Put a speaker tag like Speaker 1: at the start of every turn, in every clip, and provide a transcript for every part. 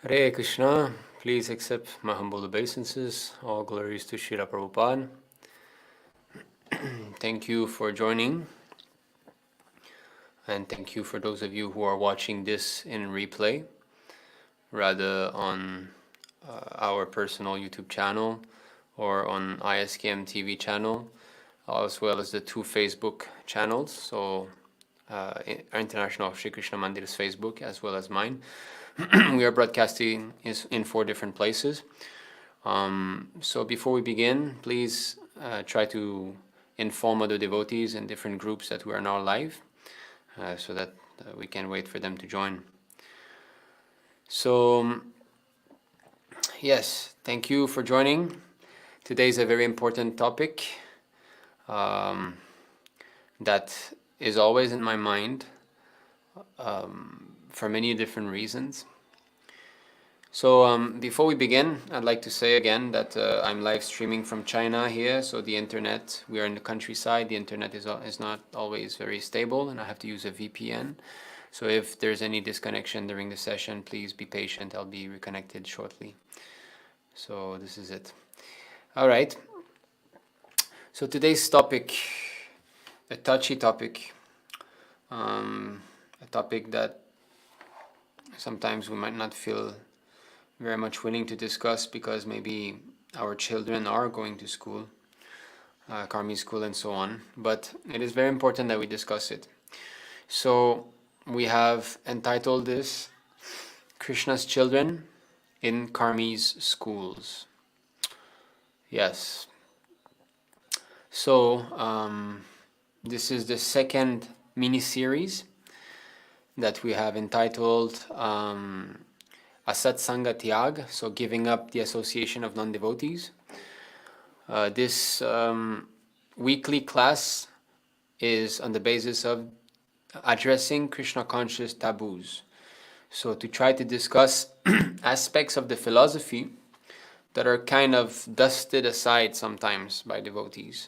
Speaker 1: Hare Kṛṣṇa, please accept my humble obeisances. All glories to Srila Prabhupāda. Thank you for joining, and thank you for those of you who are watching this in replay, rather on our personal YouTube channel or on ISKM TV channel, as well as the two Facebook channels, so International Sri Krishna Mandir's Facebook as well as mine. We are broadcasting in 4 different places. So before we begin, please try to inform other devotees in different groups that we are now live, so that we can wait for them to join. So yes, thank you for joining. Today is a very important topic that is always in my mind for many different reasons. So before we begin, I'd like to say again that I'm live streaming from China here, so the internet, we are in the countryside, the internet is not always very stable, and I have to use a VPN. So if there's any disconnection during the session, please be patient, I'll be reconnected shortly. So this is it. All right. So today's topic, a touchy topic, a topic that sometimes we might not feel very much willing to discuss because maybe our children are going to school, Karmi school and so on, but it is very important that we discuss it. So we have entitled this, Krishna's Children in Karmi's Schools. Yes. So this is the second mini-series that we have entitled asat-saṅga-tyāga, so giving up the association of non-devotees. This weekly class is on the basis of addressing Krishna conscious taboos. So to try to discuss aspects of the philosophy that are kind of dusted aside sometimes by devotees.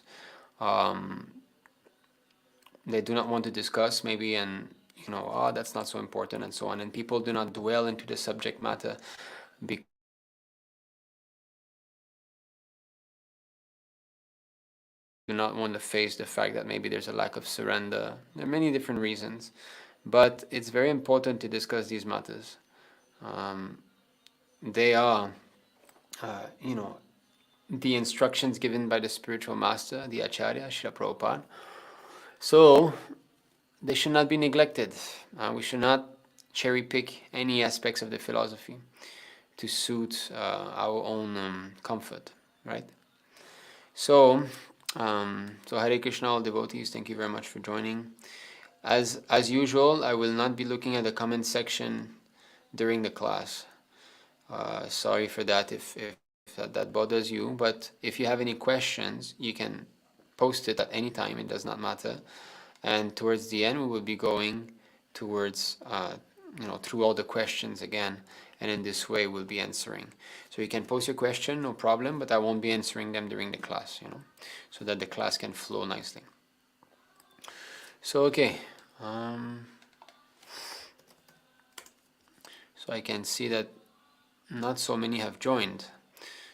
Speaker 1: They do not want to discuss maybe, and oh, that's not so important and so on, and people do not dwell into the subject matter because they do not want to face the fact that maybe there's a lack of surrender. There are many different reasons, but it's very important to discuss these matters. They are, the instructions given by the spiritual master, the Acharya, Srila Prabhupāda. So they should not be neglected. We should not cherry pick any aspects of the philosophy to suit our own comfort, right? So, Hare Kṛṣṇa, all devotees, thank you very much for joining. As usual, I will not be looking at the comment section during the class. Sorry for that if that bothers you, but if you have any questions, you can post it at any time, it does not matter. And towards the end, we will be going towards, through all the questions again, and in this way we'll be answering. So you can post your question, no problem, but I won't be answering them during the class, so that the class can flow nicely. So, okay. So I can see that not so many have joined.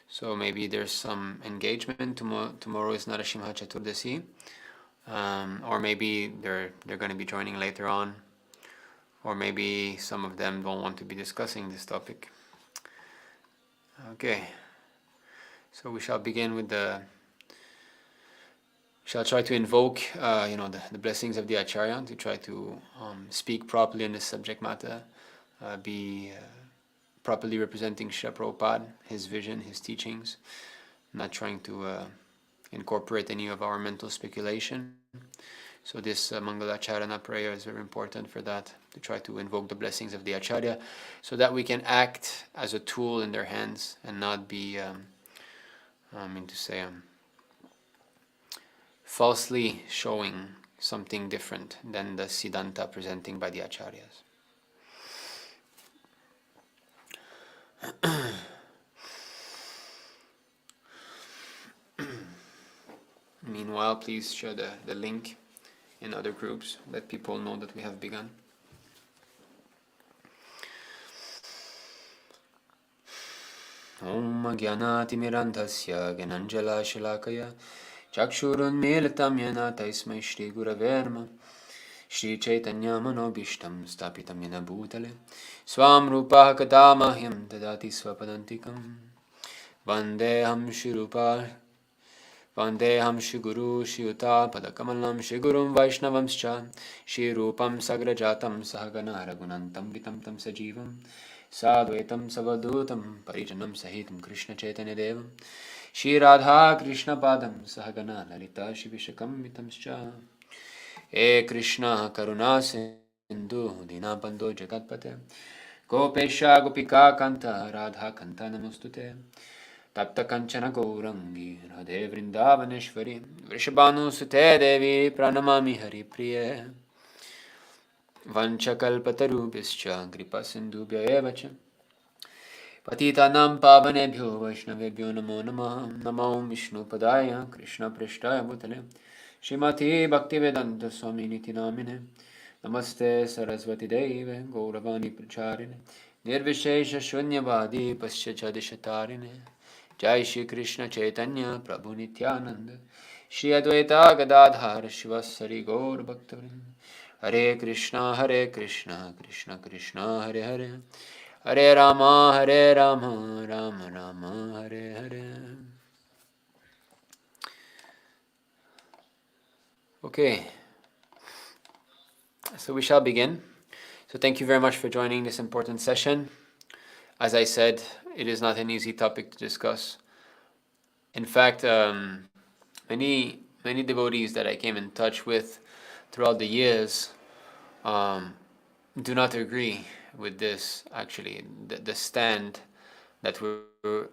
Speaker 1: So maybe there's some engagement. Tomorrow is Narasimha Chaturdasi. Or maybe they're going to be joining later on, or maybe some of them don't want to be discussing this topic. Okay, so we shall begin with shall try to invoke the blessings of the Acharya to try to speak properly on this subject matter, be properly representing Srila Prabhupada, his vision, his teachings, not trying to incorporate any of our mental speculation. So this Mangalacharana prayer is very important for that, to try to invoke the blessings of the Acharya, so that we can act as a tool in their hands and not be, falsely showing something different than the Siddhanta presenting by the Acharyas. Meanwhile, please share the link in other groups, let people know that we have begun. Om Jnanatimirandhasya Gyananjala Shalakaya Chakshurunmilitam Yena Tasmai Shri Gurave Namah Shri Chaitanya Manobishtam Stapitam Yena Bhutale Swam Rupa Kadamahyam Dadati Swapadantikam Vandeham Shri Rupa Vandeham Shri Guru Shri Uta Padakamalam Shri Gurum Vaishnavamscha Shri Rupam Sagrajatam Sahagana Raghunantam Vitam Tam Sajivam Sadvaitam Savadutam Parijanam Sahitam Krishna Chaitanya Devam Shri Radha Krishna Padam Sahagana Lalita Shri Vishakam Vitamscha E Krishna Karuna Sindhu Dinabandho Jagatpate Gopesha Gopika Kanta Radha Kanta Namostute Tapta Kanchana Gaurangi Radhe Vrindavaneshwari Vrishabhanu Sute Devi Pranamami Hari Priye Vanchakalpatarubhischa Kripa Sindhubhya Evacha Patitanam Pavanebhyo Vaishnavebhyo Namo Namaha Namo Vishnu Padaya Krishna Prishtaya Bhutale Shrimati Bhaktivedanta Swami Niti Namine Namaste Saraswati Deve Gauravani Pracharine Nirvishesha Shunyavadi Paschachadishatarine Jai Shri Krishna Chaitanya Prabhu Nityananda Shri Advaita Gadadhar Shivasari Gaur Bhaktavrinda Hare Krishna Krishna Krishna Hare Hare Hare Rama Rama Rama Hare Hare. Okay, so we shall begin. So thank you very much for joining this important session. As I said, it is not an easy topic to discuss. In fact, many devotees that I came in touch with throughout the years do not agree with this, actually, the stand that we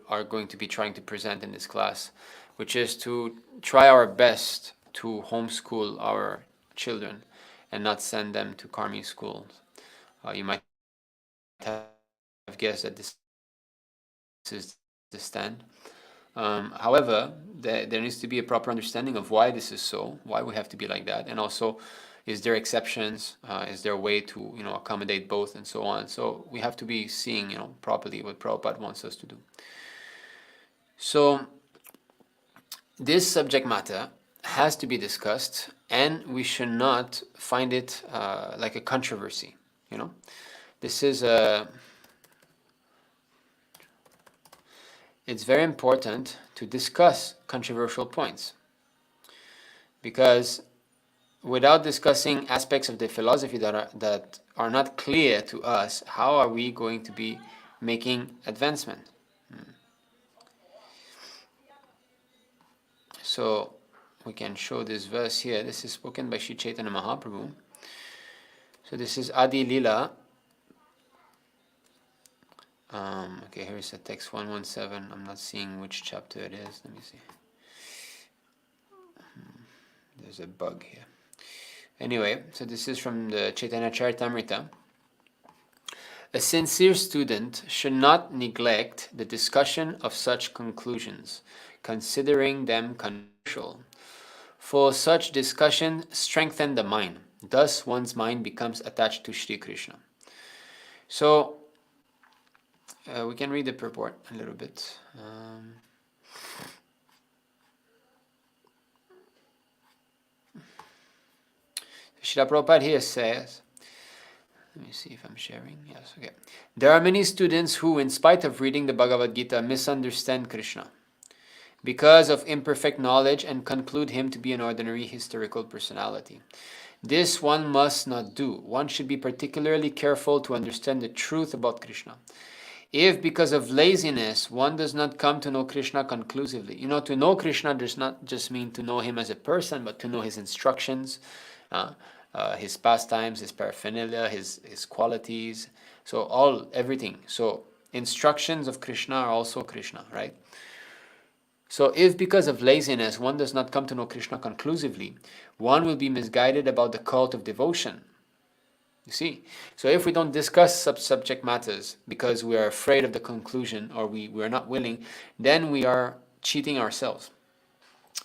Speaker 1: are going to be trying to present in this class, which is to try our best to homeschool our children and not send them to Karmi schools. You might have guessed that this is the stand. However, there needs to be a proper understanding of why this is so, why we have to be like that, and also, is there exceptions? Is there a way to accommodate both, and so on? So we have to be seeing properly what Prabhupada wants us to do. So this subject matter has to be discussed, and we should not find it like a controversy. This is it's very important to discuss controversial points, because without discussing aspects of the philosophy that are not clear to us, how are we going to be making advancement? So we can show this verse here. This is spoken by Sri Chaitanya Mahaprabhu. So this is Adi Lila. Okay, here is the text 117. I'm not seeing which chapter it is. Let me see. There's a bug here. Anyway, so this is from the Chaitanya Charitamrita. A sincere student should not neglect the discussion of such conclusions, considering them controversial. For such discussion strengthen the mind. Thus one's mind becomes attached to Shri Krishna. So we can read the purport a little bit. Srila Prabhupada here says, let me see if I'm sharing. Yes, okay. There are many students who, in spite of reading the Bhagavad Gita, misunderstand Krishna because of imperfect knowledge and conclude him to be an ordinary historical personality. This one must not do. One should be particularly careful to understand the truth about Krishna. If because of laziness one does not come to know Krishna conclusively, to know Krishna does not just mean to know him as a person, but to know his instructions, his pastimes, his paraphernalia, his qualities, so everything. So instructions of Krishna are also Krishna, right? So if because of laziness one does not come to know Krishna conclusively, one will be misguided about the cult of devotion. You see? So if we don't discuss subject matters because we are afraid of the conclusion, or we are not willing, then we are cheating ourselves,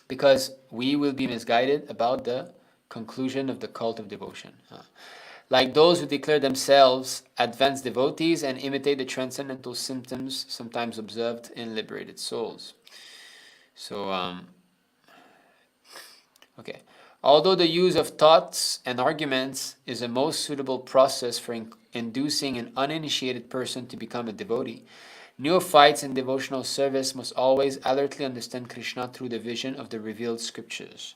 Speaker 1: because we will be misguided about the conclusion of the cult of devotion. like those who declare themselves advanced devotees and imitate the transcendental symptoms sometimes observed in liberated souls. So, okay. Although the use of thoughts and arguments is a most suitable process for inducing an uninitiated person to become a devotee, neophytes in devotional service must always alertly understand Krishna through the vision of the revealed scriptures,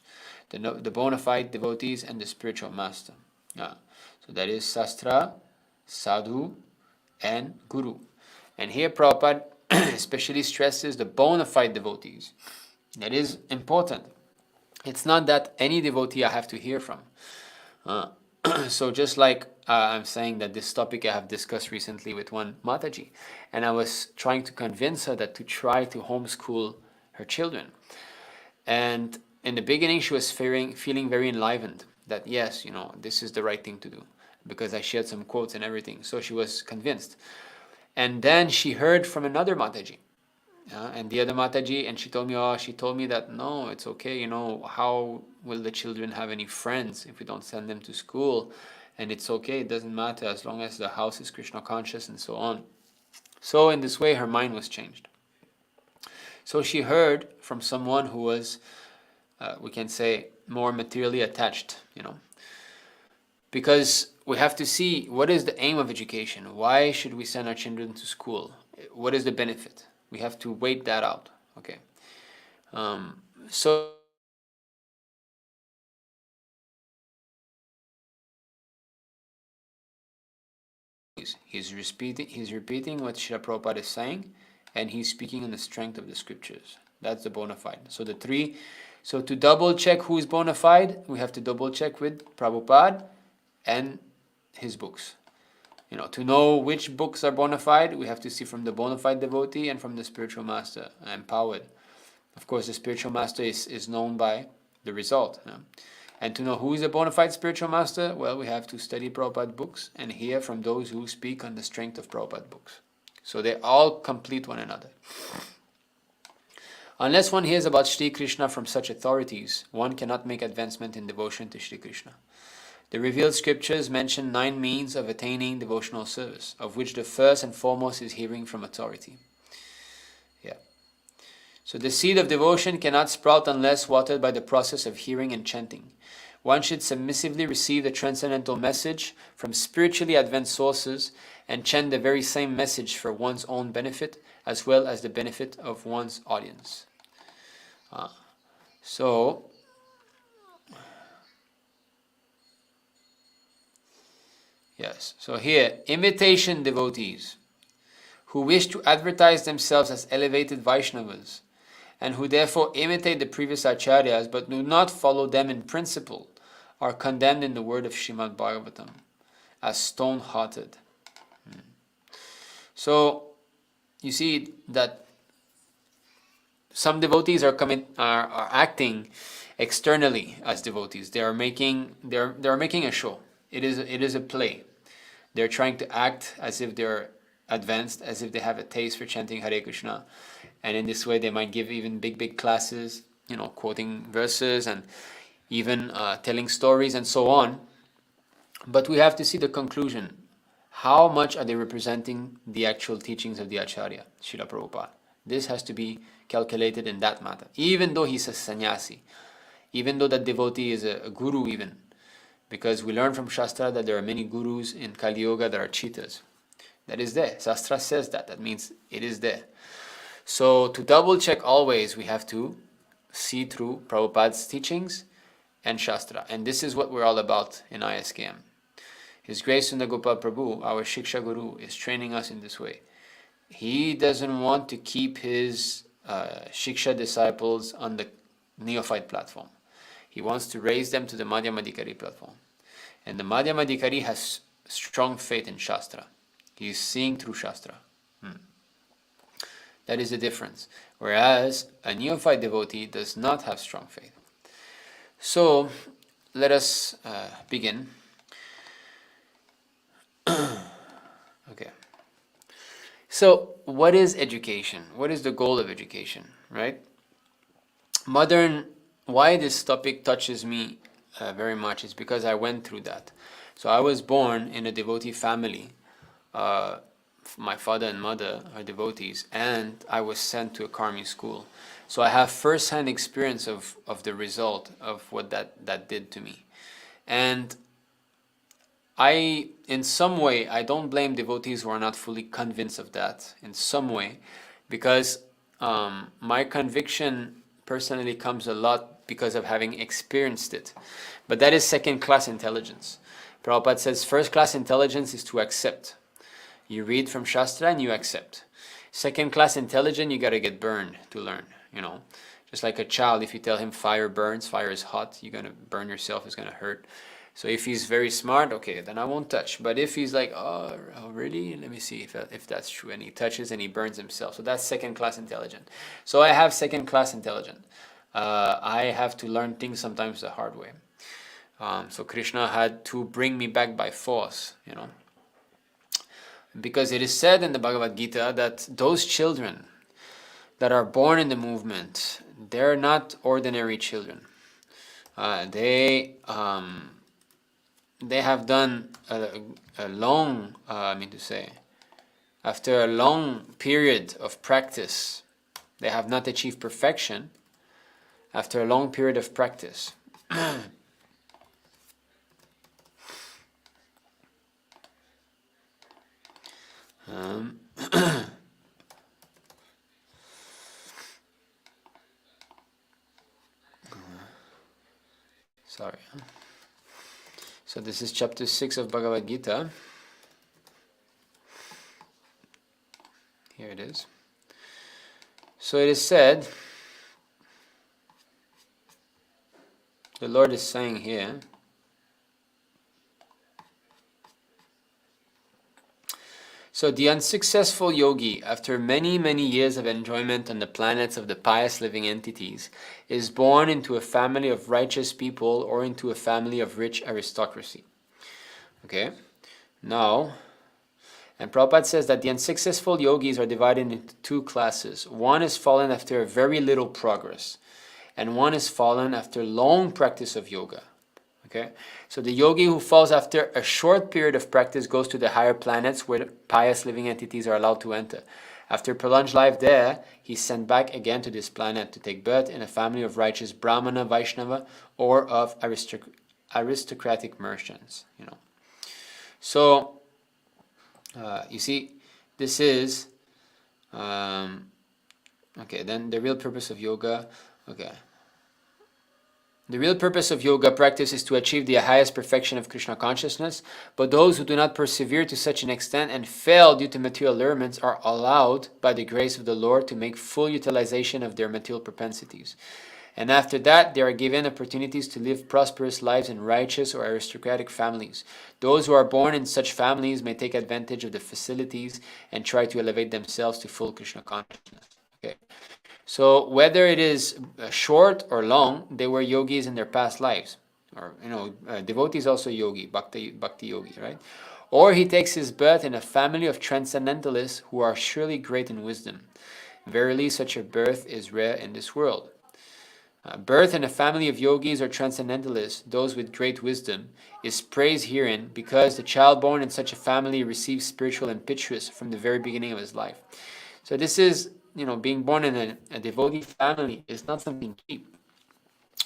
Speaker 1: the bona fide devotees, and the spiritual master. So that is Sastra, Sadhu, and Guru. And here Prabhupada especially stresses the bona fide devotees. That is important. It's not that any devotee I have to hear from. So just like I'm saying that this topic I have discussed recently with one Mataji, and I was trying to convince her that to try to homeschool her children. And in the beginning she was feeling very enlivened that yes, this is the right thing to do, because I shared some quotes and everything. So she was convinced. And then she heard from another Mataji. And the other Mataji, and she told me that no, it's okay, how will the children have any friends if we don't send them to school? And it's okay, it doesn't matter as long as the house is Krishna conscious and so on. So in this way her mind was changed. So she heard from someone who was, we can say, more materially attached, because we have to see what is the aim of education. Why should we send our children to school? What is the benefit? We have to wait that out. Okay. So he's repeating what Srila Prabhupada is saying, and he's speaking on the strength of the scriptures. That's the bona fide. So the three. So to double check who is bona fide, we have to double check with Prabhupada and his books. To know which books are bona fide, we have to see from the bona fide devotee and from the spiritual master, empowered. Of course, the spiritual master is known by the result. And to know who is a bona fide spiritual master, well, we have to study Prabhupada books and hear from those who speak on the strength of Prabhupada books. So they all complete one another. Unless one hears about Shri Krishna from such authorities, one cannot make advancement in devotion to Shri Krishna. The revealed scriptures mention 9 means of attaining devotional service, of which the first and foremost is hearing from authority. So the seed of devotion cannot sprout unless watered by the process of hearing and chanting. One should submissively receive the transcendental message from spiritually advanced sources and chant the very same message for one's own benefit as well as the benefit of one's audience. So here, imitation devotees who wish to advertise themselves as elevated Vaishnavas and who therefore imitate the previous acharyas but do not follow them in principle are condemned in the word of Srimad Bhagavatam as stone-hearted. So you see that some devotees are acting externally as devotees. They are making a show. It is a play. They're trying to act as if they're advanced, as if they have a taste for chanting Hare Kṛṣṇa, and in this way they might give even big classes, quoting verses and even telling stories and so on. But we have to see the conclusion. How much are they representing the actual teachings of the Acharya, Srila Prabhupada? This has to be calculated in that matter. Even though he's a sannyasi, even though that devotee is a guru even, because we learn from Shastra that there are many gurus in Kali Yuga that are cheaters. That is there. Shastra says that. That means it is there. So to double check always, we have to see through Prabhupada's teachings and Shastra. And this is what we're all about in ISKM. His Grace Sundar Gopal Prabhu, our Shiksha Guru, is training us in this way. He doesn't want to keep his Shiksha disciples on the neophyte platform. He wants to raise them to the Madhyamadikari platform. And the Madhyamadikari has strong faith in Shastra. He is seeing through Shastra. That is the difference. Whereas a neophyte devotee does not have strong faith. So let us begin. Okay. So what is education? What is the goal of education, right? Why this topic touches me very much is because I went through that. So I was born in a devotee family. My father and mother are devotees, and I was sent to a Karmi school. So I have first-hand experience of the result of what that did to me. And in some way, I don't blame devotees who are not fully convinced of that, in some way, because my conviction personally comes a lot because of having experienced it. But that is second-class intelligence. Prabhupada says first-class intelligence is to accept. You read from Shastra and you accept. Second-class intelligence, you got to get burned to learn, you know. Just like a child, if you tell him fire burns, fire is hot, you're going to burn yourself, it's going to hurt. So if he's very smart, okay, then I won't touch. But if he's like, oh really? Let me see if that's true. And he touches and he burns himself. So that's second-class intelligence. So I have second-class intelligence. I have to learn things sometimes the hard way. So Krishna had to bring me back by force, you know. Because it is said in the Bhagavad Gita that those children that are born in the movement, they're not ordinary children. They have done a long, after a long period of practice, they have not achieved perfection. After a long period of practice, sorry. So this is chapter 6 of Bhagavad Gita. Here it is. So it is said, the Lord is saying here, so the unsuccessful yogi, after many, many years of enjoyment on the planets of the pious living entities, is born into a family of righteous people or into a family of rich aristocracy. Okay? Now, and Prabhupada says that the unsuccessful yogis are divided into two classes. One is fallen after a very little progress, and one is fallen after long practice of yoga. Okay, so the yogi who falls after a short period of practice goes to the higher planets where the pious living entities are allowed to enter. After prolonged life there, he's sent back again to this planet to take birth in a family of righteous Brahmana, Vaishnava, or of aristocratic merchants. You know, so you see, this is okay. Then the real purpose of yoga. Okay. The real purpose of yoga practice is to achieve the highest perfection of Krishna consciousness, but those who do not persevere to such an extent and fail due to material allurements are allowed, by the grace of the Lord, to make full utilization of their material propensities. And after that, they are given opportunities to live prosperous lives in righteous or aristocratic families. Those who are born in such families may take advantage of the facilities and try to elevate themselves to full Krishna consciousness. Okay. So whether it is short or long, they were yogis in their past lives. Or, you know, devotee is also yogi, bhakti yogi, right? Or he takes his birth in a family of transcendentalists who are surely great in wisdom. Verily, such a birth is rare in this world. Birth in a family of yogis or transcendentalists, those with great wisdom, is praised herein because the child born in such a family receives spiritual impetus from the very beginning of his life. So this is, you know, being born in a devotee family is not something cheap.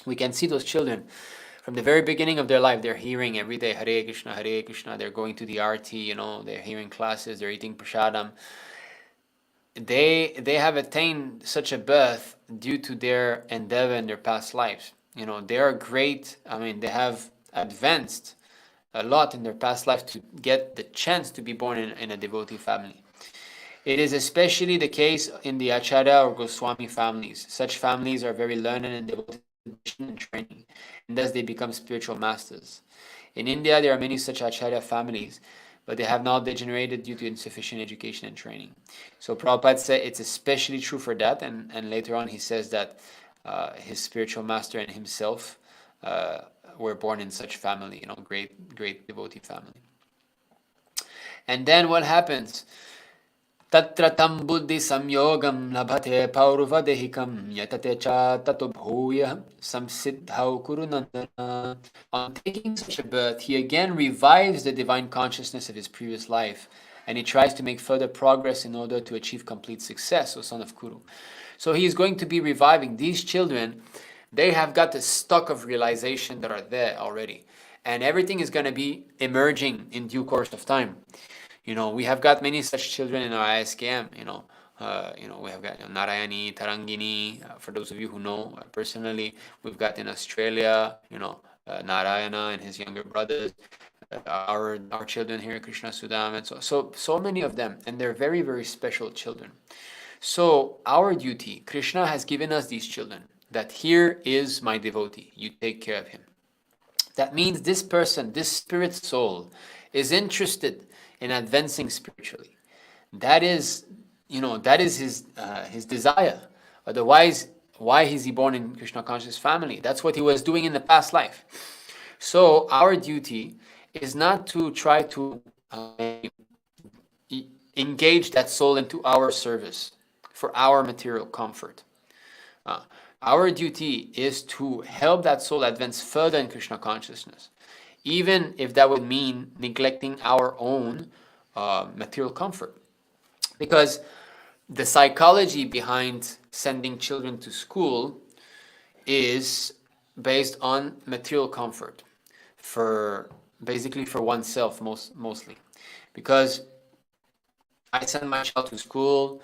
Speaker 1: We can see those children from the very beginning of their life. They're hearing every day Hare Kṛṣṇa, Hare Kṛṣṇa. They're going to the arti, you know, they're hearing classes, they're eating prasadam. They have attained such a birth due to their endeavor in their past lives. You know, they are great. I mean, they have advanced a lot in their past life to get the chance to be born in a devotee family. It is especially the case in the Acharya or Goswami families. Such families are very learned in devoted and training, and thus they become spiritual masters. In India, there are many such Acharya families, but they have now degenerated due to insufficient education and training. So Prabhupada said it's especially true for that, and later on he says that his spiritual master and himself were born in such family, you know, great devotee family. And then what happens? Tatra tam buddhi samyogam labhate paurvadehikam yatate cha tato bhuya samsiddhau kurunandana. On taking such a birth, he again revives the divine consciousness of his previous life, and he tries to make further progress in order to achieve complete success, O son of Kuru. So he is going to be reviving these children. They have got the stock of realization that are there already, and everything is going to be emerging in due course of time. We have got many such children in our ISKM. We have got Narayani, Tarangini. For those of you who know personally, we've got in Australia, Narayana and his younger brothers. Our children here, Krishna Sudam, and so many of them, and they're very, very special children. So our duty, Krishna has given us these children. That here is my devotee. You take care of him. That means this person, this spirit soul, is interested in advancing spiritually. That is his desire. Otherwise, why is he born in Krishna conscious family? That's what he was doing in the past life. So our duty is not to try to engage that soul into our service for our material comfort. Our duty is to help that soul advance further in Krishna consciousness, even if that would mean neglecting our own material comfort. Because the psychology behind sending children to school is based on material comfort, basically for oneself mostly. Because I send my child to school,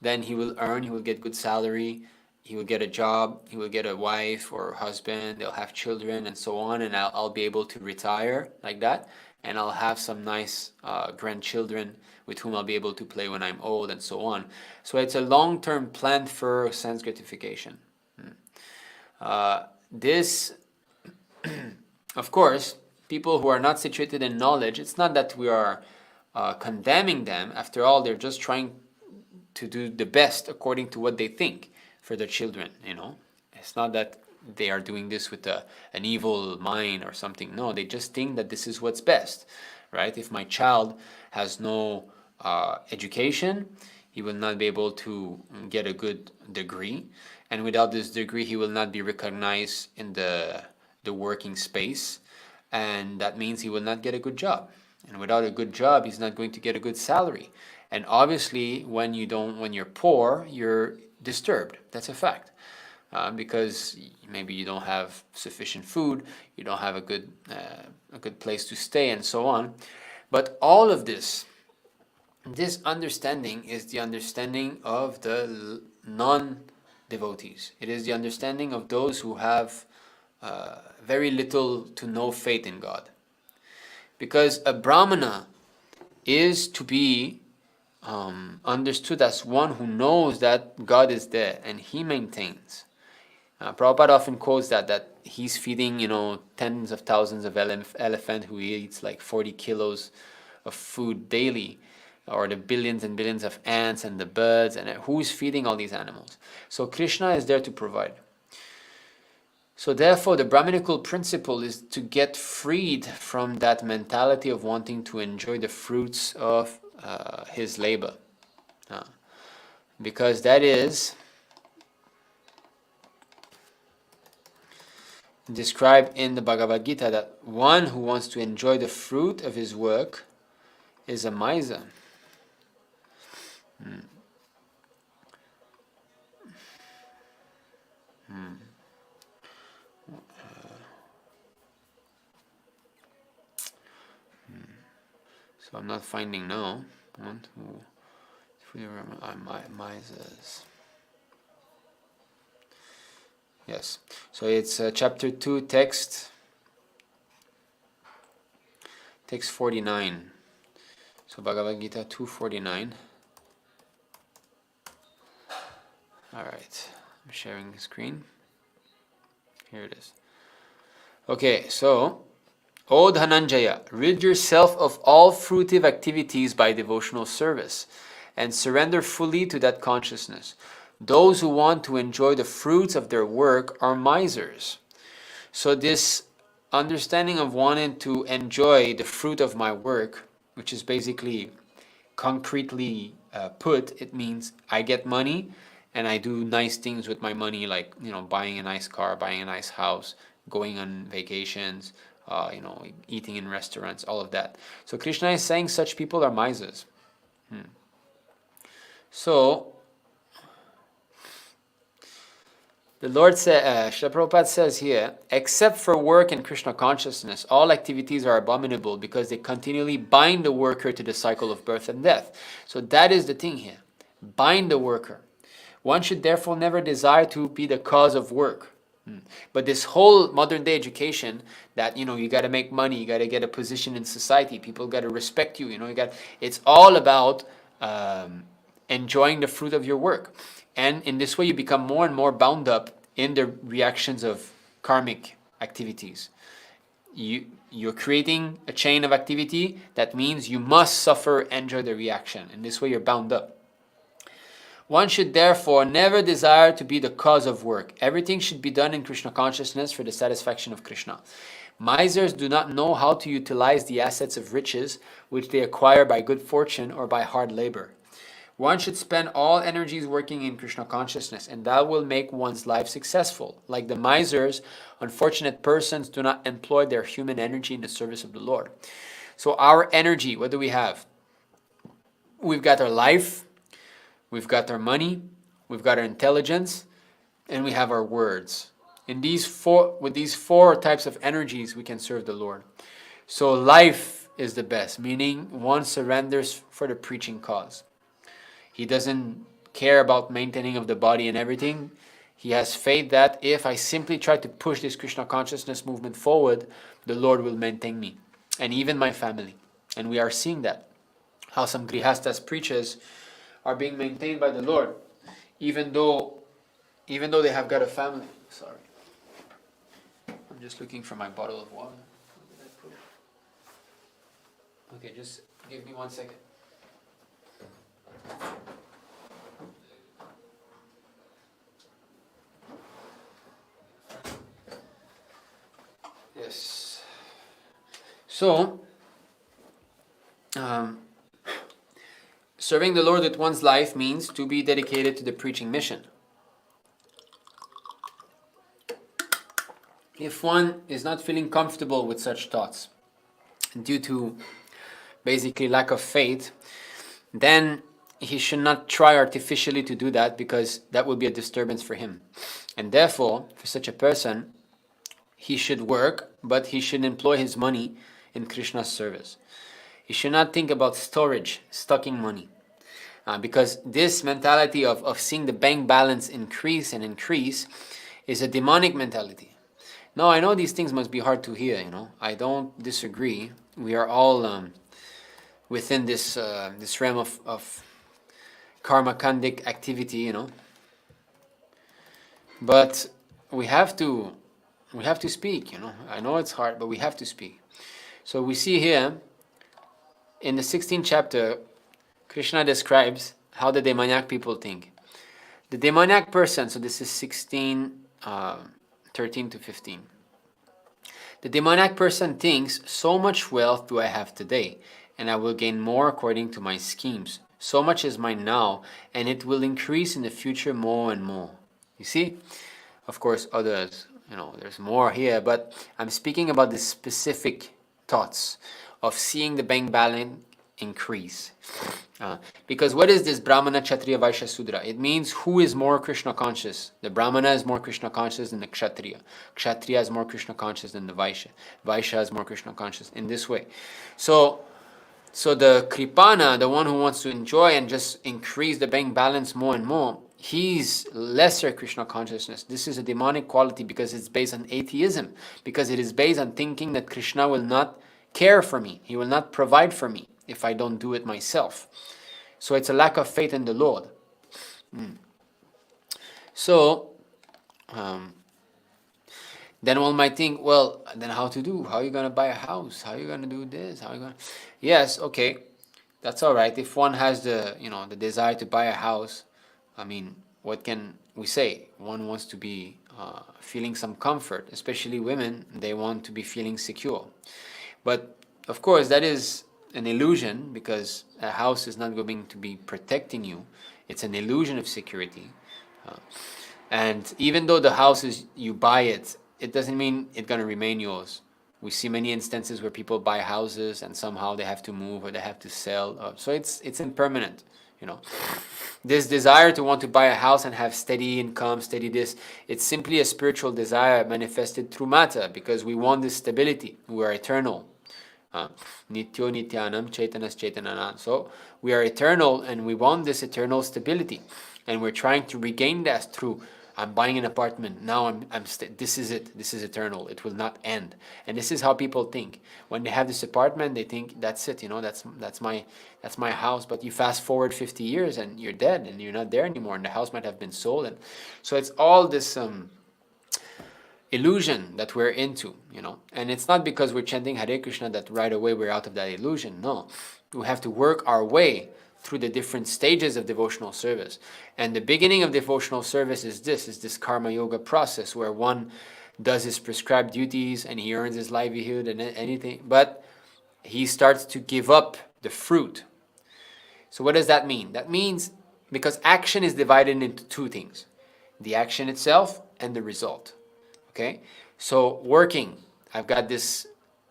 Speaker 1: then he will get good salary, he will get a job, he will get a wife or husband, they'll have children and so on, and I'll be able to retire like that, and I'll have some nice grandchildren with whom I'll be able to play when I'm old and so on. So it's a long-term plan for sense gratification. This, of course, people who are not situated in knowledge, it's not that we are condemning them. After all, they're just trying to do the best according to what they think for their children. It's not that they are doing this with an evil mind or something. No, they just think that this is what's best, right? If my child has no education, he will not be able to get a good degree, and without this degree he will not be recognized in the working space, and that means he will not get a good job, and without a good job he's not going to get a good salary. And obviously when you're poor, you're disturbed. That's a fact. Because maybe you don't have sufficient food, you don't have a good place to stay, and so on. But all of this understanding is the understanding of the non-devotees. It is the understanding of those who have very little to no faith in God. Because a brahmana is to be understood as one who knows that God is there and he maintains. Prabhupada often quotes that he's feeding, tens of thousands of elephant who eats like 40 kilos of food daily, or the billions and billions of ants and the birds, and who is feeding all these animals? So Krishna is there to provide. So therefore the Brahminical principle is to get freed from that mentality of wanting to enjoy the fruits of his labor. Because that is described in the Bhagavad Gita, that one who wants to enjoy the fruit of his work is a miser. So I'm not finding now. Misers. Yes. So it's chapter 2, text 49. So Bhagavad Gita 2:49. Alright. I'm sharing the screen. Here it is. Okay, so O Dhananjaya, rid yourself of all fruitive activities by devotional service, and surrender fully to that consciousness. Those who want to enjoy the fruits of their work are misers. So this understanding of wanting to enjoy the fruit of my work, which is basically concretely put, it means I get money and I do nice things with my money, like, buying a nice car, buying a nice house, going on vacations, eating in restaurants, all of that. So Krishna is saying such people are misers. So the Lord said, Srila Prabhupada says here, except for work and Krishna consciousness, all activities are abominable because they continually bind the worker to the cycle of birth and death. So that is the thing here. Bind the worker. One should therefore never desire to be the cause of work. But this whole modern day education that, you got to make money, you got to get a position in society, people got to respect you, it's all about enjoying the fruit of your work. And in this way, you become more and more bound up in the reactions of karmic activities. You're creating a chain of activity that means you must suffer, enjoy the reaction. In this way, you're bound up. One should therefore never desire to be the cause of work. Everything should be done in Krishna consciousness for the satisfaction of Krishna. Misers do not know how to utilize the assets of riches which they acquire by good fortune or by hard labor. One should spend all energies working in Krishna consciousness, and that will make one's life successful. Like the misers, unfortunate persons do not employ their human energy in the service of the Lord. So our energy, what do we have? We've got our life, we've got our money, we've got our intelligence, and we have our words. With these four types of energies, we can serve the Lord. So life is the best, meaning one surrenders for the preaching cause. He doesn't care about maintaining of the body and everything. He has faith that if I simply try to push this Krishna consciousness movement forward, the Lord will maintain me and even my family. And we are seeing that. How some grihastas preachers are being maintained by the Lord, even though they have got a family. Sorry. I'm just looking for my bottle of water. Where did I put it? Okay, just give me 1 second. Yes. So, serving the Lord with one's life means to be dedicated to the preaching mission. If one is not feeling comfortable with such thoughts, due to basically lack of faith, then he should not try artificially to do that, because that will be a disturbance for him. And therefore, for such a person, he should work, but he should employ his money in Krishna's service. He should not think about storage, stocking money. Because this mentality of seeing the bank balance increase and increase is a demonic mentality. Now, I know these things must be hard to hear, I don't disagree. We are all within this realm of karma-kandic activity, But we have to speak, I know it's hard, but we have to speak. So we see here, in the 16th chapter, Krishna describes how the demoniac people think. The demoniac person, so this is 13 to 15. The demoniac person thinks, so much wealth do I have today, and I will gain more according to my schemes. So much is mine now, and it will increase in the future more and more. You see? Of course, others, there's more here, but I'm speaking about the specific thoughts of seeing the bank balance increase. Because what is this Brahmana, Kshatriya, Vaishya, Sudra? It means who is more Krishna conscious. The Brahmana is more Krishna conscious than the Kshatriya. Kshatriya is more Krishna conscious than the Vaishya. Vaishya is more Krishna conscious in this way. So the Kripana, the one who wants to enjoy and just increase the bank balance more and more, he's lesser Krishna consciousness. This is a demonic quality because it's based on atheism. Because it is based on thinking that Krishna will not care for me. He will not provide for me if I don't do it myself. So it's a lack of faith in the Lord. So, then one might think, well, then how to do? How are you going to buy a house? How are you going to do this? How are you going to... Yes, okay, that's all right. If one has the desire to buy a house, what can we say? One wants to be feeling some comfort, especially women. They want to be feeling secure. But of course, that is an illusion, because a house is not going to be protecting you. It's an illusion of security. And even though the house is, you buy it, it doesn't mean it's going to remain yours. We see many instances where people buy houses and somehow they have to move or they have to sell. So it's impermanent, you know. This desire to want to buy a house and have steady income, steady this, it's simply a spiritual desire manifested through matter, because we want this stability. We are eternal. Nityo nityanam chaitanas chaitananam. So we are eternal and we want this eternal stability. And we're trying to regain that through, I'm buying an apartment, now this is it, this is eternal, it will not end. And this is how people think. When they have this apartment, they think, that's it, you know, that's my house. But you fast forward 50 years and you're dead and you're not there anymore, and the house might have been sold. And so it's all this illusion that we're into, you know. And it's not because we're chanting Hare Kṛṣṇa that right away we're out of that illusion. No, we have to work our way through the different stages of devotional service. And the beginning of devotional service is this karma yoga process, where one does his prescribed duties and he earns his livelihood and anything, but he starts to give up the fruit. So what does that mean? That means, because action is divided into two things: the action itself and the result. Okay? So working, I've got this,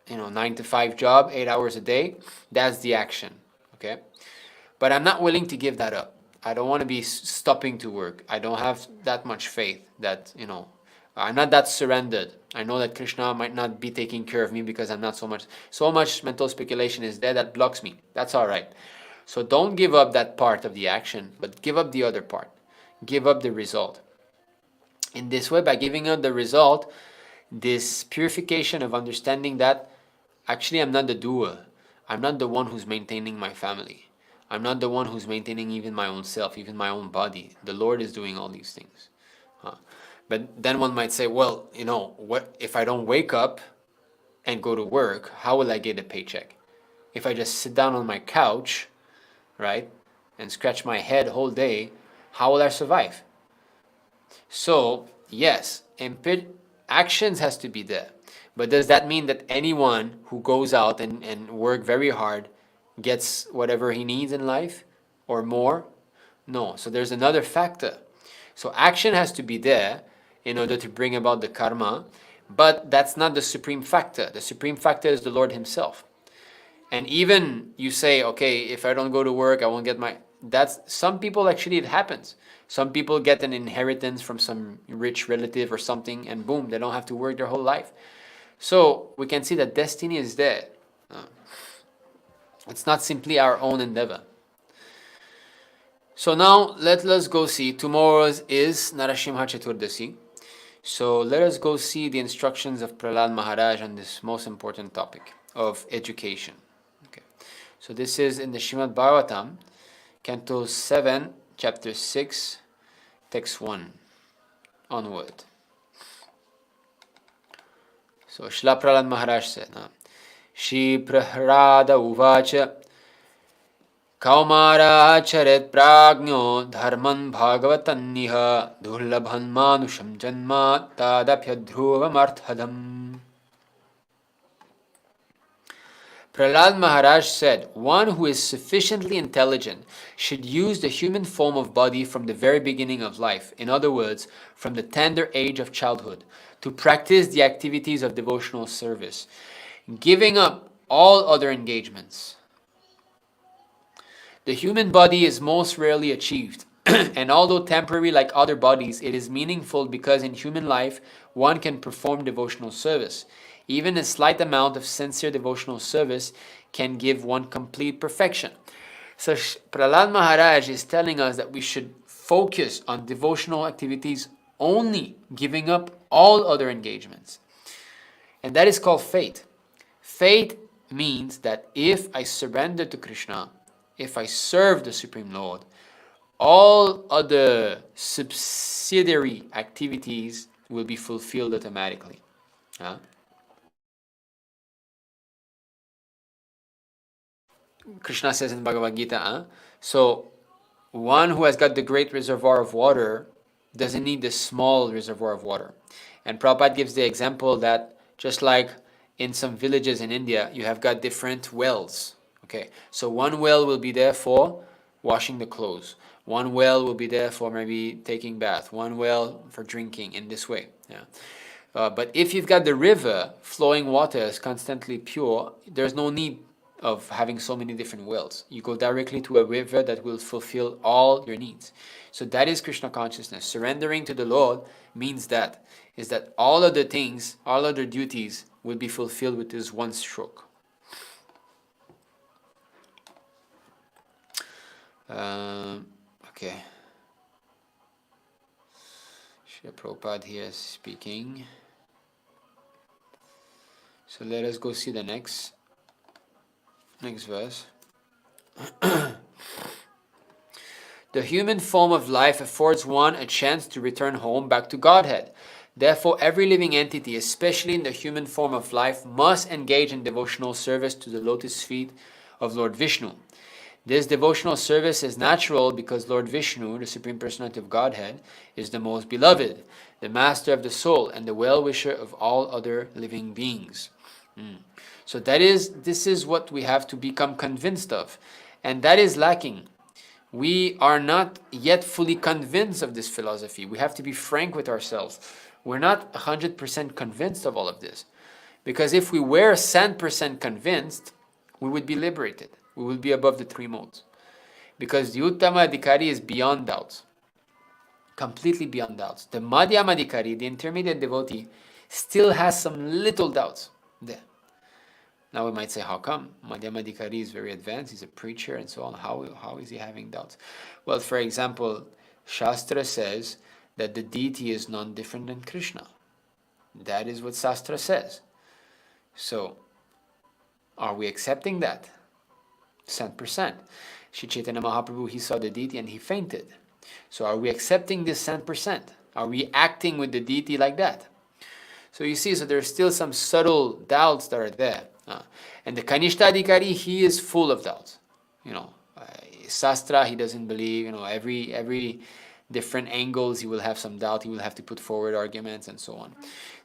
Speaker 1: 9 to 5 job, 8 hours a day, that's the action. Okay? But I'm not willing to give that up. I don't want to be stopping to work. I don't have that much faith that, I'm not that surrendered. I know that Krishna might not be taking care of me because I'm not so much mental speculation is there that blocks me. That's all right. So don't give up that part of the action, but give up the other part. Give up the result. In this way, by giving up the result, this purification of understanding that actually I'm not the doer. I'm not the one who's maintaining my family. I'm not the one who's maintaining even my own self, even my own body. The Lord is doing all these things. But then one might say, well, what if I don't wake up and go to work, how will I get a paycheck? If I just sit down on my couch, right, and scratch my head whole day, how will I survive? So, yes, actions has to be there. But does that mean that anyone who goes out and work very hard gets whatever he needs in life or more? No. So there's another factor. So action has to be there in order to bring about the karma, but that's not the supreme factor. The supreme factor is the Lord himself. And even you say, okay, if I don't go to work, I won't get some people, actually it happens. Some people get an inheritance from some rich relative or something, and boom, they don't have to work their whole life. So we can see that destiny is there. It's not simply our own endeavor. So now let us go see. Tomorrow is Narasimha Chaturdasi. So let us go see the instructions of Prahlāda Mahārāja on this most important topic of education. Okay. So this is in the Śrīmad Bhagavatam, Canto 7, Chapter 6, Text 1 onward. So Śrīla Prahlāda Mahārāja said, Shri Prahlāda Uvacha Kaumāracharet prāgnyo dharman bhagavatanniha durlabhan manusham janma tadapyadhruvam arthadam. Prahlāda Mahārāja said, one who is sufficiently intelligent should use the human form of body from the very beginning of life, in other words, from the tender age of childhood, to practice the activities of devotional service, giving up all other engagements. The human body is most rarely achieved, and although temporary like other bodies, it is meaningful because in human life one can perform devotional service. Even a slight amount of sincere devotional service can give one complete perfection. So Prahlāda Mahārāja is telling us that we should focus on devotional activities only, giving up all other engagements. And that is called faith. Faith means that if I surrender to Krishna, if I serve the Supreme Lord, all other subsidiary activities will be fulfilled automatically. Krishna says in Bhagavad Gita, so one who has got the great reservoir of water doesn't need the small reservoir of water. And Prabhupada gives the example that just like in some villages in India, you have got different wells, Okay, so one well will be there for washing the clothes. One well will be there for maybe taking bath. One well for drinking in this way. Yeah. But if you've got the river, flowing water is constantly pure, there's no need of having so many different wells. You go directly to a river that will fulfill all your needs. So that is Krishna consciousness. Surrendering to the Lord means that, is that all other things, all other duties will be fulfilled with this one stroke. Okay. Srila Prabhupada here is speaking. So let us go see the next verse. The human form of life affords one a chance to return home back to Godhead. Therefore, every living entity, especially in the human form of life, must engage in devotional service to the lotus feet of Lord Vishnu. This devotional service is natural because Lord Vishnu, the Supreme Personality of Godhead, is the most beloved, the master of the soul, and the well-wisher of all other living beings. So this is what we have to become convinced of, and that is lacking. We are not yet fully convinced of this philosophy. We have to be frank with ourselves. We're not 100% convinced of all of this, because if we were 100% convinced, we would be liberated. We will be above the three modes, because the Uttama Adhikari is beyond doubts, completely beyond doubts. The Madhyama Adhikari, the intermediate devotee, still has some little doubts there. Now we might say, how come? Madhyama Adhikari is very advanced, he's a preacher and so on. How is he having doubts? Well, for example, Shastra says that the deity is non-different than Krishna. That is what Shastra says. So, are we accepting that? 100%. Shri Chaitanya Mahaprabhu, he saw the deity and he fainted. So are we accepting this 100%? Are we acting with the deity like that? So you see, so there's still some subtle doubts that are there. And the Kanishta Adhikari, he is full of doubts. Sastra, he doesn't believe. Every different angles, he will have some doubt. He will have to put forward arguments and so on.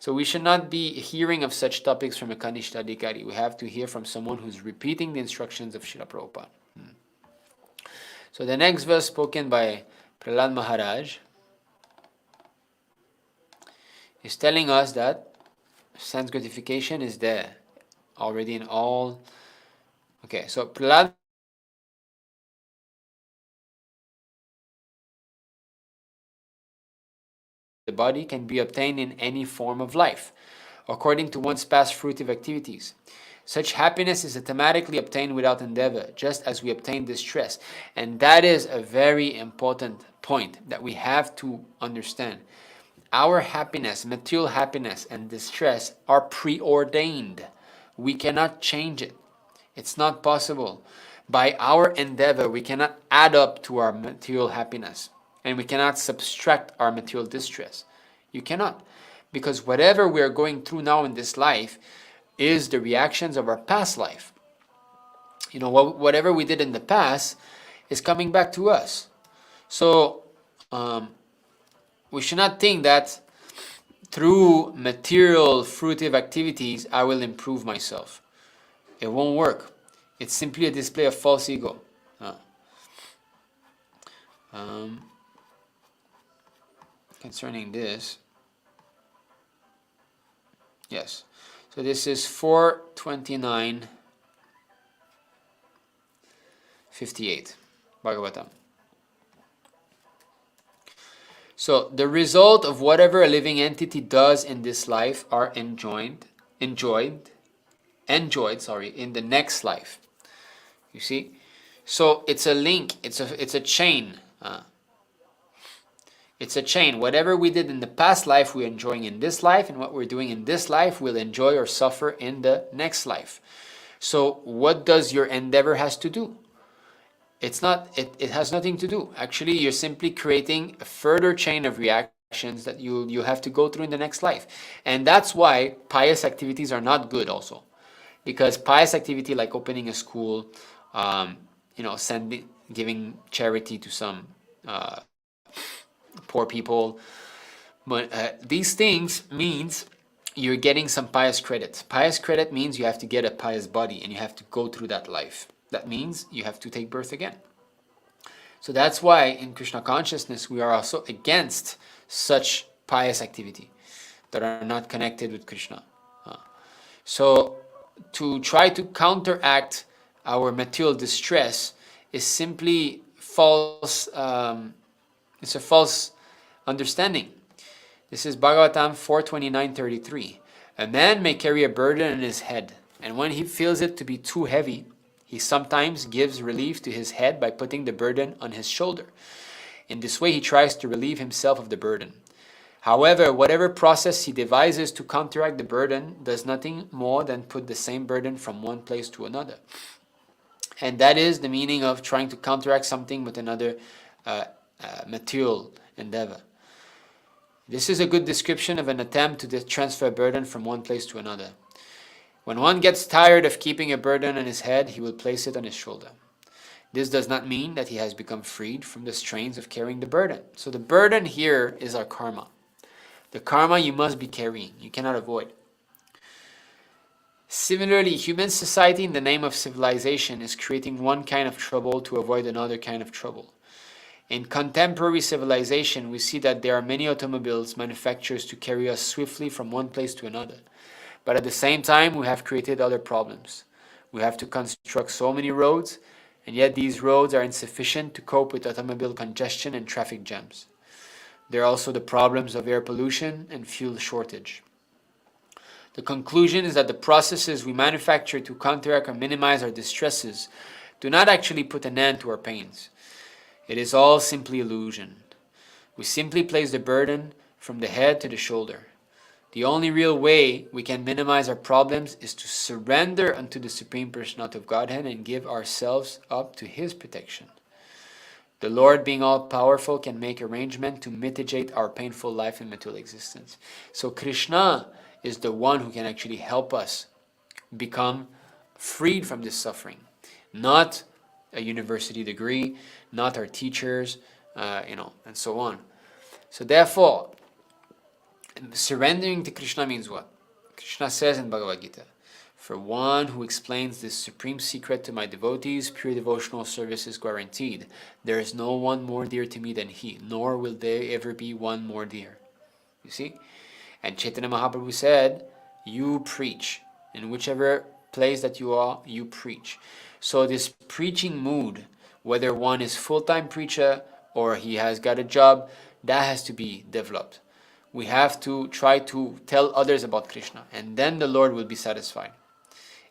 Speaker 1: So we should not be hearing of such topics from a Kanishta Adhikari. We have to hear from someone who's repeating the instructions of Srila Prabhupada. So the next verse spoken by Prahlad Maharaj is telling us that sense gratification is there already in all. Okay, so Prahlad the body can be obtained in any form of life, according to one's past fruitive activities. Such happiness is automatically obtained without endeavor, just as we obtain distress. And that is a very important point that we have to understand. Our happiness, material happiness and distress are preordained. We cannot change it. It's not possible. By our endeavor, we cannot add up to our material happiness. And we cannot subtract our material distress. You cannot. Because whatever we are going through now in this life is the reactions of our past life. Whatever we did in the past is coming back to us. So, we should not think that through material fruitive activities I will improve myself. It won't work. It's simply a display of false ego. Concerning this, yes. So this is 429:58 Bhagavatam. So the result of whatever a living entity does in this life are enjoyed in the next life. You see? So it's a link, it's a chain. It's a chain. Whatever we did in the past life, we're enjoying in this life, and what we're doing in this life, we'll enjoy or suffer in the next life. So what does your endeavor has to do? It has nothing to do. Actually, you're simply creating a further chain of reactions that you have to go through in the next life. And that's why pious activities are not good also. Because pious activity like opening a school, giving charity to some poor people, but these things means you're getting some pious credit. Pious credit means you have to get a pious body and you have to go through that life. that means you have to take birth again. So that's why in Krishna consciousness we are also against such pious activity that are not connected with Krishna. So to try to counteract our material distress is simply false. It's a false understanding. This is Bhagavatam 4:29-33. A man may carry a burden on his head, and when he feels it to be too heavy, he sometimes gives relief to his head by putting the burden on his shoulder. In this way, he tries to relieve himself of the burden. However, whatever process he devises to counteract the burden does nothing more than put the same burden from one place to another. And that is the meaning of trying to counteract something with another material endeavor. This is a good description of an attempt to transfer a burden from one place to another. When one gets tired of keeping a burden on his head, he will place it on his shoulder. This does not mean that he has become freed from the strains of carrying the burden. So the burden here is our karma. The karma you must be carrying. You cannot avoid. Similarly, human society in the name of civilization is creating one kind of trouble to avoid another kind of trouble. In contemporary civilization, we see that there are many automobiles manufacturers to carry us swiftly from one place to another. But at the same time, we have created other problems. We have to construct so many roads, and yet these roads are insufficient to cope with automobile congestion and traffic jams. There are also the problems of air pollution and fuel shortage. The conclusion is that the processes we manufacture to counteract or minimize our distresses do not actually put an end to our pains. It is all simply illusion. We simply place the burden from the head to the shoulder. The only real way we can minimize our problems is to surrender unto the Supreme Personality of Godhead and give ourselves up to His protection. The Lord, being all-powerful, can make arrangement to mitigate our painful life and material existence. So Krishna is the one who can actually help us become freed from this suffering. Not a university degree, not our teachers, and so on. So therefore, surrendering to Krishna means what? Krishna says in Bhagavad Gita, "For one who explains this supreme secret to my devotees, pure devotional service is guaranteed. There is no one more dear to me than he, nor will there ever be one more dear." You see? And Chaitanya Mahaprabhu said, you preach. In whichever place that you are, you preach. So this preaching mood, whether one is full-time preacher or he has got a job, that has to be developed. We have to try to tell others about Krishna, and then the Lord will be satisfied.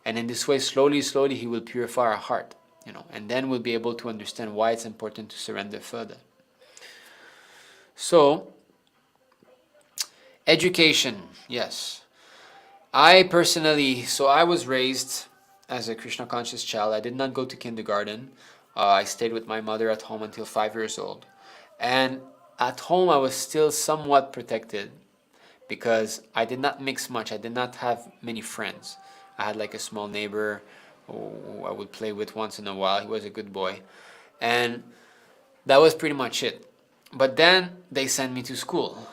Speaker 1: And in this way, slowly, slowly, He will purify our heart, and then we'll be able to understand why it's important to surrender further. So, education, yes. I was raised as a Krishna conscious child. I did not go to kindergarten. I stayed with my mother at home until 5 years old. And at home I was still somewhat protected because I did not mix much. I did not have many friends. I had like a small neighbor who I would play with once in a while. He was a good boy. And that was pretty much it. But then they sent me to school,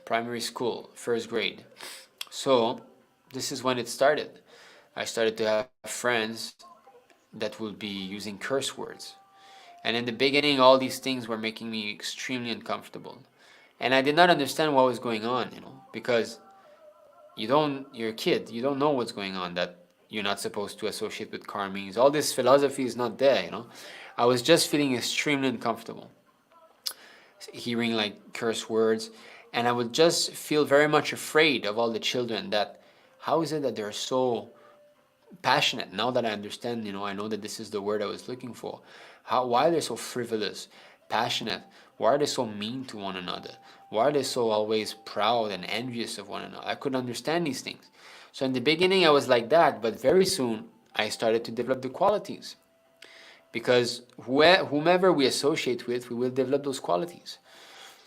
Speaker 1: primary school, first grade. So this is when it started. I started to have friends that would be using curse words. And in the beginning, all these things were making me extremely uncomfortable. And I did not understand what was going on, because you're a kid, you don't know what's going on, that you're not supposed to associate with karmis. All this philosophy is not there, I was just feeling extremely uncomfortable, hearing like curse words, and I would just feel very much afraid of all the children, that how is it that they're so passionate? Now that I understand, I know that this is the word I was looking for. Why are they so frivolous, passionate? Why are they so mean to one another? Why are they so always proud and envious of one another? I couldn't understand these things. So in the beginning I was like that, but very soon I started to develop the qualities. Because whomever we associate with, we will develop those qualities.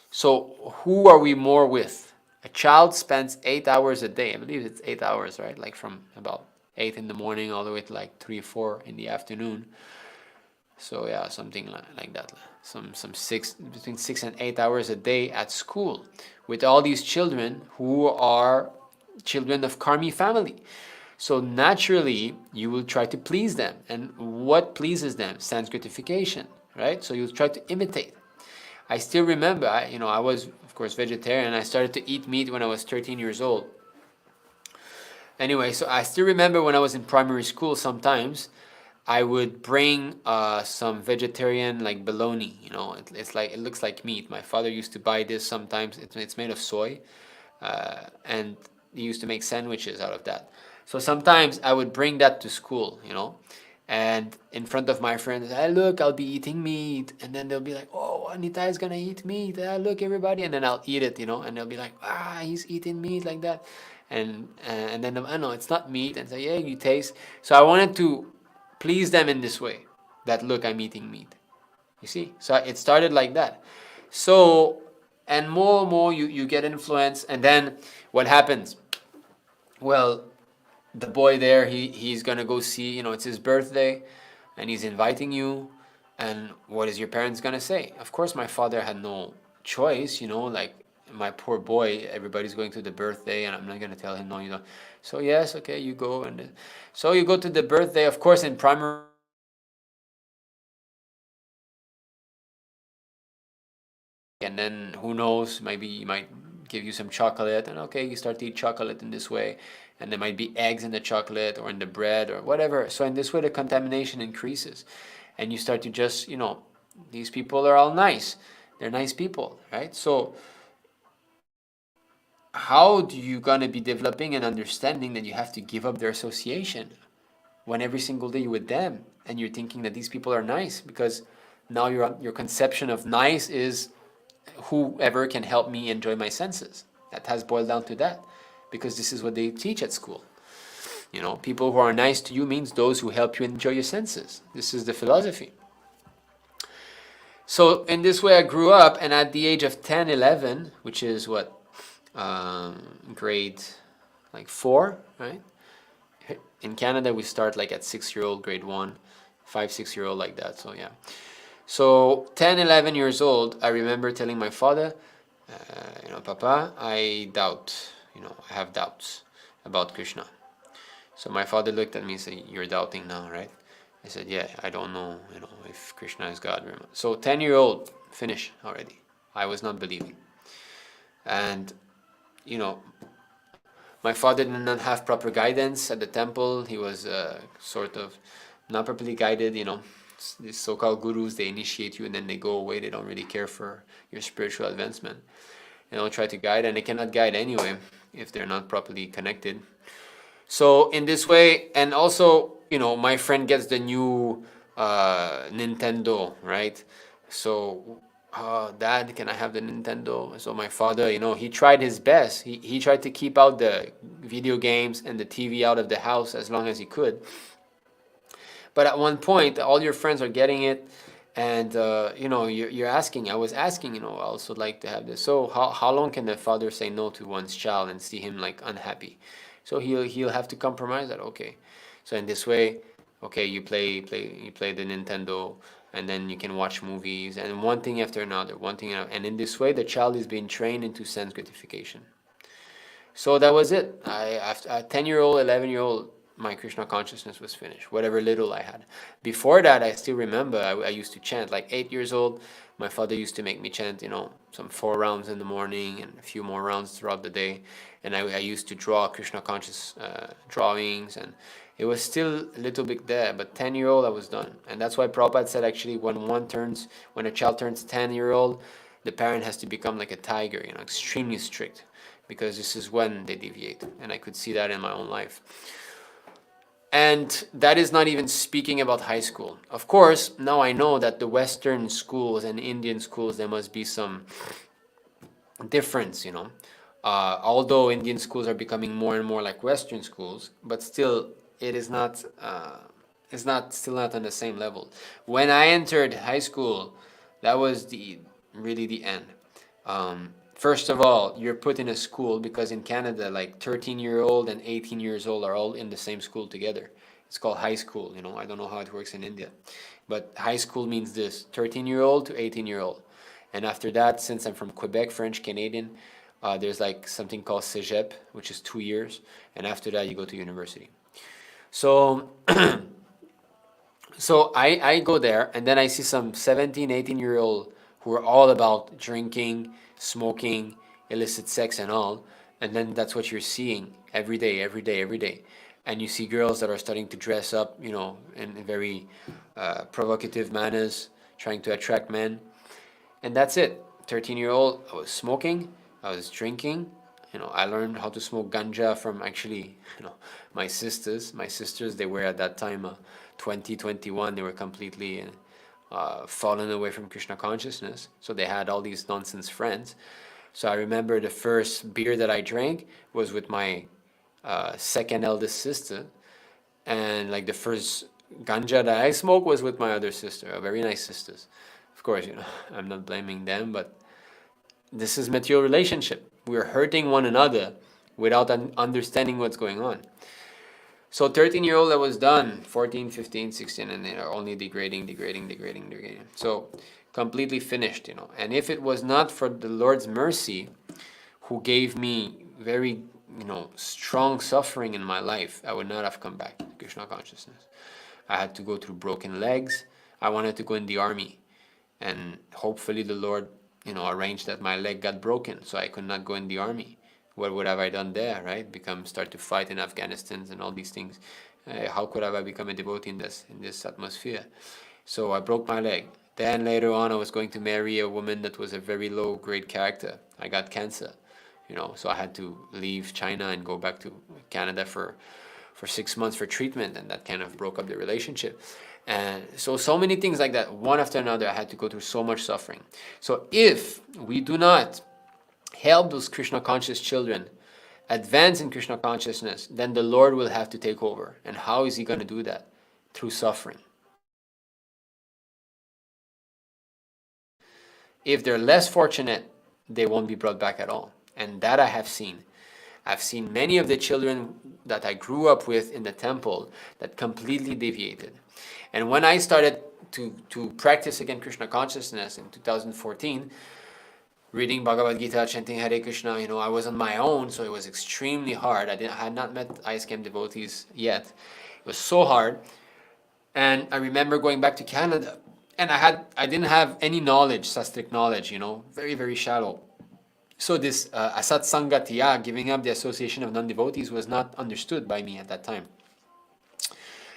Speaker 1: So who are we more with? A child spends 8 hours a day. I believe it's 8 hours, right? Like from about 8 in the morning all the way to like 3 or 4 in the afternoon. So yeah, something like that. Between 6 and 8 hours a day at school with all these children who are children of Karmi family. So naturally, you will try to please them. And what pleases them? Sense gratification, right? So you'll try to imitate. I still remember, I was, of course, vegetarian. I started to eat meat when I was 13 years old. Anyway, so I still remember when I was in primary school, sometimes I would bring some vegetarian, like bologna. It looks like meat. My father used to buy this sometimes. It's made of soy, and he used to make sandwiches out of that. So sometimes I would bring that to school, and in front of my friends, look, I'll be eating meat, and then they'll be like, oh, Anita is gonna eat meat. Look, everybody, and then I'll eat it, and they'll be like, he's eating meat like that, and then I know it's not meat, and say, yeah, you taste. So I wanted to please them in this way, that look, I'm eating meat. You see, so it started like that. So, and more you get influence, and then what happens? Well, the boy there, he's gonna go see, it's his birthday, and he's inviting you, and what is your parents gonna say? Of course, my father had no choice, like, my poor boy, everybody's going to the birthday, and I'm not gonna tell him, no, you don't. So yes, okay, you go, and so you go to the birthday. Of course, in primary, and then who knows, maybe he might give you some chocolate, and okay, you start to eat chocolate in this way, and there might be eggs in the chocolate or in the bread or whatever. So in this way, the contamination increases, and you start to just, these people are all nice, they're nice people, right? So how do you gonna be developing an understanding that you have to give up their association when every single day you're with them and you're thinking that these people are nice? Because now your conception of nice is whoever can help me enjoy my senses. That has boiled down to that, because this is what they teach at school. People who are nice to you means those who help you enjoy your senses. This is the philosophy. So in this way I grew up, and at the age of 10, 11, which is what, grade like 4, right? In Canada we start like at 6-year-old, grade 1, 5, 6-year-old, like that. So yeah. So 10, 11 years old, I remember telling my father, Papa, I doubt, I have doubts about Krishna. So my father looked at me and said, you're doubting now, right? I said, yeah, I don't know, if Krishna is God. So 10-year-old, finish already. I was not believing. And, my father did not have proper guidance at the temple. He was sort of not properly guided, These so-called gurus, they initiate you and then they go away. They don't really care for your spiritual advancement. They don't try to guide, and they cannot guide anyway if they're not properly connected. So in this way, and also, my friend gets the new Nintendo, right? So, Dad, can I have the Nintendo? So my father, he tried his best. He tried to keep out the video games and the TV out of the house as long as he could. But at one point, all your friends are getting it, and you're asking. I was asking, I also like to have this. So how long can the father say no to one's child and see him like unhappy? So he'll have to compromise that. Okay, so in this way, okay, you play the Nintendo, and then you can watch movies, and one thing after another, and in this way, the child is being trained into sense gratification. So that was it. After a 10-year-old, 11-year-old, my Krishna consciousness was finished, whatever little I had. Before that, I still remember I used to chant. Like 8 years old, my father used to make me chant, some 4 rounds in the morning and a few more rounds throughout the day. And I used to draw Krishna conscious drawings, and it was still a little bit there. But 10-year-old, I was done. And that's why Prabhupada said, actually, when a child turns 10-year-old, the parent has to become like a tiger, extremely strict, because this is when they deviate. And I could see that in my own life. And that is not even speaking about high school. Of course, now I know that the Western schools and Indian schools, there must be some difference, although Indian schools are becoming more and more like Western schools, but still, it is not, still not on the same level. When I entered high school, that was really the end. First of all, you're put in a school, because in Canada, like 13-year-old and 18 years old are all in the same school together. It's called high school. I don't know how it works in India, but high school means this: 13-year-old to 18-year-old. And after that, since I'm from Quebec, French Canadian, there's like something called cégep, which is 2 years, and after that you go to university. So so I go there, and then I see some 17, 18-year-old who are all about drinking, smoking, illicit sex and all. And then that's what you're seeing every day, every day, every day. And you see girls that are starting to dress up, in very provocative manners, trying to attract men. And that's it. 13-year-old, I was smoking, I was drinking. I learned how to smoke ganja from actually, my sisters. My sisters, they were at that time 20, 21. They were completely fallen away from Krishna consciousness. So they had all these nonsense friends. So I remember the first beer that I drank was with my second eldest sister. And like the first ganja that I smoked was with my other sister, a very nice sisters. Of course, I'm not blaming them, but this is material relationship. We're hurting one another without understanding what's going on. So 13-year-old, I was done. 14, 15, 16, and they are only degrading. So completely finished, And if it was not for the Lord's mercy, who gave me very, strong suffering in my life, I would not have come back to Krishna consciousness. I had to go through broken legs. I wanted to go in the army. And hopefully the Lord, arranged that my leg got broken, so I could not go in the army. What would have I done there, right? Start to fight in Afghanistan and all these things. How could have I become a devotee in this atmosphere? So I broke my leg. Then later on, I was going to marry a woman that was a very low grade character. I got cancer, so I had to leave China and go back to Canada for 6 months for treatment, and that kind of broke up the relationship. And so many things like that, one after another. I had to go through so much suffering. So if we do not help those Krishna conscious children advance in Krishna consciousness, then the Lord will have to take over. And how is he going to do that? Through suffering. If they're less fortunate, they won't be brought back at all. And that I have seen. I've seen many of the children that I grew up with in the temple that completely deviated. And when I started to practice again Krishna consciousness in 2014, reading Bhagavad Gita, chanting Hare Kṛṣṇa, I was on my own, so it was extremely hard. I had not met ISKCAM devotees yet. It was so hard. And I remember going back to Canada, and I didn't have any knowledge, sastric knowledge, very, very shallow. So this asat-saṅga-tyāga, giving up the association of non-devotees, was not understood by me at that time.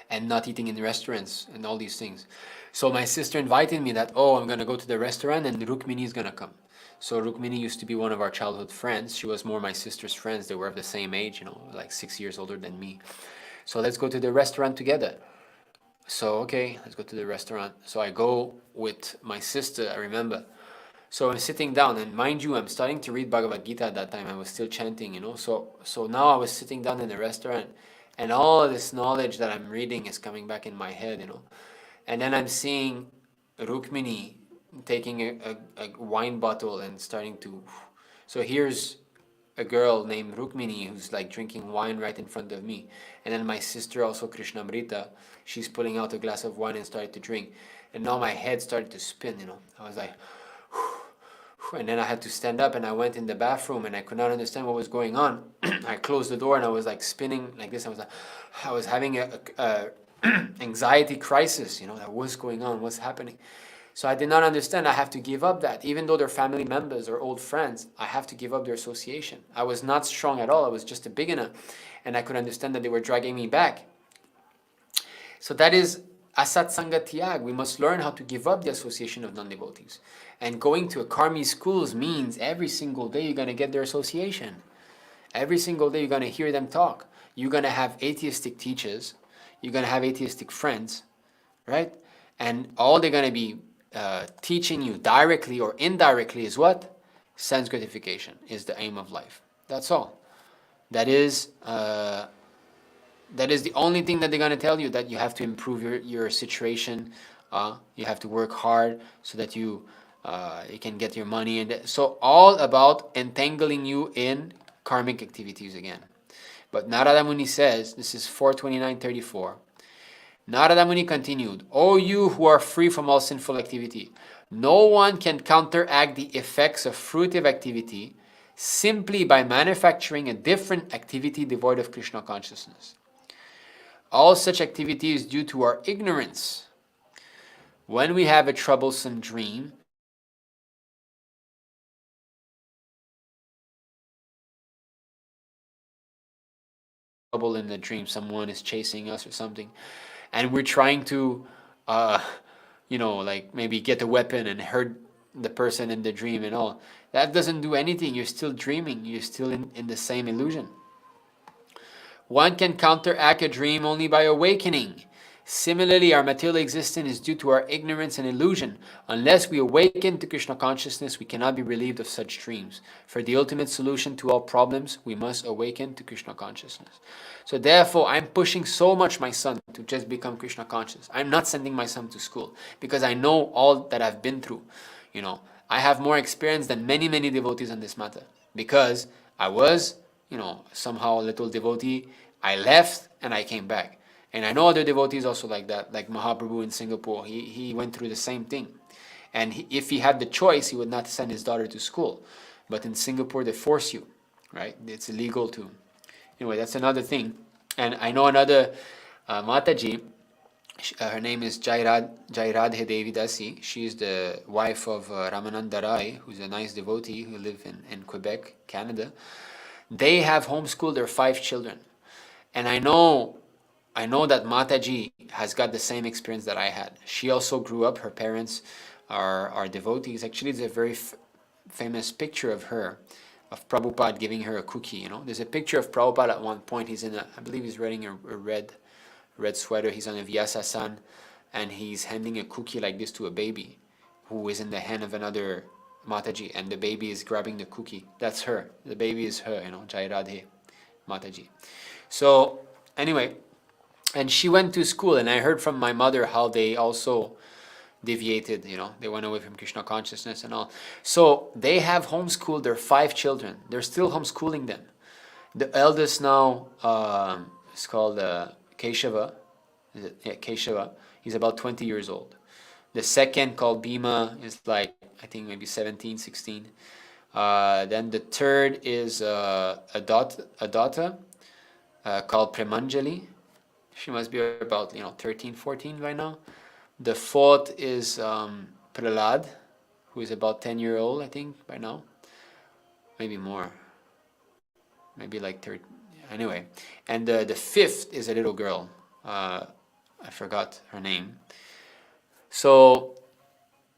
Speaker 1: And not eating in restaurants and all these things. So my sister invited me that, I'm going to go to the restaurant and Rukmini is going to come. So Rukmini used to be one of our childhood friends. She was more my sister's friends. They were of the same age, like 6 years older than me. So let's go to the restaurant together. So, okay, let's go to the restaurant. So I go with my sister, I remember. So I'm sitting down, and mind you, I'm starting to read Bhagavad Gita at that time. I was still chanting, So now I was sitting down in the restaurant, and all of this knowledge that I'm reading is coming back in my head, And then I'm seeing Rukmini taking a wine bottle and starting to... So here's a girl named Rukmini who's like drinking wine right in front of me. And then my sister, also Krishnamrita, she's pulling out a glass of wine and started to drink. And now my head started to spin, I was like... And then I had to stand up, and I went in the bathroom, and I could not understand what was going on. I closed the door, and I was like spinning like this. I was having a anxiety crisis, that what's going on, what's happening. So I did not understand. I have to give up that. Even though they're family members or old friends, I have to give up their association. I was not strong at all. I was just a beginner, and I could understand that they were dragging me back. So that is asat-saṅga-tyāga. We must learn how to give up the association of non-devotees. And going to a Karmi schools means every single day you're going to get their association. Every single day you're going to hear them talk. You're going to have atheistic teachers. You're going to have atheistic friends, right? And all they're going to be teaching you directly or indirectly is what? Sense gratification is the aim of life. That's all. That is the only thing that they're going to tell you, that you have to improve your situation. You have to work hard so that you can get your money. And so all about entangling you in karmic activities again. But Narada Muni says, this is 429.34. Narada Muni continued, O you who are free from all sinful activity, no one can counteract the effects of fruitive activity simply by manufacturing a different activity devoid of Krishna consciousness. All such activity is due to our ignorance. When we have a troublesome dream, trouble in the dream, someone is chasing us or something, and we're trying to, like maybe get a weapon and hurt the person in the dream and all. That doesn't do anything. You're still dreaming. You're still in the same illusion. One can counteract a dream only by awakening. Similarly, our material existence is due to our ignorance and illusion. Unless we awaken to Krishna consciousness, we cannot be relieved of such dreams. For the ultimate solution to all problems, we must awaken to Krishna consciousness. So therefore, I'm pushing so much my son to just become Krishna conscious. I'm not sending my son to school because I know all that I've been through. I have more experience than many, many devotees on this matter because I was, somehow a little devotee. I left and I came back. And I know other devotees also like that, like Mahaprabhu in Singapore. He went through the same thing. And if he had the choice, he would not send his daughter to school. But in Singapore, they force you, right? It's illegal to. Anyway, that's another thing. And I know another Mataji, her name is Jairadhe Devi Dasi. She is the wife of Ramananda Rai, who's a nice devotee who lives in Quebec, Canada. They have homeschooled their 5 children. And I know that Mataji has got the same experience that I had. She also grew up, her parents are devotees. Actually, there's a very famous picture of her, of Prabhupada giving her a cookie, There's a picture of Prabhupada at one point. I believe he's wearing a red sweater. He's on a Vyasa-san, and he's handing a cookie like this to a baby who is in the hand of another Mataji, and the baby is grabbing the cookie. That's her. The baby is her, Jai Radhe Mataji. So, anyway, and she went to school, and I heard from my mother how they also deviated, they went away from Krishna consciousness and all. So they have homeschooled their 5 children. They're still homeschooling them. The eldest now is called Keshava. Keshava. He's about 20 years old. The second, called Bhima, is like, I think maybe 17, 16. Then the third is a daughter called Premanjali. She must be about 13, 14 by now. The fourth is Prahlad, who is about 10-year old, I think, by now. Maybe more. Maybe like 13. Anyway. And the fifth is a little girl. I forgot her name. So,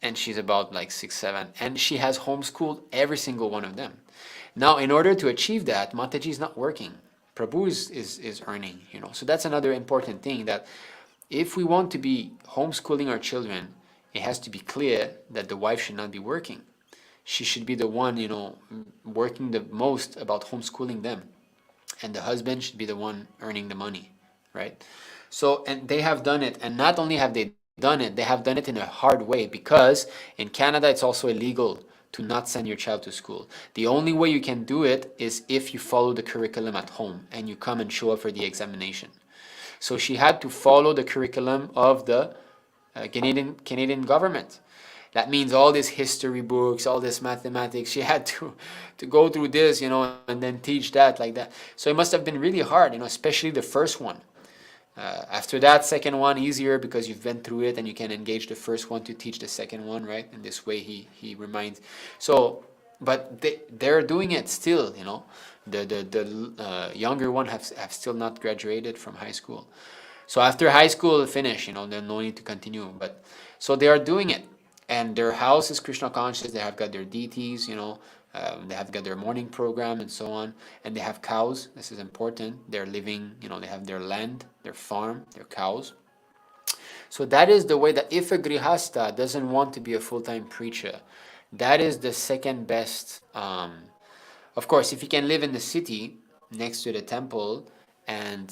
Speaker 1: and she's about like 6, 7. And she has homeschooled every single one of them. Now, in order to achieve that, Mataji is not working. Prabhu is earning, So that's another important thing, that if we want to be homeschooling our children, it has to be clear that the wife should not be working. She should be the one, working the most about homeschooling them. And the husband should be the one earning the money, right? So, and they have done it. And not only have they done it, they have done it in a hard way, because in Canada it's also illegal to not send your child to school. The only way you can do it is if you follow the curriculum at home and you come and show up for the examination. So she had to follow the curriculum of the Canadian government. That means all these history books, all this mathematics, she had to go through this, and then teach that like that. So it must have been really hard, especially the first one. After that, second one, easier because you've been through it and you can engage the first one to teach the second one, right? And this way he reminds. So, but they're doing it still, The younger one have still not graduated from high school. So after high school finish, there's no need to continue. But so they are doing it, and their house is Krishna conscious. They have got their deities, they have got their morning program and so on, and they have cows. This is important. They're living, they have their land, their farm, their cows. So that is the way that if a grihasta doesn't want to be a full-time preacher, that is the second best. Of course, if he can live in the city next to the temple and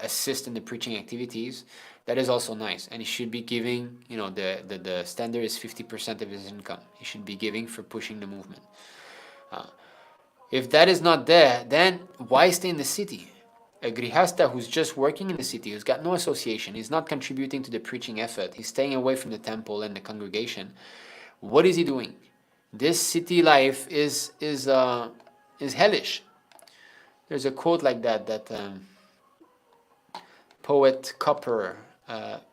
Speaker 1: assist in the preaching activities, that is also nice. And he should be giving, the standard is 50% of his income. He should be giving for pushing the movement. If that is not there, then why stay in the city? A grihasta who's just working in the city, who's got no association, he's not contributing to the preaching effort, he's staying away from the temple and the congregation, what is he doing? This city life is hellish. There's a quote like that poet Cowper, that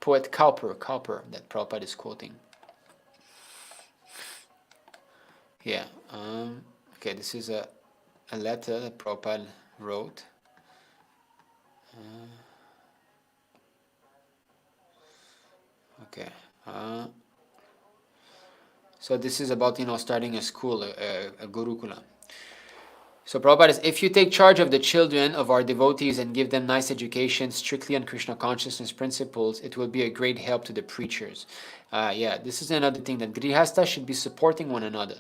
Speaker 1: Prabhupada is quoting. Yeah. Okay, this is a letter that Prabhupada wrote. Okay. So this is about, starting a school, a Gurukula. So Prabhupada is, if you take charge of the children of our devotees and give them nice education strictly on Krishna consciousness principles, it will be a great help to the preachers. Yeah, this is another thing, that Grihasthas should be supporting one another.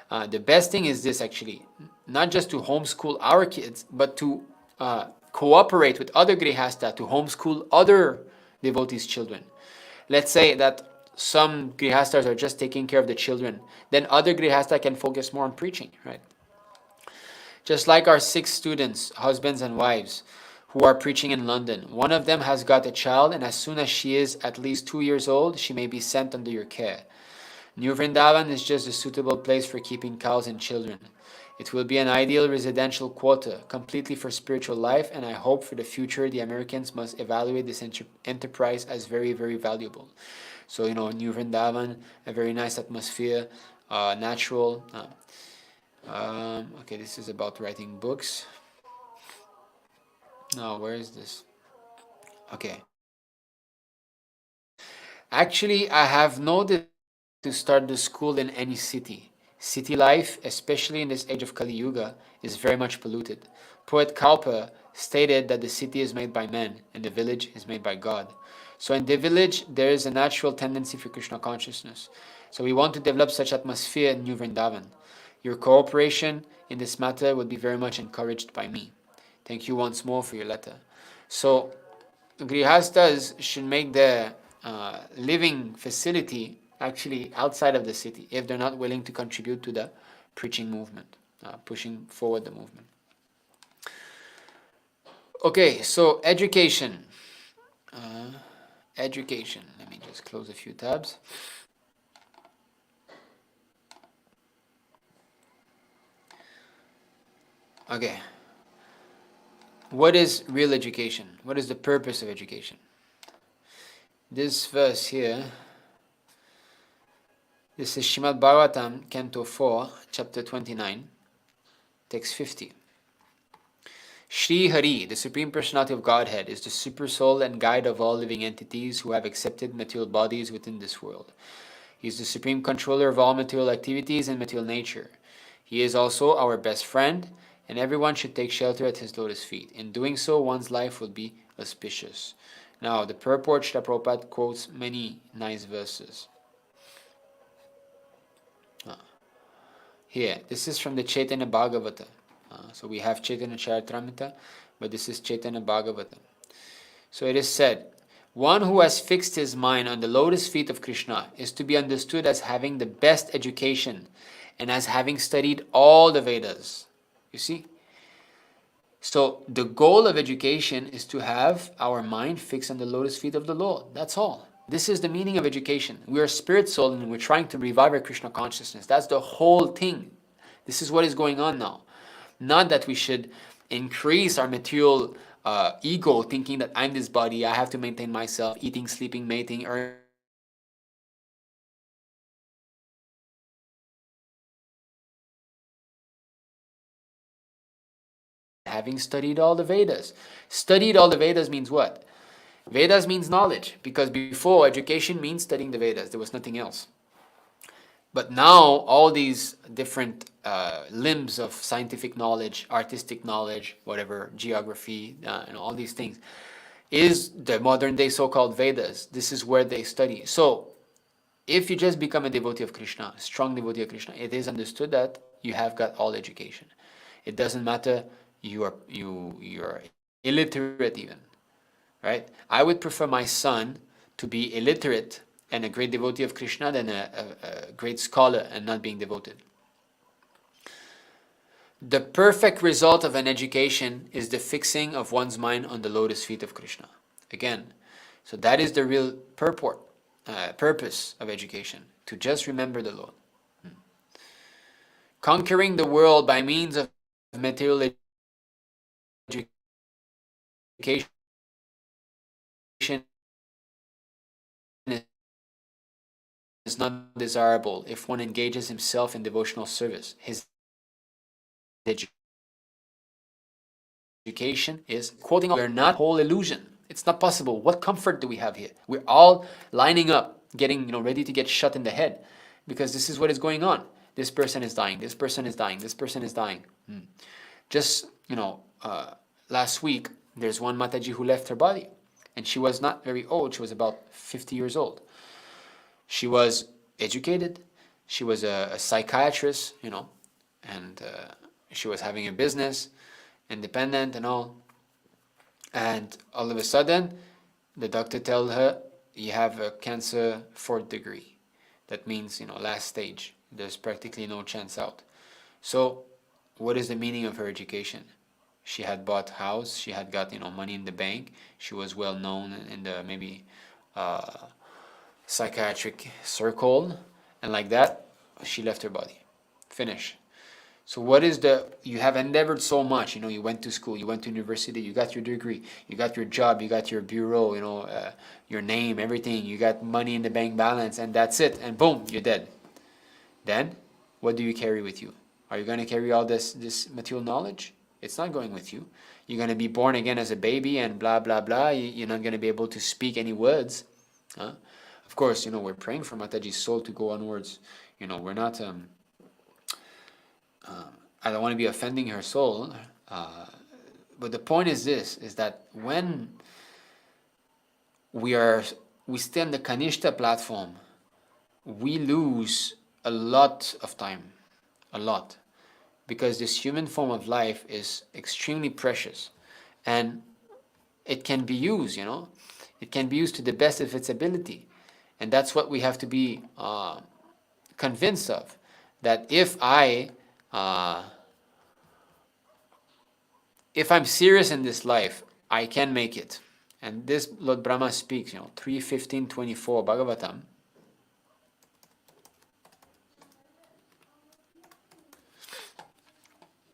Speaker 1: The best thing is this, actually, not just to homeschool our kids, but to cooperate with other Grihastha to homeschool other devotees' children. Let's say that some Grihasthas are just taking care of the children, then other Grihastha can focus more on preaching, right? Just like our 6 students, husbands and wives, who are preaching in London. One of them has got a child, and as soon as she is at least 2 years old, she may be sent under your care. New Vrindavan is just a suitable place for keeping cows and children. It will be an ideal residential quarter, completely for spiritual life, and I hope for the future the Americans must evaluate this enterprise as very, very valuable. So, New Vrindavan, a very nice atmosphere, natural. Okay, this is about writing books. Now, where is this? Okay. Actually, I have noted to start the school in any city. City life, especially in this age of Kali Yuga, is very much polluted. Poet Cowper stated that the city is made by men and the village is made by God. So in the village, there is a natural tendency for Krishna consciousness. So we want to develop such atmosphere in New Vrindavan. Your cooperation in this matter would be very much encouraged by me. Thank you once more for your letter. So Grihasthas should make their living facility actually outside of the city if they're not willing to contribute to the preaching movement, pushing forward the movement. Okay, so education. Education. Let me just close a few tabs. Okay. What is real education? What is the purpose of education? This verse here, this is Srimad Bhagavatam, Canto 4, Chapter 29, Text 50. Shri Hari, the Supreme Personality of Godhead, is the super soul and guide of all living entities who have accepted material bodies within this world. He is the supreme controller of all material activities and material nature. He is also our best friend, and everyone should take shelter at his lotus feet. In doing so, one's life will be auspicious. Now, the purport, Srila Prabhupada quotes many nice verses. Here, this is from the Chaitanya Bhagavata. So we have Chaitanya Charitamrita, but this is Chaitanya Bhagavata. So it is said, one who has fixed his mind on the lotus feet of Krishna is to be understood as having the best education and as having studied all the Vedas. You see? So the goal of education is to have our mind fixed on the lotus feet of the Lord. That's all. This is the meaning of education. We are spirit soul and we're trying to revive our Krishna consciousness. That's the whole thing. This is what is going on now. Not that we should increase our material ego, thinking that I'm this body, I have to maintain myself, eating, sleeping, mating, earning. Having studied all the Vedas. Studied all the Vedas means what? Vedas means knowledge, because before education means studying the Vedas. There was nothing else. But now all these different limbs of scientific knowledge, artistic knowledge, whatever, geography, and all these things, is the modern day so-called Vedas. This is where they study. So if you just become a devotee of Krishna, a strong devotee of Krishna, it is understood that you have got all education. It doesn't matter you are illiterate even, right? I would prefer my son to be illiterate and a great devotee of Krishna than a great scholar and not being devoted. The perfect result of an education is the fixing of one's mind on the lotus feet of Krishna. Again, so that is the real purpose of education, to just remember the Lord. Conquering the world by means of material education is not desirable if one engages himself in devotional service. His education is, quoting, we're not whole illusion. It's not possible. What comfort do we have here? We're all lining up, getting ready to get shot in the head, because this is what is going on. This person is dying. This person is dying. This person is dying. Just last week, there's one Mataji who left her body, and she was not very old. She was about 50 years old. She was educated. She was a psychiatrist, and she was having a business, independent and all. And all of a sudden, the doctor told her, you have a cancer 4th degree. That means, last stage. There's practically no chance out. So, what is the meaning of her education? She had bought house. She had got, money in the bank. She was well known in the maybe psychiatric circle. And like that, she left her body. Finish. So what is you have endeavored so much, you went to school, you went to university, you got your degree, you got your job, you got your bureau, your name, everything, you got money in the bank balance, and that's it, and boom, you're dead. Then, what do you carry with you? Are you going to carry all this material knowledge? It's not going with you. You're going to be born again as a baby and blah, blah, blah. You're not going to be able to speak any words. Of course, we're praying for Mataji's soul to go onwards. We're not... I don't want to be offending her soul, but the point is this, is that when we stay on the Kanishta platform, we lose a lot of time, a lot, because this human form of life is extremely precious, and it can be used, it can be used to the best of its ability, and that's what we have to be convinced of, that if I'm serious in this life, I can make it. And this Lord Brahma speaks, 3:15-24 Bhagavatam.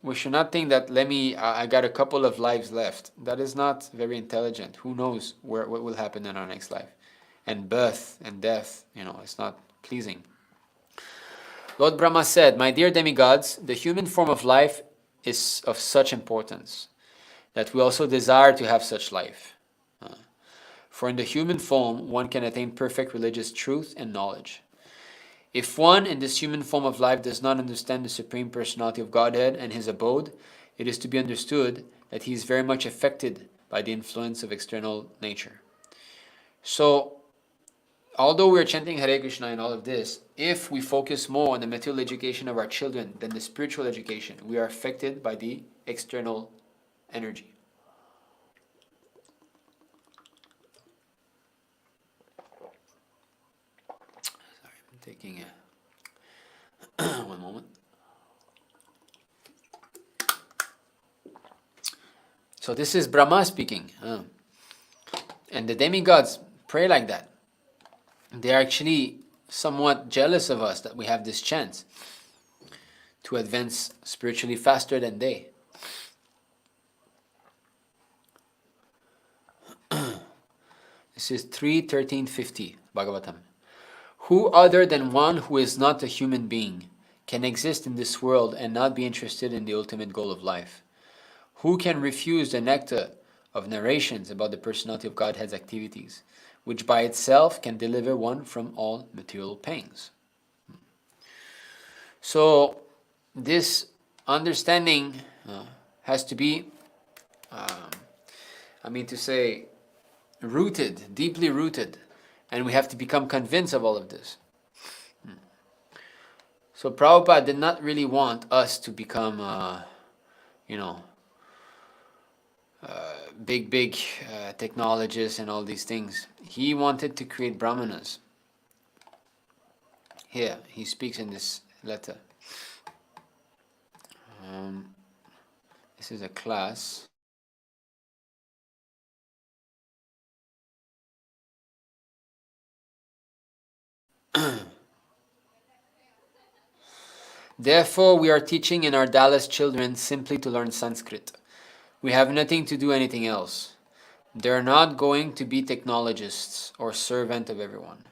Speaker 1: We should not think that I got a couple of lives left. That is not very intelligent. Who knows what will happen in our next life? And birth and death, it's not pleasing. Lord Brahma said, my dear demigods, the human form of life is of such importance that we also desire to have such life. For in the human form, one can attain perfect religious truth and knowledge. If one in this human form of life does not understand the Supreme Personality of Godhead and his abode, it is to be understood that he is very much affected by the influence of external nature. So, although we are chanting Hare Kṛṣṇa and all of this, if we focus more on the material education of our children than the spiritual education, we are affected by the external energy. Sorry, I'm taking one moment. So this is Brahma speaking. And the demigods pray like that. They are actually somewhat jealous of us that we have this chance to advance spiritually faster than they. This is 3:13-50 Bhagavatam. Who other than one who is not a human being can exist in this world and not be interested in the ultimate goal of life? Who can refuse the nectar of narrations about the personality of Godhead's activities, which by itself can deliver one from all material pains? So this understanding has to be, rooted, deeply rooted, and we have to become convinced of all of this. So Prabhupada did not really want us to become, big technologists and all these things. He wanted to create brahmanas. Here, he speaks in this letter. This is a class. Therefore, we are teaching in our Dallas children simply to learn Sanskrit. We have nothing to do anything else. They're not going to be technologists or servant of everyone.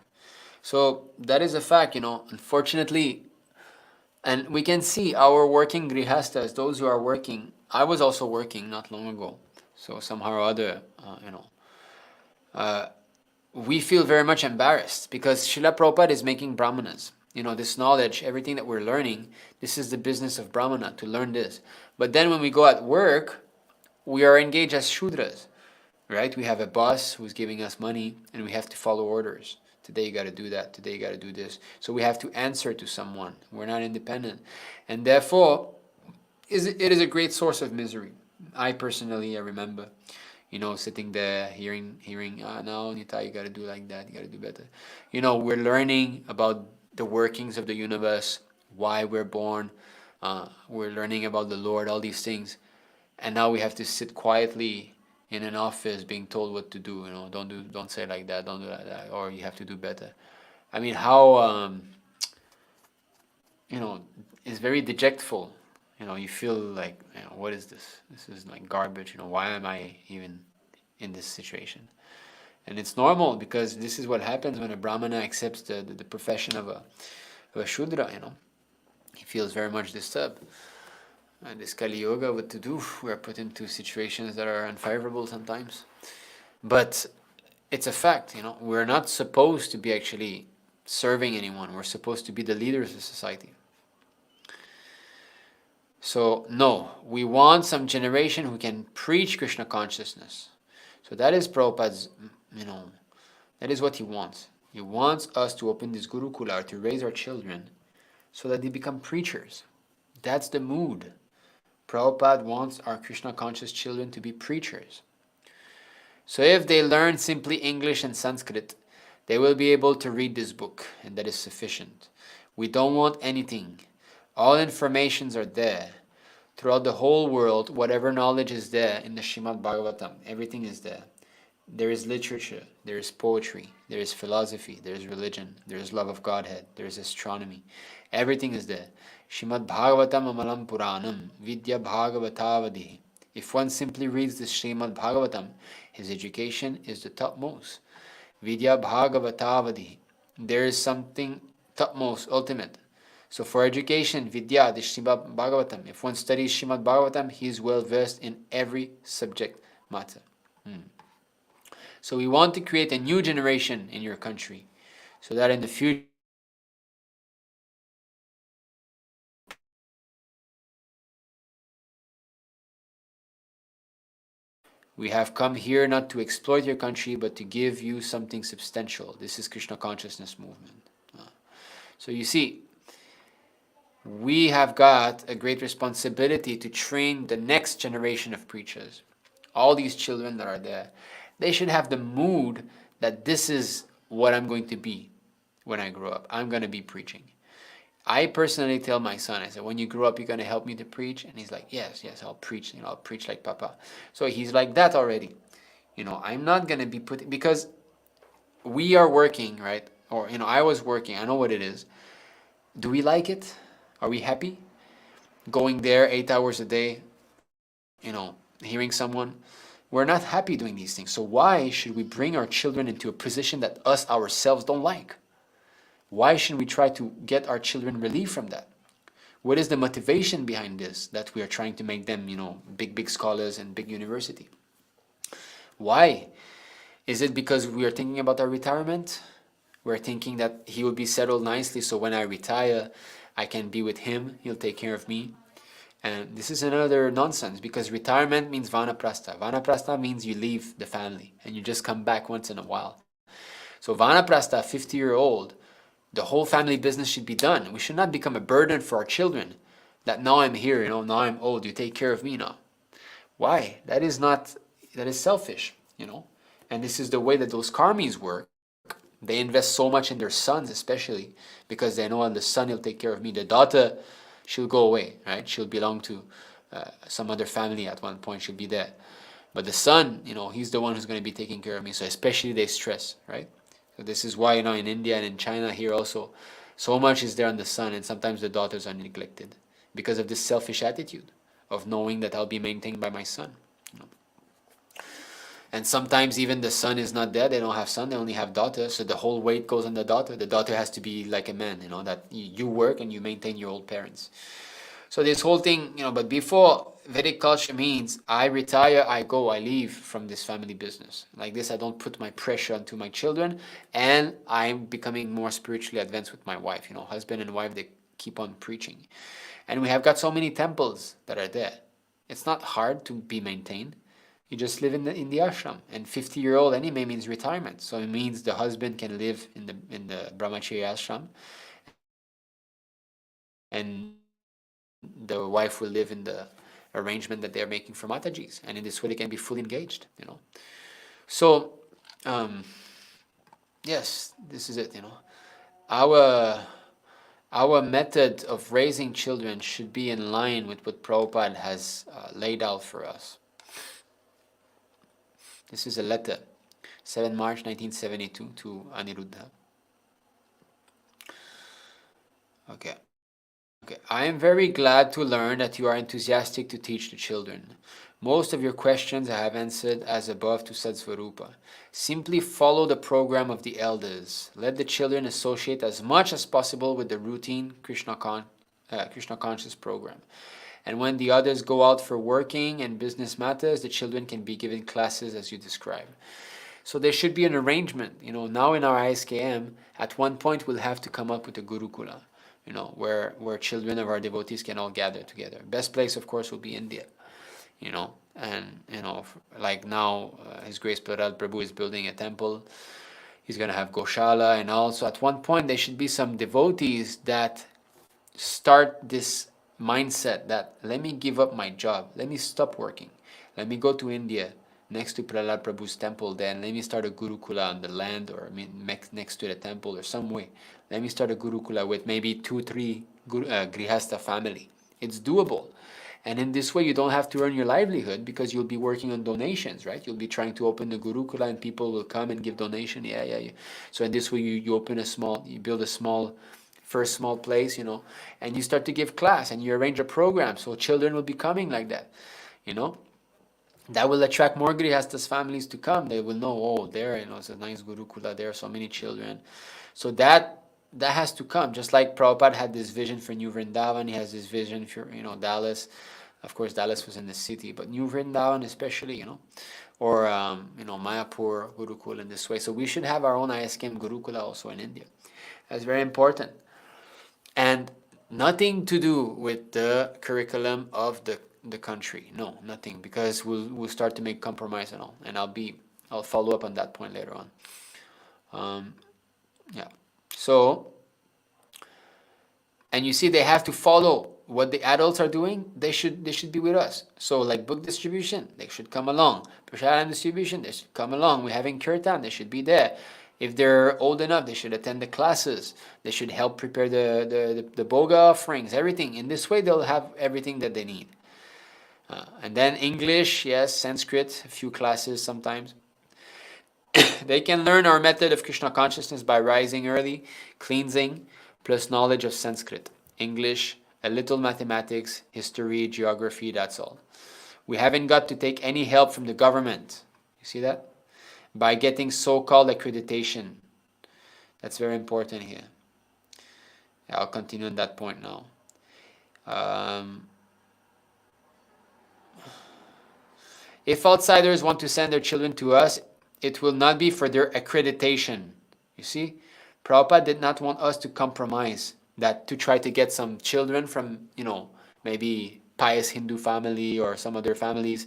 Speaker 1: So that is a fact, unfortunately. And we can see our working grihastas, those who are working. I was also working not long ago. So somehow or other, we feel very much embarrassed because Srila Prabhupada is making brahmanas. This knowledge, everything that we're learning, this is the business of brahmana, to learn this. But then when we go at work, we are engaged as shudras, right? We have a boss who's giving us money and we have to follow orders. Today you got to do that, today you got to do this. So we have to answer to someone. We're not independent. And therefore, it is a great source of misery. I remember, sitting there hearing, no, Nita, you got to do like that, you got to do better. We're learning about the workings of the universe, why we're born. We're learning about the Lord, all these things. And now we have to sit quietly in an office being told what to do. Don't say like that, don't do like that, or you have to do better. I mean, how, it's very dejectful. You feel like, what is this? This is like garbage. Why am I even in this situation? And it's normal because this is what happens when a brahmana accepts the profession of a shudra. He feels very much disturbed. And this Kali Yoga, what to do? We are put into situations that are unfavorable sometimes. But it's a fact, we're not supposed to be actually serving anyone. We're supposed to be the leaders of society. So no, we want some generation who can preach Krishna consciousness. So that is Prabhupada's, that is what he wants. He wants us to open this Gurukula, to raise our children so that they become preachers. That's the mood. Prabhupada wants our Krishna conscious children to be preachers. So if they learn simply English and Sanskrit, they will be able to read this book, and that is sufficient. We don't want anything. All informations are there. Throughout the whole world, whatever knowledge is there in the Srimad Bhagavatam, everything is there. There is literature, there is poetry, there is philosophy, there is religion, there is love of Godhead, there is astronomy. Everything is there. Srimad Bhagavatam Amalam Puranam Vidya Bhagavatavadi. If one simply reads the Srimad Bhagavatam, his education is the topmost. Vidya Bhagavatavadi. There is something topmost, ultimate. So for education, Vidya, the Srimad Bhagavatam, if one studies Srimad Bhagavatam, he is well versed in every subject matter. So we want to create a new generation in your country, so that in the future, we have come here not to exploit your country, but to give you something substantial. This is Krishna consciousness movement. So you see, we have got a great responsibility to train the next generation of preachers. All these children that are there, they should have the mood that this is what I'm going to be when I grow up. I'm going to be preaching. I personally tell my son, I said, when you grow up, you're going to help me to preach? And he's like, yes, I'll preach. I'll preach like Papa. So he's like that already. I'm not going to be put, because we are working, right? Or, I was working. I know what it is. Do we like it? Are we happy? Going there 8 hours a day, hearing someone. We're not happy doing these things. So why should we bring our children into a position that us ourselves don't like? Why shouldn't we try to get our children relief from that? What is the motivation behind this, that we are trying to make them, big scholars and big university? Why? Is it because we are thinking about our retirement? We're thinking that he will be settled nicely, so when I retire, I can be with him, he'll take care of me. And this is another nonsense, because retirement means vanaprastha. Vanaprastha means you leave the family and you just come back once in a while. So vanaprastha, 50-year-old, the whole family business should be done. We should not become a burden for our children, that now I'm here, now I'm old, you take care of me now. Why? That is selfish, And this is the way that those karmis work. They invest so much in their sons, especially because they know the son will take care of me. The daughter, she'll go away, right? She'll belong to some other family at one point. She'll be there. But the son, he's the one who's going to be taking care of me. So especially they stress, right? So this is why, in India and in China here also, so much is there on the son, and sometimes the daughters are neglected because of this selfish attitude of knowing that I'll be maintained by my son. And sometimes even the son is not there, they don't have son, they only have daughter, so the whole weight goes on the daughter. The daughter has to be like a man, that you work and you maintain your old parents. So this whole thing, but before, Vedic culture means I retire, I go, I leave from this family business. Like this, I don't put my pressure onto my children, and I'm becoming more spiritually advanced with my wife. Husband and wife, they keep on preaching. And we have got so many temples that are there. It's not hard to be maintained. You just live in the ashram, and 50-year-old anyway means retirement. So it means the husband can live in the brahmacharya ashram, and the wife will live in the arrangement that they're making for Matajis, and in this way they can be fully engaged. So yes, this is it. Our method of raising children should be in line with what Prabhupada has laid out for us. This is a letter, 7 March 1972 to Aniruddha. Okay. I am very glad to learn that you are enthusiastic to teach the children. Most of your questions I have answered as above to Satsvarupa. Simply follow the program of the elders. Let the children associate as much as possible with the routine Krishna conscious program. And when the others go out for working and business matters, the children can be given classes as you describe. So there should be an arrangement. Now in our ISKM, at one point we'll have to come up with a Gurukṛpa, where children of our devotees can all gather together. Best place, of course, will be India. And like now, His Grace Prahlad Prabhu is building a temple. He's going to have Goshala, and also at one point there should be some devotees that start this mindset that let me give up my job, let me stop working, let me go to India next to Prahlad Prabhu's temple, then let me start a Gurukṛpa on the land, or next to the temple, or some way. Let me start a Gurukṛpa with maybe 2-3 Grihastha family. It's doable. And in this way, you don't have to earn your livelihood, because you'll be working on donations, right? You'll be trying to open the Gurukṛpa and people will come and give donation. Yeah. So in this way, you open you build a first small place, and you start to give class and you arrange a program. So children will be coming like that, That will attract more Grihasthas families to come. They will know, there, it's a nice Gurukṛpa, there are so many children. So that has to come. Just like Prabhupada had this vision for New Vrindavan, he has this vision for, Dallas. Of course, Dallas was in the city, but New Vrindavan especially, or, Mayapur, Gurukul in this way. So we should have our own ISKM Gurukula also in India. That's very important. And nothing to do with the curriculum of the country. No, nothing, because we'll start to make compromise and all. And I'll follow up on that point later on. Yeah. So, and you see, they have to follow what the adults are doing. They should be with us. So like book distribution, they should come along. Prasadam distribution, they should come along. We're having kirtan, they should be there. If they're old enough, they should attend the classes. They should help prepare the boga offerings, everything. In this way, they'll have everything that they need. And then English, yes, Sanskrit, a few classes sometimes. They can learn our method of Krishna consciousness by rising early, cleansing, plus knowledge of Sanskrit, English, a little mathematics, history, geography, that's all. We haven't got to take any help from the government. You see that? By getting so-called accreditation. That's very important here. I'll continue on that point now. If outsiders want to send their children to us, it will not be for their accreditation. You see, Prabhupada did not want us to compromise that, to try to get some children from, maybe pious Hindu family or some other families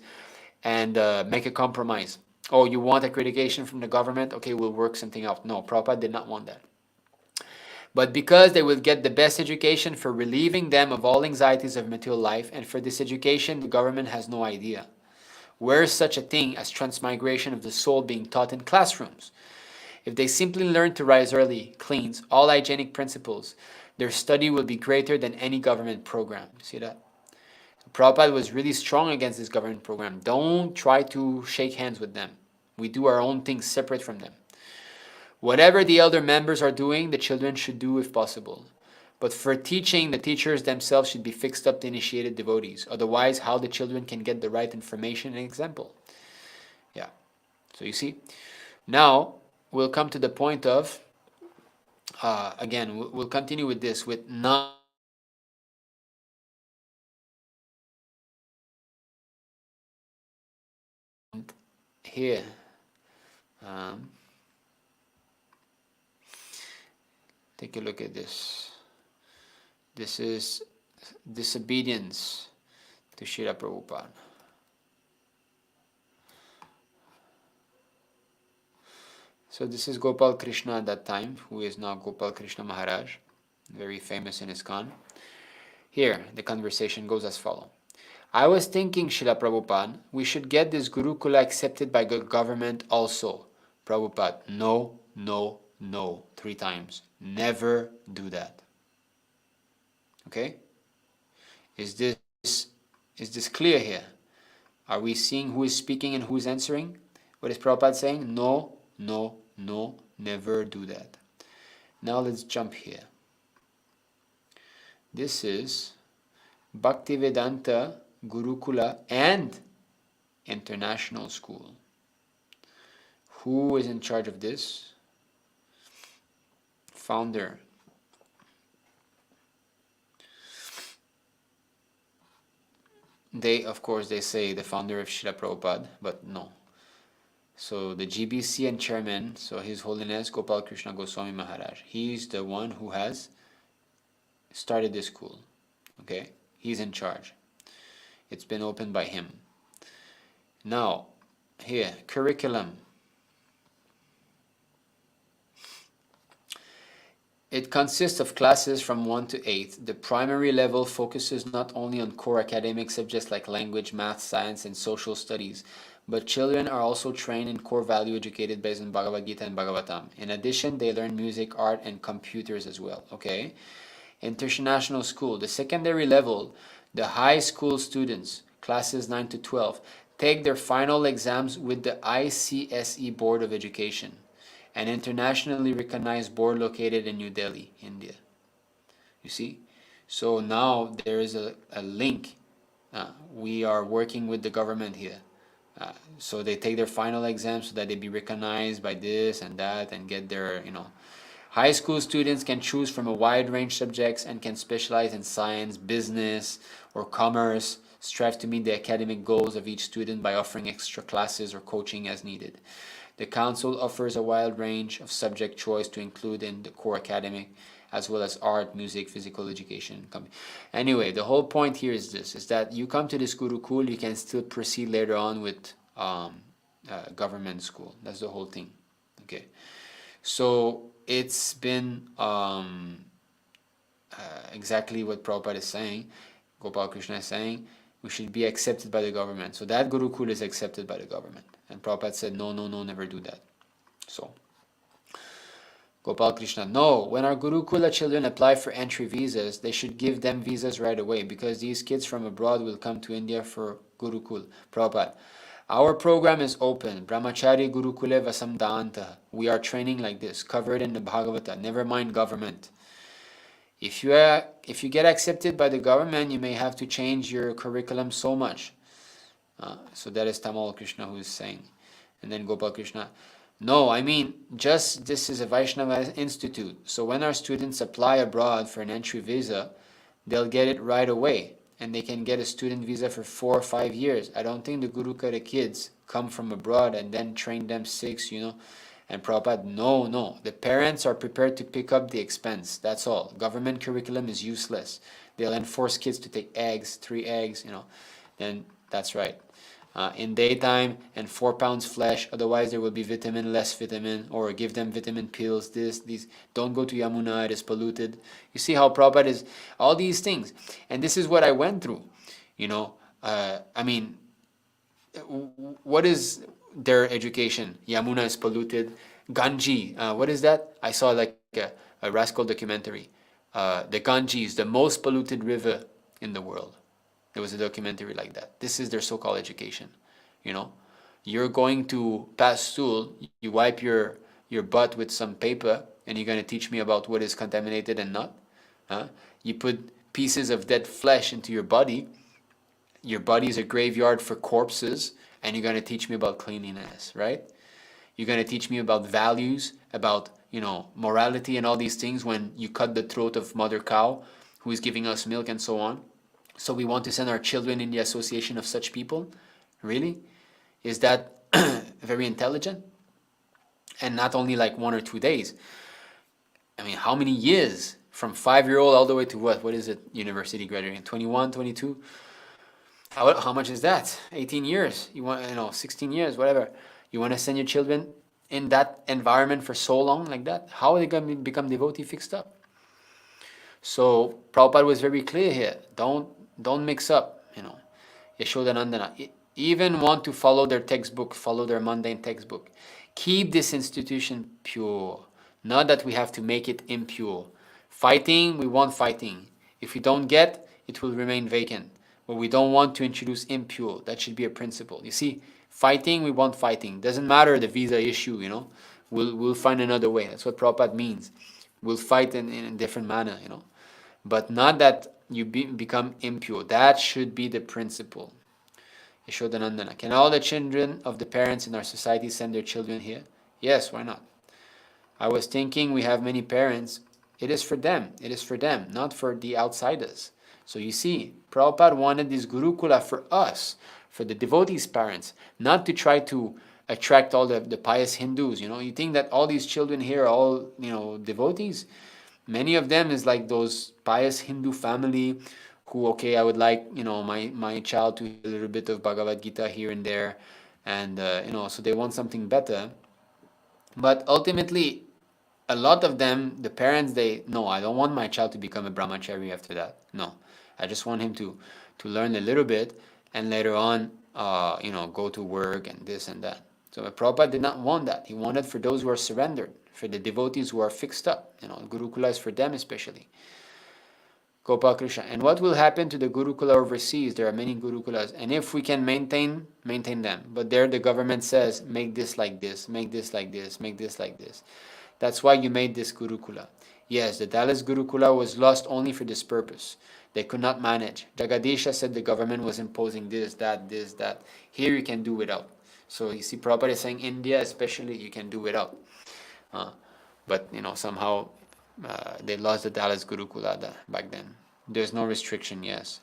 Speaker 1: and make a compromise. Oh, you want accreditation from the government? Okay, we'll work something out. No, Prabhupada did not want that. But because they will get the best education for relieving them of all anxieties of material life, and for this education, the government has no idea. Where is such a thing as transmigration of the soul being taught in classrooms? If they simply learn to rise early, cleanse, all hygienic principles, their study will be greater than any government program. You see that? Prabhupada was really strong against this government program. Don't try to shake hands with them. We do our own things separate from them. Whatever the elder members are doing, the children should do if possible. But for teaching, the teachers themselves should be fixed up to initiated devotees. Otherwise, how the children can get the right information and example? Yeah. So you see, now we'll come to the point of, again, we'll continue with this, with not here. Take a look at this. This is disobedience to Srila Prabhupada. So this is Gopal Krishna at that time, who is now Gurukṛpa Mahārāja, very famous in ISKCON. Here, the conversation goes as follows. I was thinking, Srila Prabhupada, we should get this Gurukula accepted by the government also. Prabhupada, no, no, no, 3 times. Never do that. Okay? Is this clear here? Are we seeing who is speaking and who is answering? What is Prabhupada saying? No, no, no, never do that. Now let's jump here. This is Bhaktivedanta Gurukula and International School. Who is in charge of this? Founder. Of course, they say the founder of Srila Prabhupada, but no. So the GBC and chairman, so His Holiness Gopal Krishna Goswami Maharaj, he's the one who has started this school. Okay? He's in charge. It's been opened by him. Now, here, curriculum. It consists of classes from 1 to 8. The primary level focuses not only on core academic subjects like language, math, science, and social studies, but children are also trained in core value educated based on Bhagavad Gita and Bhagavatam. In addition, they learn music, art, and computers as well. Okay? International school. The secondary level, the high school students, classes 9 to 12, take their final exams with the ICSE Board of Education, an internationally recognized board located in New Delhi, India. You see? So now there is a link. We are working with the government here. So they take their final exams so that they be recognized by this and that and get their, High school students can choose from a wide range of subjects and can specialize in science, business, or commerce, strive to meet the academic goals of each student by offering extra classes or coaching as needed. The Council offers a wide range of subject choice to include in the core academic, as well as art, music, physical education. Anyway, the whole point here is this, is that you come to this Gurukul, you can still proceed later on with government school. That's the whole thing. Okay. So it's been exactly what Prabhupada is saying, Gopal Krishna is saying, we should be accepted by the government. So that Gurukul is accepted by the government. And Prabhupada said, no, no, no, never do that. So, Gopal Krishna, no, when our Gurukula children apply for entry visas, they should give them visas right away because these kids from abroad will come to India for Gurukul. Prabhupada, our program is open. Brahmachari Gurukule Vasamdanta. We are training like this, covered in the Bhagavata. Never mind government. If you get accepted by the government, you may have to change your curriculum so much. So that is Tamal Krishna who is saying. And then Gopal Krishna, no, I mean, just this is a Vaishnava institute. So when our students apply abroad for an entry visa, they'll get it right away. And they can get a student visa for 4 or 5 years. I don't think the Gurukara kids come from abroad and then train them 6, And Prabhupada, no. The parents are prepared to pick up the expense. That's all. Government curriculum is useless. They'll enforce kids to take eggs, 3 eggs, Then that's right. In daytime and 4 pounds flesh, otherwise there will be less vitamin, or give them vitamin pills, these. Don't go to Yamuna, it is polluted. You see how Prabhupada is, all these things. And this is what I went through, what is their education? Yamuna is polluted. Ganges, what is that? I saw like a rascal documentary. The Ganges, the most polluted river in the world. There was a documentary like that. This is their so-called education. You're going to pass stool, you wipe your butt with some paper, and you're going to teach me about what is contaminated and not. You put pieces of dead flesh into your body. Your body is a graveyard for corpses, and you're going to teach me about cleanliness, right? You're going to teach me about values, about, morality and all these things when you cut the throat of mother cow who is giving us milk and so on. So we want to send our children in the association of such people? Really? Is that very intelligent? And not only like 1 or 2 days. I mean, how many years? From 5-year-old all the way to what? What is it? University graduating? 21, 22? How much is that? 18 years. You want, 16 years, whatever. You want to send your children in that environment for so long like that? How are they going to become devotee fixed up? So Prabhupada was very clear here. Don't mix up, Yashodanandana. Even want to follow their textbook, follow their mundane textbook. Keep this institution pure. Not that we have to make it impure. Fighting, we want fighting. If we don't get, it will remain vacant. But we don't want to introduce impure. That should be a principle. You see, fighting, we want fighting. Doesn't matter the visa issue, We'll find another way. That's what Prabhupada means. We'll fight in a different manner, But not that you become impure. That should be the principle. Yashodanandana. Can all the children of the parents in our society send their children here? Yes, why not? I was thinking we have many parents. It is for them. It is for them, not for the outsiders. So you see, Prabhupada wanted this Gurukula for us, for the devotees' parents, not to try to attract all the pious Hindus. You think that all these children here are all, devotees? Many of them is like those pious Hindu family who, okay, I would like, my child to hear a little bit of Bhagavad Gita here and there. And, so they want something better. But ultimately, a lot of them, the parents, no, I don't want my child to become a brahmachari after that. No, I just want him to learn a little bit and later on, go to work and this and that. So Prabhupada did not want that. He wanted for those who are surrendered, for the devotees who are fixed up. Gurukula is for them especially. Gopal Krishna. And what will happen to the Gurukula overseas? There are many Gurukulas. And if we can maintain them. But there the government says, make this like this, make this like this, make this like this. That's why you made this Gurukula. Yes, the Dallas Gurukula was lost only for this purpose. They could not manage. Jagadisha said the government was imposing this, that, this, that. Here you can do without. So you see, Prabhupada is saying India especially you can do without. But somehow they lost the Dallas Gurukula back then. There's no restriction, yes.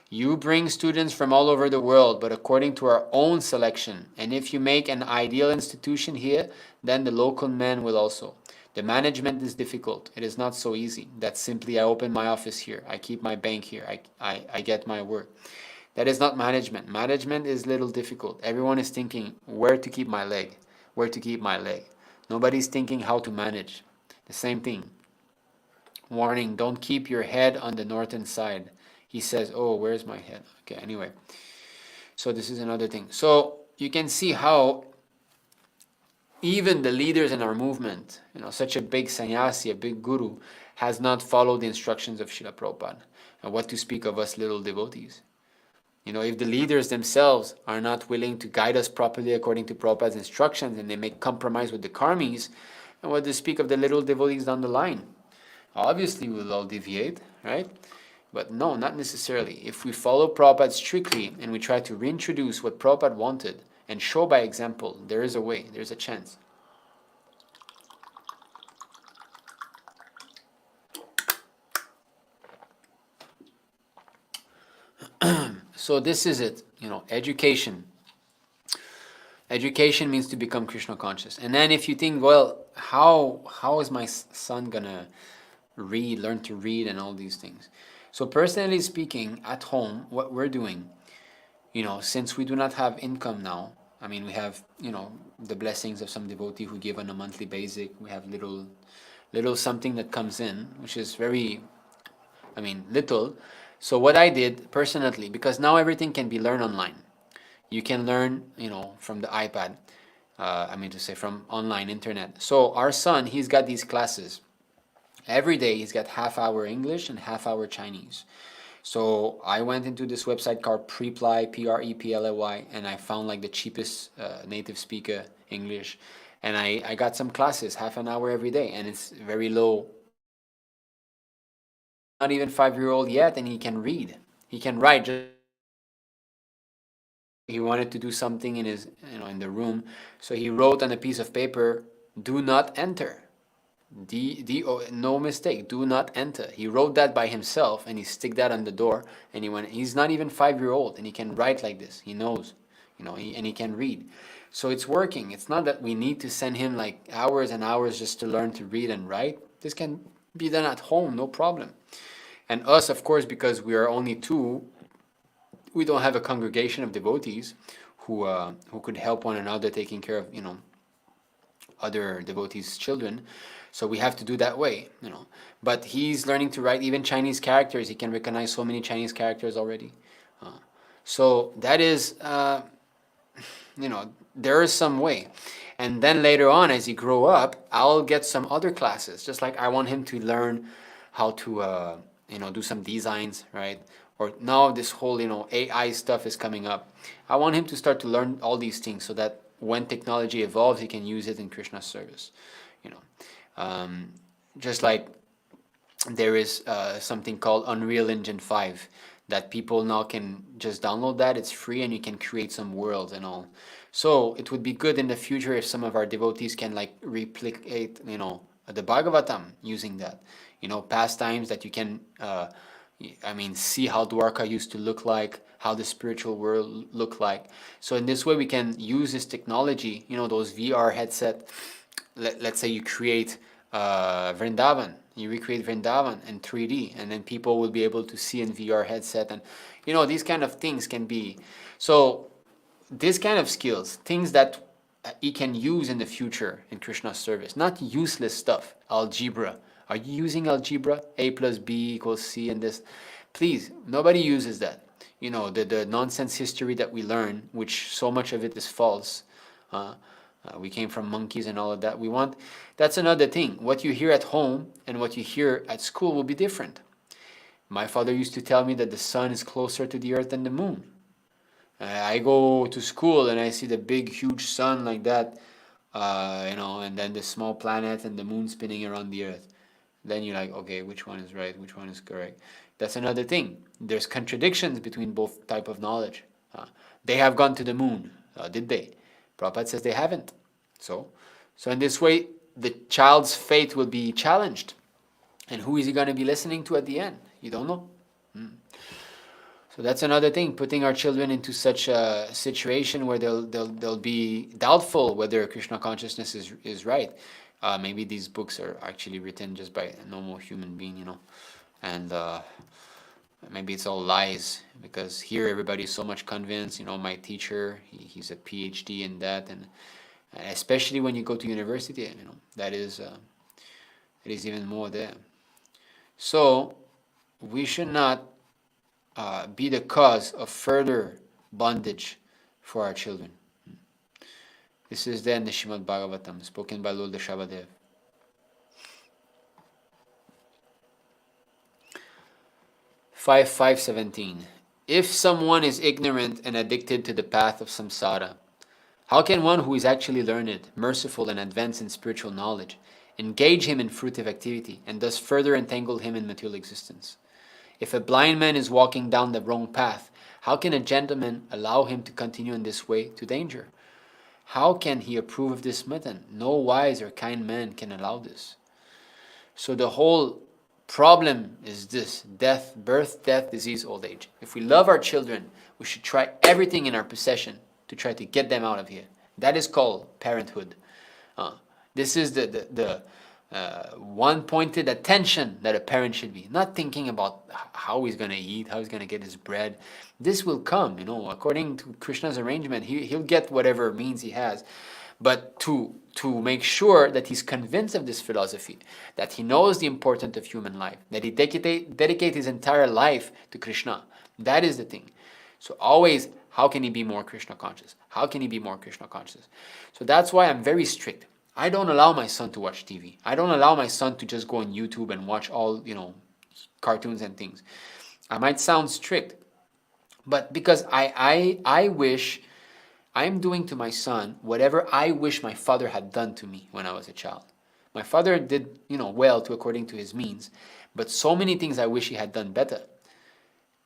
Speaker 1: You bring students from all over the world, but according to our own selection. And if you make an ideal institution here, then the local men will also. The management is difficult. It is not so easy. That's simply I open my office here. I keep my bank here. I get my work. That is not management. Management is little difficult. Everyone is thinking where to keep my leg, where to keep my leg. Nobody's thinking how to manage. The same thing. Warning, don't keep your head on the northern side. He says, oh, where's my head? Okay, anyway. So this is another thing. So you can see how even the leaders in our movement, such a big sannyasi, a big guru, has not followed the instructions of Srila Prabhupada. And what to speak of us little devotees. If the leaders themselves are not willing to guide us properly according to Prabhupada's instructions and they make compromise with the Karmis, and what to speak of the little devotees down the line? Obviously we'll all deviate, right? But no, not necessarily. If we follow Prabhupada strictly and we try to reintroduce what Prabhupada wanted and show by example, there is a way, there's a chance. So this is it, education. Education means to become Krishna conscious. And then if you think, well, how is my son gonna learn to read and all these things? So personally speaking, at home, what we're doing, since we do not have income now, we have, the blessings of some devotee who give on a monthly basis. We have little something that comes in, which is very, little. So what I did personally, because now everything can be learned online. You can learn, from the iPad, from online internet. So our son, he's got these classes. Every day he's got half-hour English and half-hour Chinese. So I went into this website called Preply, Preply, and I found like the cheapest native speaker English. And I got some classes, half an hour every day, and it's very low. Not even 5-year-old yet, and he can read. He can write. he wanted to do something in his, in the room. So he wrote on a piece of paper, "Do not enter." No mistake, do not enter. He wrote that by himself, and he stick that on the door. And he's not even 5 year old, and he can write like this. He knows, and he can read. So it's working. It's not that we need to send him like hours and hours just to learn to read and write. This can be done at home, no problem. And us, of course, because we are only two, we don't have a congregation of devotees who could help one another taking care of other devotees' children. So we have to do that way, But he's learning to write even Chinese characters. He can recognize so many Chinese characters already. So that is, there is some way. And then later on, as he grow up, I'll get some other classes. Just like I want him to learn how to, do some designs, right? Or now this whole, AI stuff is coming up. I want him to start to learn all these things so that when technology evolves, he can use it in Krishna's service. Just like there is something called Unreal Engine 5 that people now can just download that. It's free, and you can create some worlds and all. So it would be good in the future if some of our devotees can like replicate, the Bhagavatam using that. Pastimes that you can, see how Dwarka used to look like, how the spiritual world looked like. So in this way, we can use this technology, those VR headset. Let's say you create Vrindavan, you recreate Vrindavan in 3D, and then people will be able to see in VR headset, and these kind of things can be. So this kind of skills, things that he can use in the future in Krishna's service, not useless stuff. Algebra. Are you using algebra? A plus B equals C and this. Please, nobody uses that. The nonsense history that we learn, which so much of it is false. We came from monkeys and all of that. That's another thing. What you hear at home and what you hear at school will be different. My father used to tell me that the sun is closer to the earth than the moon. I go to school and I see the big, huge sun like that, and then the small planet and the moon spinning around the earth. Then you're like, okay, which one is right? Which one is correct? That's another thing. There's contradictions between both type of knowledge. They have gone to the moon. Did they? Prabhupada says they haven't. So in this way, the child's faith will be challenged. And who is he going to be listening to at the end? You don't know. So that's another thing, putting our children into such a situation where they'll be doubtful whether Krishna consciousness is right. Maybe these books are actually written just by a normal human being, and maybe it's all lies, because here everybody's so much convinced. My teacher, he's a PhD in that, and especially when you go to university, that is it is even more there. So we should not be the cause of further bondage for our children. This is then the Srimad Bhagavatam, spoken by Lord Dashabadev. 5.5.17. If someone is ignorant and addicted to the path of samsara, how can one who is actually learned, merciful, and advanced in spiritual knowledge engage him in fruitive activity and thus further entangle him in material existence? If a blind man is walking down the wrong path, how can a gentleman allow him to continue in this way to danger? How can he approve of this method? No wise or kind man can allow this. So the whole problem is this: death, birth, death, disease, old age. If we love our children, we should try everything in our possession to try to get them out of here. That is called parenthood. This is the one-pointed attention that a parent should be. Not thinking about how he's going to eat, how he's going to get his bread. This will come, according to Krishna's arrangement. He'll get whatever means he has. But to make sure that he's convinced of this philosophy, that he knows the importance of human life, that he dedicate his entire life to Krishna. That is the thing. So always, how can he be more Krishna conscious? How can he be more Krishna conscious? So that's why I'm very strict. I don't allow my son to watch TV. I don't allow my son to just go on YouTube and watch all, cartoons and things. I might sound strict, but because I wish, I'm doing to my son whatever I wish my father had done to me when I was a child. My father did, well according to his means, but so many things I wish he had done better.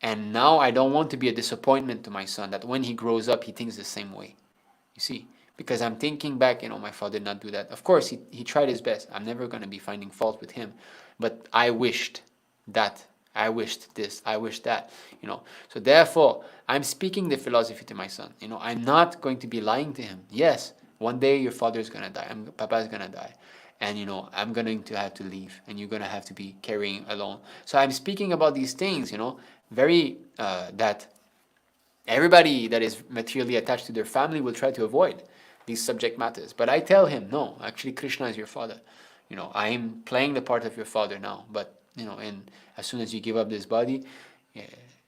Speaker 1: And now I don't want to be a disappointment to my son, that when he grows up, he thinks the same way. You see? Because I'm thinking back, my father did not do that. Of course, he tried his best. I'm never going to be finding fault with him. But I wished that. I wished this. I wished that. So therefore, I'm speaking the philosophy to my son. I'm not going to be lying to him. Yes, one day your father is going to die. Papa is going to die. And I'm going to have to leave. And you're going to have to be carrying alone. So I'm speaking about these things, very, that everybody that is materially attached to their family will try to avoid these subject matters. But I tell him, no, actually Krishna is your father. I'm playing the part of your father now. But, and as soon as you give up this body,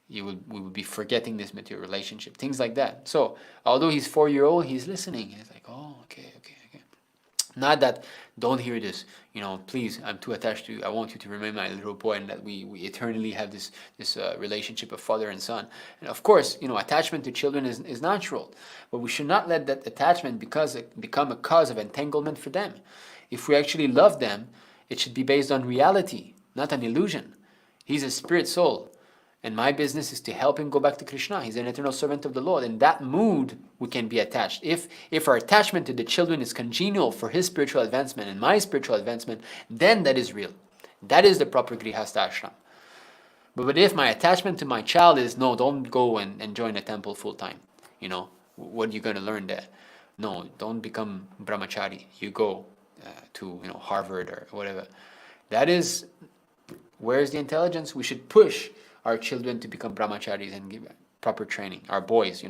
Speaker 1: we will be forgetting this material relationship. Things like that. So, although he's 4-year-old, he's listening. He's like, oh, okay. Not that, don't hear this, please, I'm too attached to you. I want you to remain my little boy, and that we eternally have this relationship of father and son. And of course, attachment to children is natural, but we should not let that attachment become a cause of entanglement for them. If we actually love them, it should be based on reality, not an illusion. He's a spirit soul, and my business is to help him go back to Krishna. He's an eternal servant of the Lord. In that mood, we can be attached. If our attachment to the children is congenial for his spiritual advancement and my spiritual advancement, then that is real. That is the proper grihastha ashram. But if my attachment to my child is, no, don't go and join a temple full time. What are you going to learn there? No, don't become brahmachari. You go to Harvard or whatever. That is, where's the intelligence? We should push our children to become brahmacharis and give proper training. Our boys,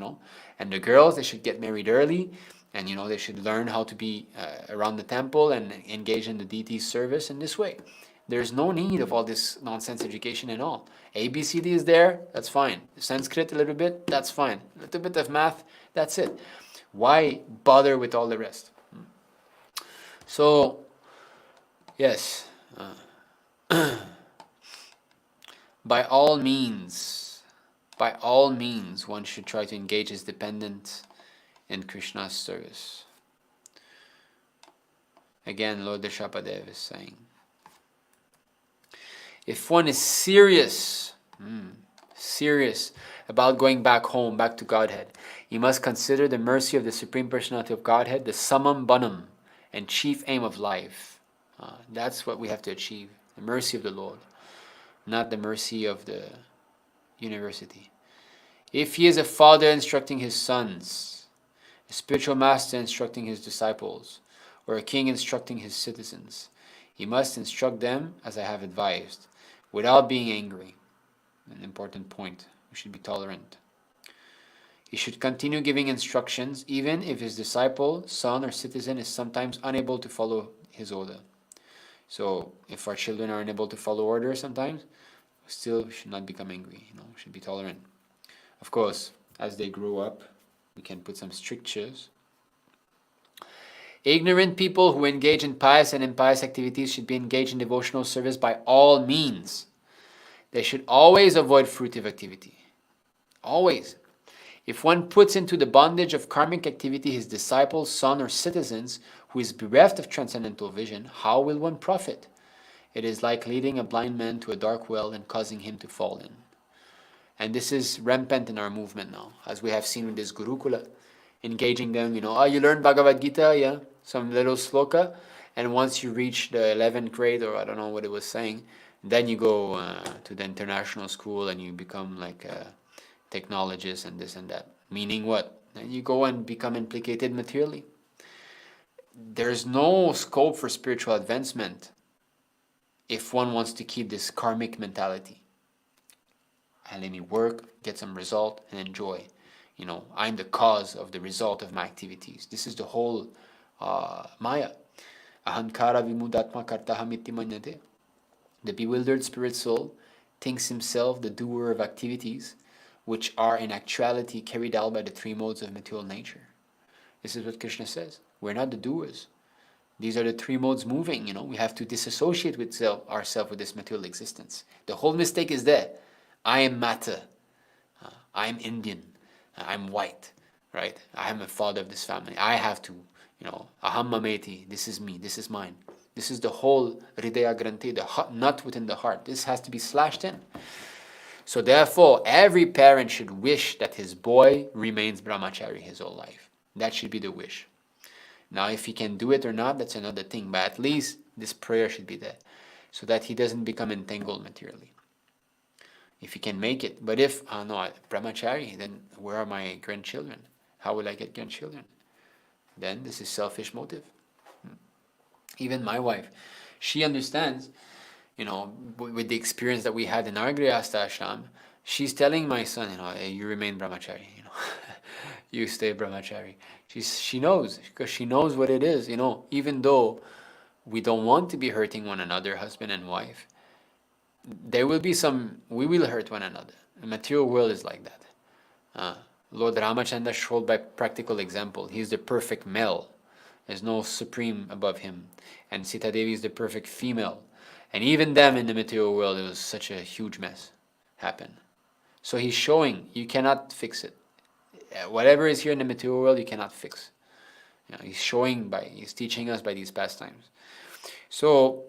Speaker 1: and the girls, they should get married early, and they should learn how to be around the temple and engage in the deity's service in this way. There's no need of all this nonsense education and all. ABCD is there, that's fine. Sanskrit a little bit, that's fine. A little bit of math, that's it. Why bother with all the rest? So, yes. By all means, one should try to engage his dependent in Krishna's service. Again, Lord Deshapadev is saying, if one is serious about going back home, back to Godhead, he must consider the mercy of the Supreme Personality of Godhead, the summum bonum and chief aim of life. That's what we have to achieve, the mercy of the Lord, not the mercy of the university. If he is a father instructing his sons, a spiritual master instructing his disciples, or a king instructing his citizens, he must instruct them as I have advised, without being angry. An important point. We should be tolerant. He should continue giving instructions even if his disciple, son, or citizen is sometimes unable to follow his order. So if our children are unable to follow orders sometimes, still we should not become angry. We should be tolerant. Of course, as they grow up, we can put some strictures. Ignorant people who engage in pious and impious activities should be engaged in devotional service by all means. They should always avoid fruitive activity. Always. If one puts into the bondage of karmic activity his disciples, son, or citizens who is bereft of transcendental vision, how will one profit? It is like leading a blind man to a dark well and causing him to fall in. And this is rampant in our movement now, as we have seen with this Gurukula, engaging them, you learn Bhagavad Gita, yeah, some little sloka, and once you reach the 11th grade, or I don't know what it was saying, then you go to the international school and you become like a technologist and this and that. Meaning what? And you go and become implicated materially. There's no scope for spiritual advancement if one wants to keep this karmic mentality. And let me work, get some result, and enjoy. I'm the cause of the result of my activities. This is the whole Maya. Ahankara vimudatma kartahamiti manyate. The bewildered spirit soul thinks himself the doer of activities which are in actuality carried out by the three modes of material nature. This is what Krishna says. We're not the doers. These are the three modes moving. We have to disassociate with ourselves with this material existence. The whole mistake is there. I am matter. I am Indian. I'm white. Right? I am a father of this family. I have to, aham mameti. This is me. This is mine. This is the whole hridaya granthi, the nut within the heart. This has to be slashed in. So therefore, every parent should wish that his boy remains brahmachari his whole life. That should be the wish. Now, if he can do it or not, that's another thing. But at least this prayer should be there, so that he doesn't become entangled materially. If he can make it. But if, no, brahmachari, then where are my grandchildren? How will I get grandchildren? Then this is selfish motive. Even my wife, she understands, with the experience that we had in our Grihastha ashram, she's telling my son, hey, you remain brahmachari, you stay brahmachari. She knows, because she knows what it is, even though we don't want to be hurting one another, husband and wife, there will be we will hurt one another. The material world is like that. Lord Ramachandra showed by practical example. He's the perfect male. There's no supreme above him. And Sita Devi is the perfect female. And even them in the material world, it was such a huge mess happen. So he's showing you cannot fix it. Whatever is here in the material world, you cannot fix. He's teaching us by these pastimes. So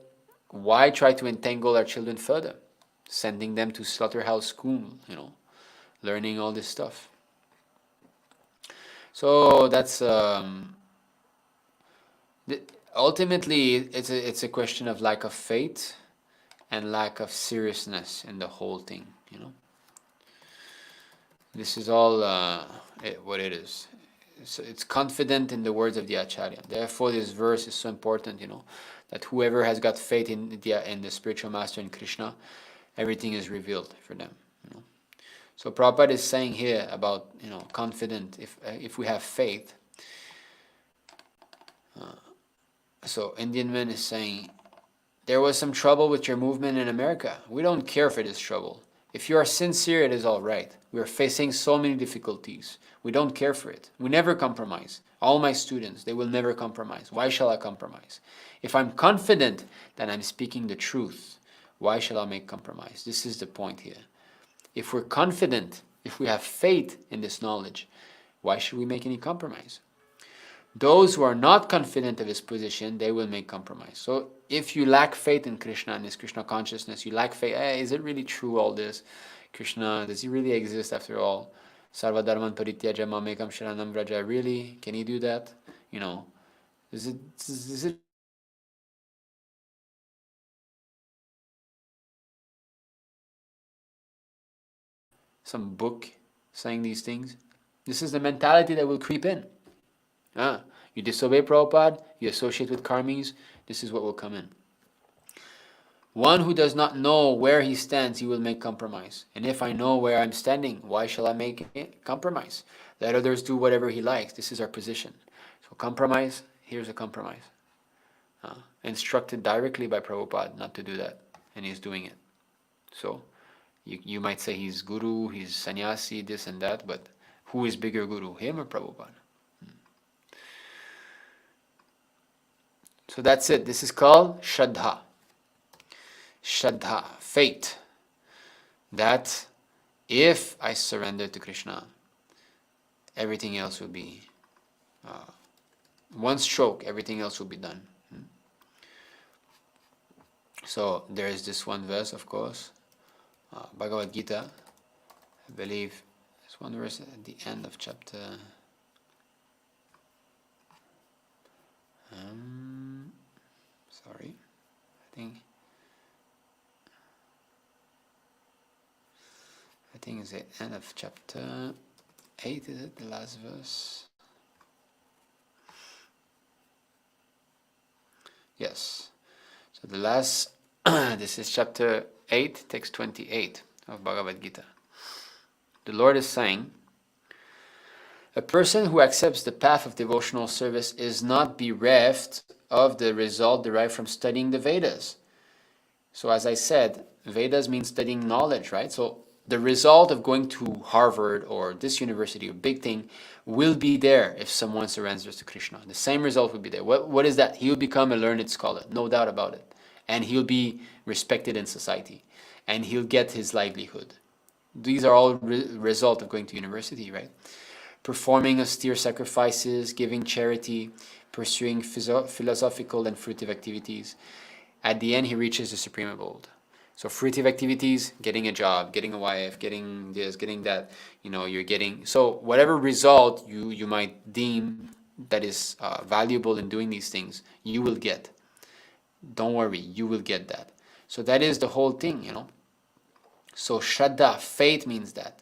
Speaker 1: why try to entangle our children further? Sending them to slaughterhouse school, learning all this stuff. So that's ultimately it's a question of lack of faith and lack of seriousness in the whole thing. This is all what it is. It's confident in the words of the Acharya. Therefore, this verse is so important. That whoever has got faith in the spiritual master in Krishna, everything is revealed for them. So Prabhupada is saying here about confident if we have faith. So Indian man is saying, there was some trouble with your movement in America. We don't care for this trouble. If you are sincere, it is all right. We are facing so many difficulties. We don't care for it. We never compromise. All my students, they will never compromise. Why shall I compromise? If I'm confident that I'm speaking the truth, why shall I make compromise? This is the point here. If we're confident, if we have faith in this knowledge, why should we make any compromise? Those who are not confident of his position, they will make compromise. So if you lack faith in Krishna and his Krishna consciousness, you lack faith, is it really true all this? Krishna, does he really exist after all? Sarva dharman parityaja mamekam sharanam vraja, really? Can he do that? Is it some book saying these things? This is the mentality that will creep in. You disobey Prabhupada, you associate with Karmis, this is what will come in. One who does not know where he stands, he will make compromise. And if I know where I'm standing, why shall I make compromise? Let others do whatever he likes. This is our position. So compromise, here's a compromise. Instructed directly by Prabhupada not to do that. And he's doing it. So you might say he's guru, he's sannyasi, this and that, but who is bigger guru, him or Prabhupada? So that's it. This is called Shraddha. Shraddha, faith. That if I surrender to Krishna, everything else will be, one stroke, everything else will be done. So there is this one verse, of course, Bhagavad Gita, I believe, there's one verse at the end of chapter. Sorry, I think it's the end of chapter 8, is it? The last verse? Yes. So the last, this is chapter 8, text 28 of Bhagavad Gita. The Lord is saying, a person who accepts the path of devotional service is not bereft of the result derived from studying the Vedas. So as I said, Vedas means studying knowledge, right? So the result of going to Harvard or this university, a big thing, will be there if someone surrenders to Krishna. The same result will be there. What is that? He'll become a learned scholar, no doubt about it. And he'll be respected in society. And he'll get his livelihood. These are all result of going to university, right? Performing austere sacrifices, giving charity, pursuing philosophical and fruitive activities. At the end, he reaches the supreme abode. So fruitive activities, getting a job, getting a wife, getting this, getting that, you're getting, so whatever result you might deem that is valuable in doing these things, you will get. Don't worry, you will get that. So that is the whole thing, So Shraddha, faith means that.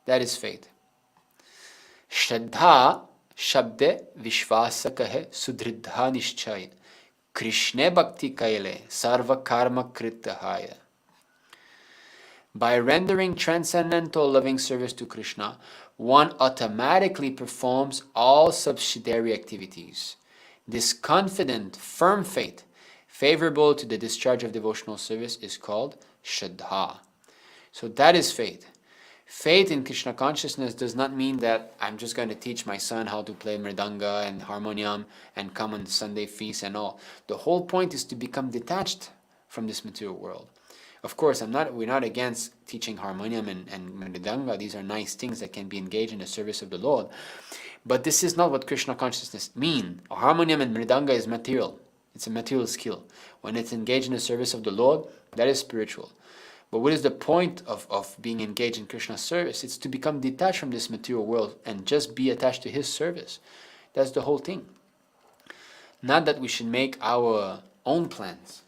Speaker 1: That is faith. Shraddha shabde vishvasa kahe sudriddha nishchay Krishne bhakti kaile sarva karma kritahaya. By rendering transcendental loving service to Krishna, one automatically performs all subsidiary activities. This confident, firm faith, favorable to the discharge of devotional service, is called Shraddha. So that is faith. Faith in Krishna consciousness does not mean that I'm just going to teach my son how to play mridanga and harmonium and come on Sunday feasts and all. The whole point is to become detached from this material world. Of course, we're not against teaching harmonium and mridanga. These are nice things that can be engaged in the service of the Lord. But this is not what Krishna consciousness means. Harmonium and mridanga is material. It's a material skill. When it's engaged in the service of the Lord, that is spiritual. But what is the point of being engaged in Krishna's service? It's to become detached from this material world and just be attached to His service. That's the whole thing. Not that we should make our own plans.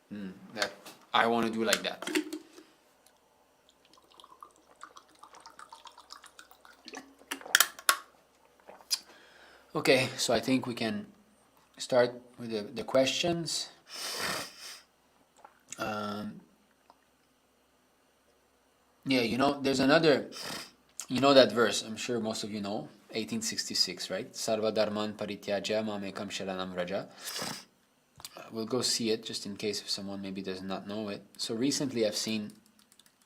Speaker 1: That I want to do like that. Okay, so I think we can start with the questions. There's another, that verse, I'm sure most of you know, 1866, right? Sarva dharman parityaja mamekam sharanam vraja. We'll go see it just in case if someone maybe does not know it. So recently I've seen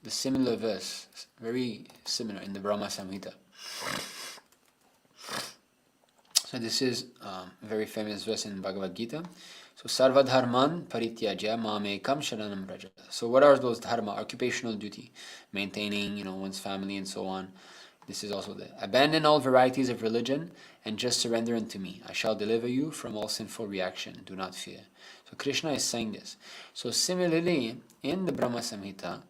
Speaker 1: the similar verse, very similar in the Brahma Samhita. So this is a very famous verse in Bhagavad Gita. So sarva dharman parityaja mamekam sharanam vraja. So what are those dharma? Occupational duty, maintaining one's family and so on. This is also the abandon all varieties of religion and just surrender unto me. I shall deliver you from all sinful reaction. Do not fear. So Krishna is saying this. So similarly, in the Brahma Samhita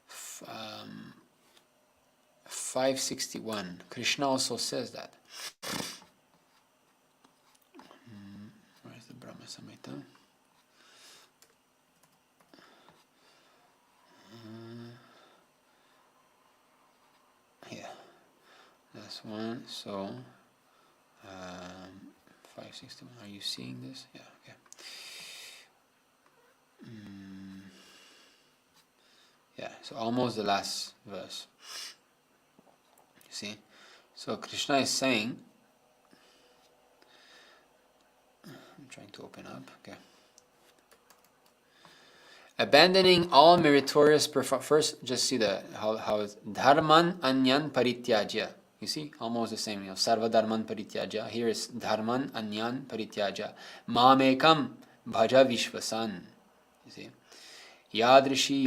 Speaker 1: 561, Krishna also says that. Where's the Brahma Samhita? Yeah, that's one. So 561. Are you seeing this? Yeah. Okay. Yeah. So almost the last verse. You see. So Krishna is saying. I'm trying to open up. Okay. Abandoning all meritorious first, just see how it's dharman anyan parityajya. You see, almost the same. Sarva dharman parityajya. Here is dharman anyan parityajya. Mamekam bhaja vishvasan. You see, yadrishi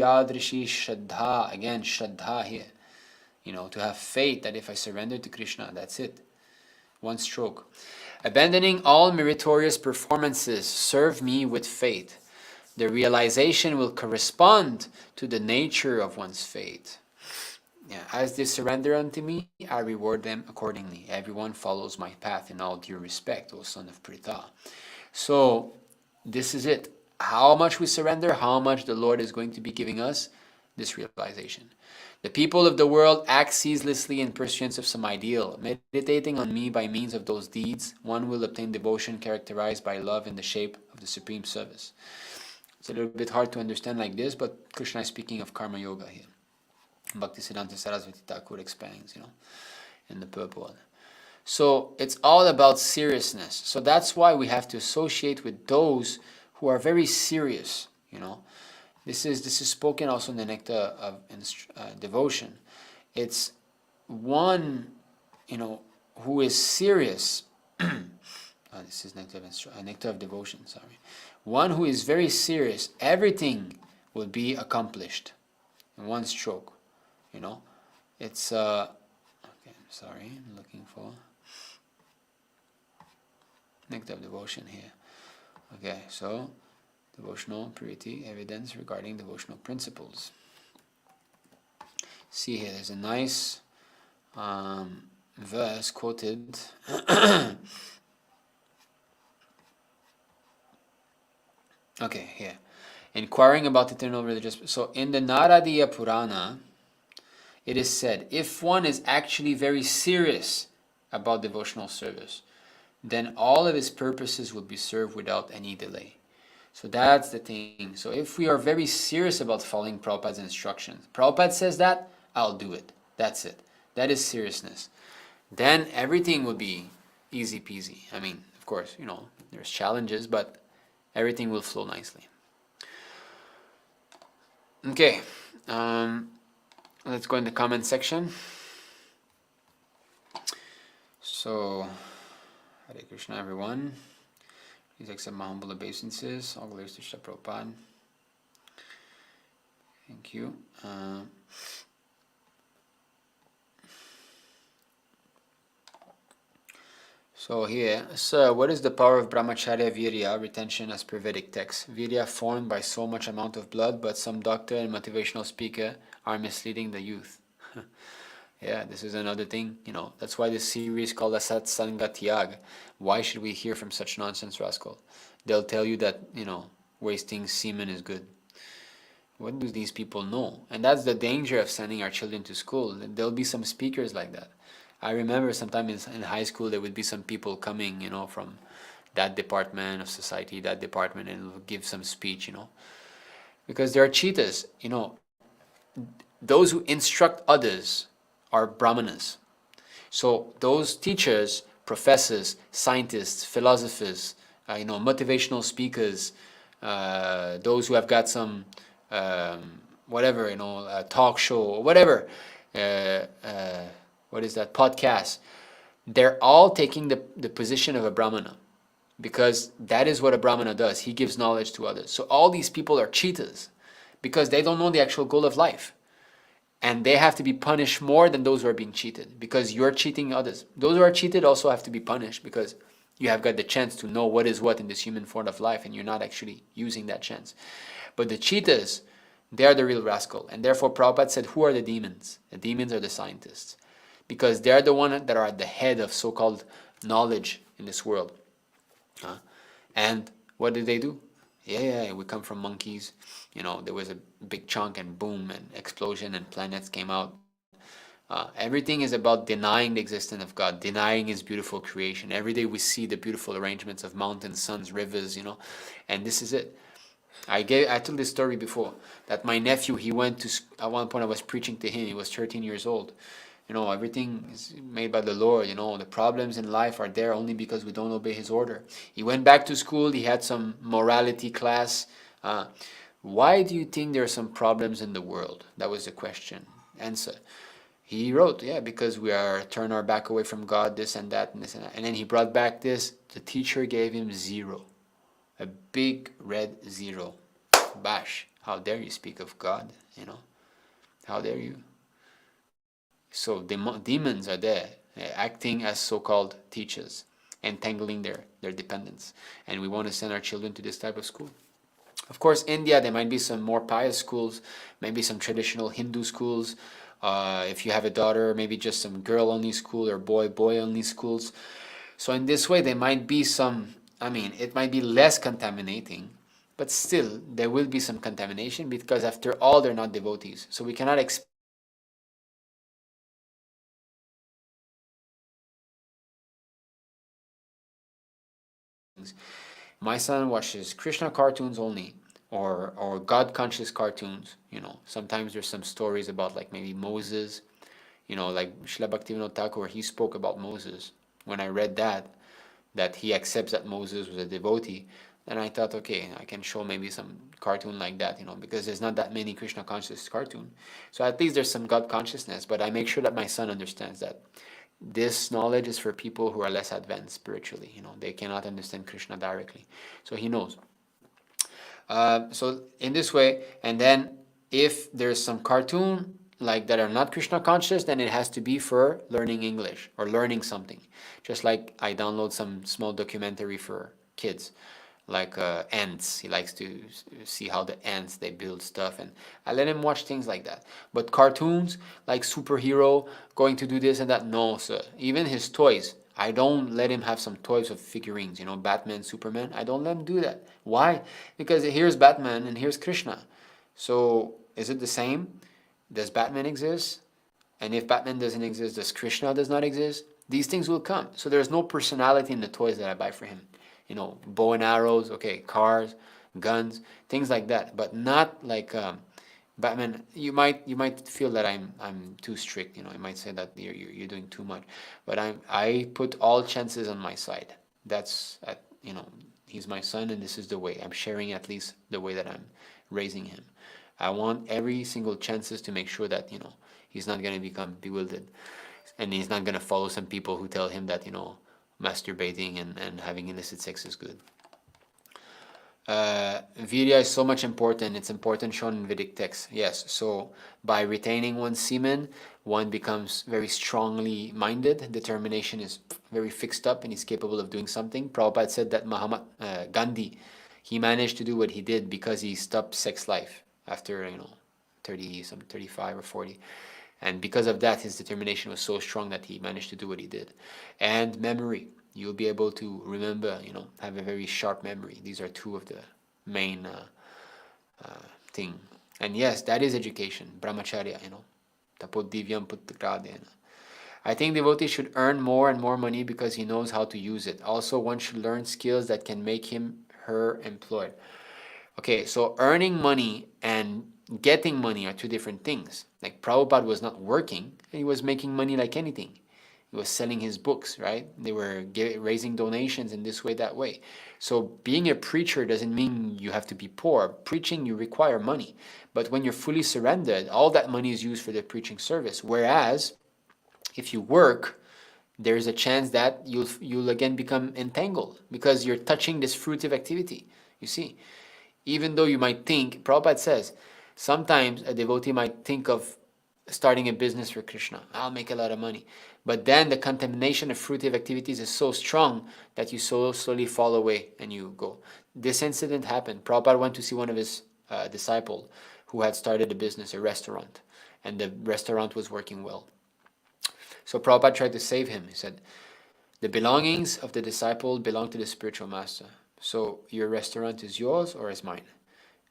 Speaker 1: shraddha. Again, shraddha here. To have faith that if I surrender to Krishna, that's it. One stroke. Abandoning all meritorious performances, serve me with faith. The realization will correspond to the nature of one's faith. As they surrender unto me, I reward them accordingly. Everyone follows my path in all due respect, O son of Pritha. So, this is it. How much we surrender, how much the Lord is going to be giving us this realization. The people of the world act ceaselessly in pursuance of some ideal. Meditating on me by means of those deeds, one will obtain devotion characterized by love in the shape of the supreme service. It's a little bit hard to understand like this, but Krishna is speaking of karma yoga here. Bhaktisiddhanta Saraswati Thakur expands, in the purport. So it's all about seriousness. So that's why we have to associate with those who are very serious. This is spoken also in the nectar of devotion. It's one, who is serious. This is nectar of devotion. Sorry. One who is very serious, everything will be accomplished in one stroke. It's okay. Sorry, I'm looking for nectar of devotion here. Okay, so Devotional purity, evidence regarding devotional principles. See here, there's a nice verse quoted. Okay, here. Inquiring about eternal religious... So in the Naradiya Purana, it is said, if one is actually very serious about devotional service, then all of his purposes will be served without any delay. So that's the thing. So if we are very serious about following Prabhupada's instructions, Prabhupada says that, I'll do it. That's it. That is seriousness. Then everything will be easy peasy. I mean, of course, there's challenges, but everything will flow nicely. Okay, let's go in the comment section. So, Hare Kṛṣṇa, everyone. Please accept my humble obeisances. All glories to Srila Prabhupada. Thank you. So here, sir, what is the power of brahmacharya virya, retention as per Vedic text? Virya formed by so much amount of blood, but some doctor and motivational speaker are misleading the youth. Yeah, this is another thing, that's why this series called asat-saṅga-tyāga. Why should we hear from such nonsense rascal? They'll tell you that, wasting semen is good. What do these people know? And that's the danger of sending our children to school. There'll be some speakers like that. I remember sometimes in high school there would be some people coming, from that department of society, that department, and will give some speech, because they are cheaters. Those who instruct others are brahmanas. So those teachers, professors, scientists, philosophers, motivational speakers, those who have got some whatever, a talk show or whatever, what is that, podcast, they're all taking the position of a brahmana, because that is what a brahmana does. He gives knowledge to others. So all these people are cheaters because they don't know the actual goal of life. And they have to be punished more than those who are being cheated, because you're cheating others. Those who are cheated also have to be punished, because you have got the chance to know what is what in this human form of life, and you're not actually using that chance. But the cheaters, they are the real rascal. And therefore Prabhupada said, who are the demons? The demons are the scientists, because they're the ones that are at the head of so-called knowledge in this world. And what did they do? Yeah, we come from monkeys. There was a big chunk and boom and explosion and planets came out. Everything is about denying the existence of God, denying His beautiful creation. Every day we see the beautiful arrangements of mountains, suns, rivers, and this is it. I told this story before, that my nephew, he went to, at one point I was preaching to him, he was 13 years old. Everything is made by the Lord, the problems in life are there only because we don't obey His order. He went back to school, he had some morality class. Why do you think there are some problems in the world? That was the question. Answer. He wrote, because we are turn our back away from God, this and that, and this and that. And then he brought back this, the teacher gave him 0. A big red 0. Bash. How dare you speak of God, How dare you? So demons are there, acting as so-called teachers, entangling their dependents. And we want to send our children to this type of school. Of course, India, there might be some more pious schools, maybe some traditional Hindu schools. If you have a daughter, maybe just some girl-only school or boy-only schools. So in this way, there might be some, it might be less contaminating, but still, there will be some contamination, because after all, they're not devotees. So we cannot expect my son watches Krishna cartoons only, or God-conscious cartoons. Sometimes there's some stories about like maybe Moses, like Srila Bhaktivinoda Thakur, he spoke about Moses. When I read that he accepts that Moses was a devotee, then I thought, okay, I can show maybe some cartoon like that, because there's not that many Krishna conscious cartoon. So at least there's some God consciousness, but I make sure that my son understands that this knowledge is for people who are less advanced spiritually. They cannot understand Krishna directly. So he knows. So in this way, and then if there's some cartoon like that are not Krishna conscious, then it has to be for learning English or learning something. Just like I download some small documentary for kids. like ants. He likes to see how the ants, they build stuff, and I let him watch things like that. But cartoons like superhero going to do this and that, no sir. Even his toys, I don't let him have some toys of figurines, Batman, Superman. I don't let him do that. Why? Because here's Batman and here's Krishna. So is it the same? Does Batman exist? And if Batman doesn't exist, does Krishna does not exist? These things will come. So there's no personality in the toys that I buy for him. Bow and arrows, okay, cars, guns, things like that. But not like Batman. You might feel that I'm too strict. You might say that you're doing too much. But I put all chances on my side. That's he's my son, and this is the way I'm sharing, at least the way that I'm raising him. I want every single chances to make sure that he's not going to become bewildered, and he's not going to follow some people who tell him that masturbating and having illicit sex is good. Virya is so much important. It's important shown in Vedic texts. Yes, so by retaining one's semen, one becomes very strongly minded. Determination is very fixed up, and he's capable of doing something. Prabhupada said that Gandhi, he managed to do what he did because he stopped sex life after 35 or 40. And because of that, his determination was so strong that he managed to do what he did. And memory. You'll be able to remember, have a very sharp memory. These are two of the main thing. And yes, that is education. Brahmacharya, Tapod divyam puttradena. I think devotee should earn more and more money because he knows how to use it. Also, one should learn skills that can make her employed. Okay, so earning money and getting money are two different things. Like Prabhupada was not working, and he was making money like anything. He was selling his books, right? They were raising donations in this way, that way. So being a preacher doesn't mean you have to be poor. Preaching, you require money. But when you're fully surrendered, all that money is used for the preaching service. Whereas, if you work, there's a chance that you'll again become entangled because you're touching this fruitive activity, you see. Even though you might think, Prabhupada says, sometimes a devotee might think of starting a business for Krishna. I'll make a lot of money. But then the contamination of fruitive activities is so strong that you so slowly fall away and you go. This incident happened. Prabhupada went to see one of his disciples who had started a business, a restaurant, and the restaurant was working well. So Prabhupada tried to save him. He said, the belongings of the disciple belong to the spiritual master. So your restaurant is yours or is mine?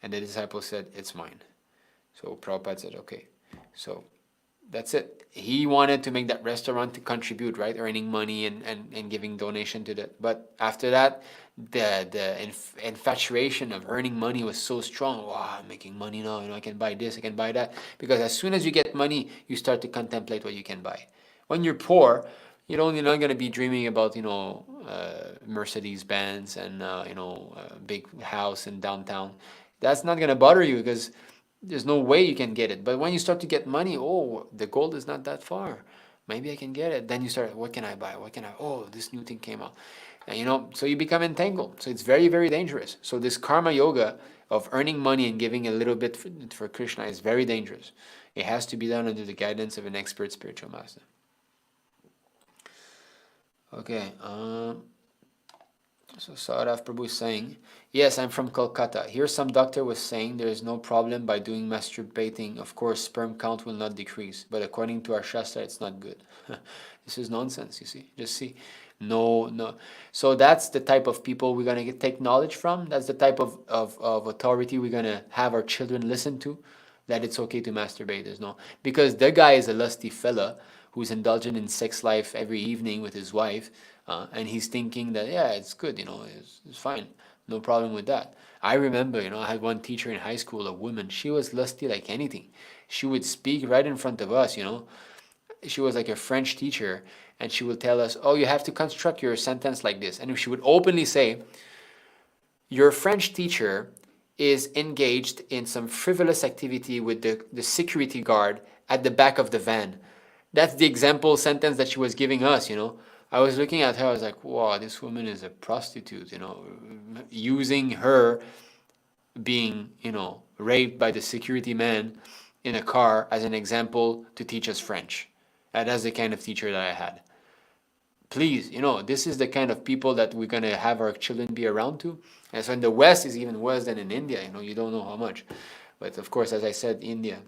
Speaker 1: And the disciple said, it's mine. So Prabhupada said, okay. So that's it. He wanted to make that restaurant to contribute, right? Earning money and giving donation to that. But after that, the infatuation of earning money was so strong. Wow, I'm making money now. I can buy this, I can buy that. Because as soon as you get money, you start to contemplate what you can buy. When you're poor, you're not going to be dreaming about, Mercedes-Benz and, big house in downtown. That's not going to bother you because there's no way you can get it. But when you start to get money, oh, the gold is not that far. Maybe I can get it. Then you start, what can I buy? Oh, this new thing came out. And, so you become entangled. So it's very, very dangerous. So this karma yoga of earning money and giving a little bit for Krishna is very dangerous. It has to be done under the guidance of an expert spiritual master. Okay, so Saurav Prabhu is saying, yes, I'm from Kolkata. Here some doctor was saying there is no problem by doing masturbating. Of course, sperm count will not decrease. But according to our Shastra, it's not good. This is nonsense, you see. Just see. No. So that's the type of people we're going to take knowledge from. That's the type of authority we're going to have our children listen to, that it's okay to masturbate. There's no... Because the guy is a lusty fella who's indulgent in sex life every evening with his wife, and he's thinking that, yeah, it's good, it's fine, no problem with that. I remember, I had one teacher in high school, a woman. She was lusty like anything. She would speak right in front of us, She was like a French teacher, and she would tell us, oh, you have to construct your sentence like this. And she would openly say, your French teacher is engaged in some frivolous activity with the security guard at the back of the van. That's the example sentence that she was giving us, I was looking at her, I was like, wow, this woman is a prostitute, using her being, raped by the security man in a car as an example to teach us French. That's the kind of teacher that I had. Please, this is the kind of people that we're going to have our children be around to. And so in the West is even worse than in India. You don't know how much. But of course, as I said, India.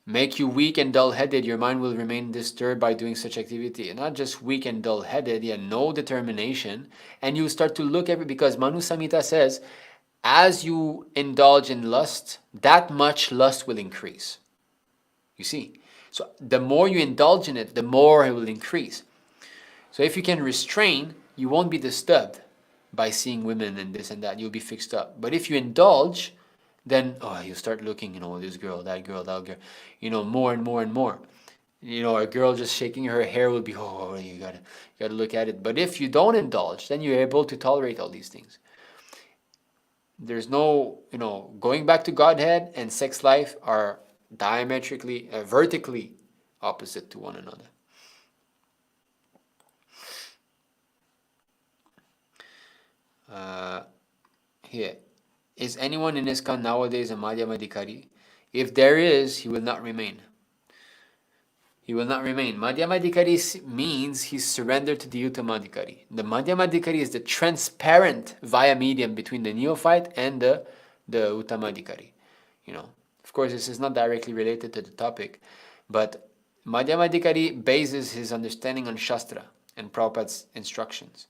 Speaker 1: Make you weak and dull-headed, your mind will remain disturbed by doing such activity. And not just weak and dull-headed, no determination. And you start to look at it, because Manu Samhita says, as you indulge in lust, that much lust will increase. You see? So the more you indulge in it, the more it will increase. So if you can restrain, you won't be disturbed by seeing women and this and that. You'll be fixed up. But if you indulge, then you start looking, this girl, that girl, more and more and more. A girl just shaking her hair will be, you gotta look at it. But if you don't indulge, then you're able to tolerate all these things. There's no, going back to Godhead and sex life are diametrically, vertically opposite to one another. Here. Is anyone in ISKCON nowadays a Madhyamadikari? If there is, he will not remain. He will not remain. Madhyamadikari means he's surrendered to the Uttamadikari. The Madhyamadikari is the transparent via medium between the neophyte and the Uttamadikari. Of course, this is not directly related to the topic, but Madhyamadikari bases his understanding on Shastra and Prabhupada's instructions.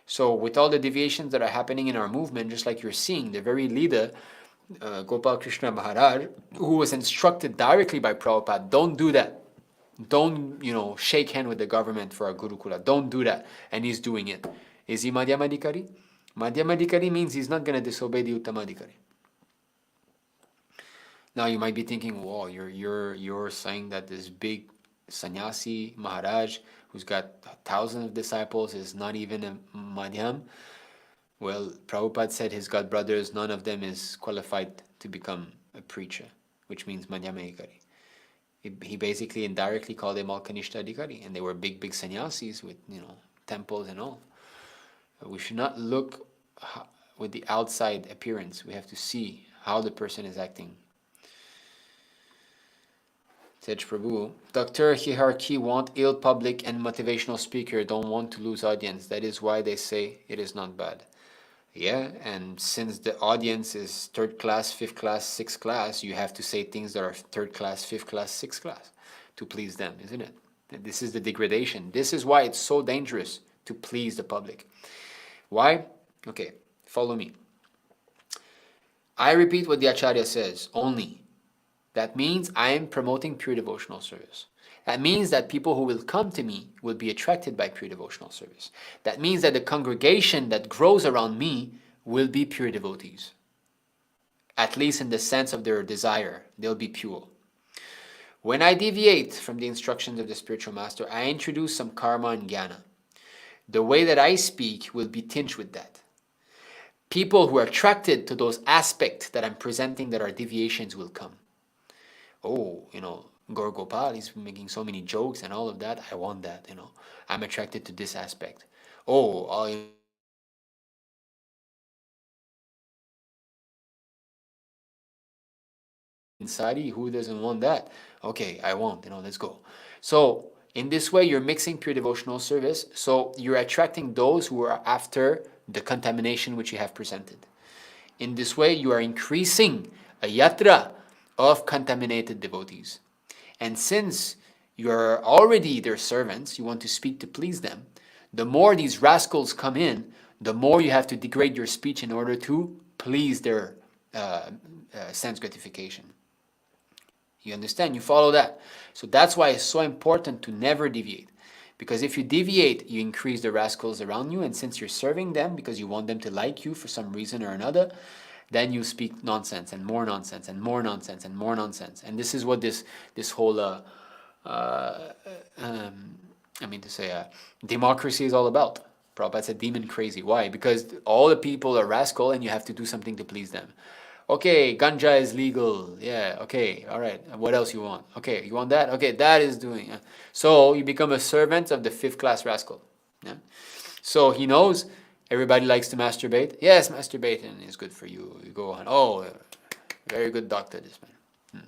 Speaker 1: So with all the deviations that are happening in our movement, just like you're seeing, the very leader, Gurukṛpa Mahārāja, who was instructed directly by Prabhupada, don't do that. Don't, shake hand with the government for a Gurukula. Don't do that. And he's doing it. Is he Madhyamadikari? Madhyamadikari means he's not going to disobey the Uttamadikari. Now you might be thinking, whoa, you're saying that this big sannyasi, Maharaj, who's got thousands of disciples, is not even a Madhyam. Well, Prabhupada said his god brothers, none of them is qualified to become a preacher, which means Madhyamadikari. He basically indirectly called them all Kanishta Adhikari, and they were big sannyasis with, temples and all. We should not look with the outside appearance. We have to see how the person is acting. Tej Prabhu, Dr. Hierarchy want ill public and motivational speaker don't want to lose audience. That is why they say it is not bad. Yeah, and since the audience is third class, fifth class, sixth class, you have to say things that are third class, fifth class, sixth class to please them, isn't it? This is the degradation. This is why it's so dangerous to please the public. Why? Okay, follow me. I repeat what the Acharya says only. That means I am promoting pure devotional service. That means that people who will come to me will be attracted by pure devotional service. That means that the congregation that grows around me will be pure devotees. At least in the sense of their desire, they'll be pure. When I deviate from the instructions of the spiritual master, I introduce some karma and jnana. The way that I speak will be tinged with that. People who are attracted to those aspects that I'm presenting that are deviations will come. Gurukṛpa is making so many jokes and all of that. I want that, I'm attracted to this aspect. Inside, who doesn't want that? Okay, I want, let's go. So in this way, you're mixing pure devotional service. So you're attracting those who are after the contamination which you have presented. In this way, you are increasing a yatra of contaminated devotees. And since you're already their servants, you want to speak to please them, the more these rascals come in, the more you have to degrade your speech in order to please their sense gratification. You understand? You follow that? So that's why it's so important to never deviate. Because if you deviate, you increase the rascals around you, and since you're serving them because you want them to like you for some reason or another, then you speak nonsense and more nonsense and more nonsense and more nonsense. And this is what this whole democracy is all about. Prabhupada said demon crazy. Why? Because all the people are rascal and you have to do something to please them. Okay, ganja is legal. Yeah, okay, all right. What else you want? Okay, you want that? Okay, that is doing. So you become a servant of the fifth class rascal. Yeah? So he knows everybody likes to masturbate. Yes, masturbating is good for you. You go on. Oh, very good doctor, this man.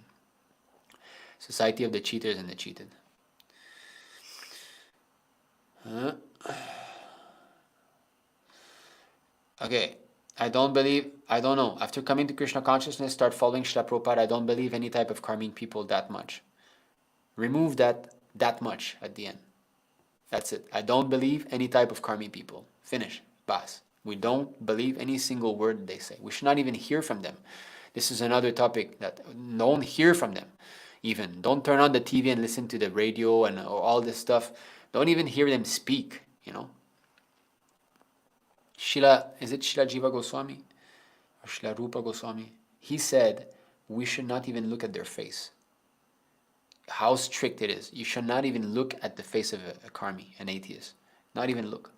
Speaker 1: Society of the cheaters and the cheated. Okay, I don't know. After coming to Krishna consciousness, start following Srila Prabhupada, I don't believe any type of karmic people that much. Remove that much at the end. That's it. I don't believe any type of karmic people. Finish. Bas. We don't believe any single word they say. We should not even hear from them. This is another topic that don't hear from them. Even don't turn on the TV and listen to the radio and all this stuff. Don't even hear them speak, is it Srila Jiva Goswami or Srila Rupa Goswami? He said we should not even look at their face. How strict it is. You should not even look at the face of a karmi, an atheist. Not even look.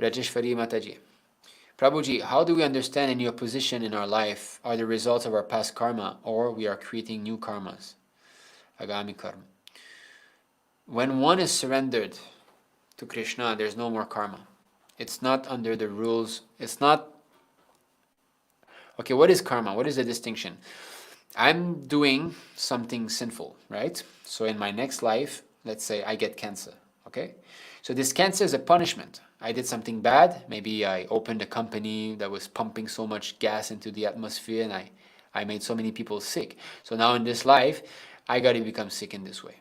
Speaker 1: Rajeshwari Mataji. Prabhuji, how do we understand any opposition in our life are the results of our past karma, or we are creating new karmas? Agami karma. When one is surrendered to Krishna, there's no more karma. It's not under the rules. It's not... Okay, what is karma? What is the distinction? I'm doing something sinful, right? So in my next life, let's say I get cancer, okay? So this cancer is a punishment. I did something bad. Maybe I opened a company that was pumping so much gas into the atmosphere and I made so many people sick. So now in this life, I got to become sick in this way.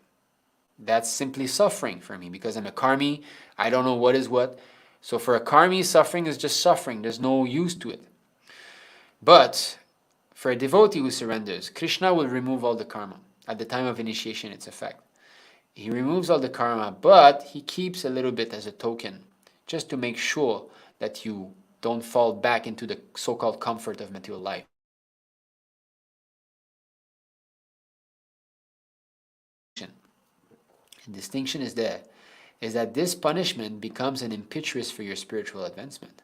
Speaker 1: That's simply suffering for me because I'm a karmi. I don't know what is what. So for a karmi, suffering is just suffering. There's no use to it. But for a devotee who surrenders, Krishna will remove all the karma. At the time of initiation, its effect. He removes all the karma, but he keeps a little bit as a token, just to make sure that you don't fall back into the so-called comfort of material life. The distinction is there, is that this punishment becomes an impetus for your spiritual advancement.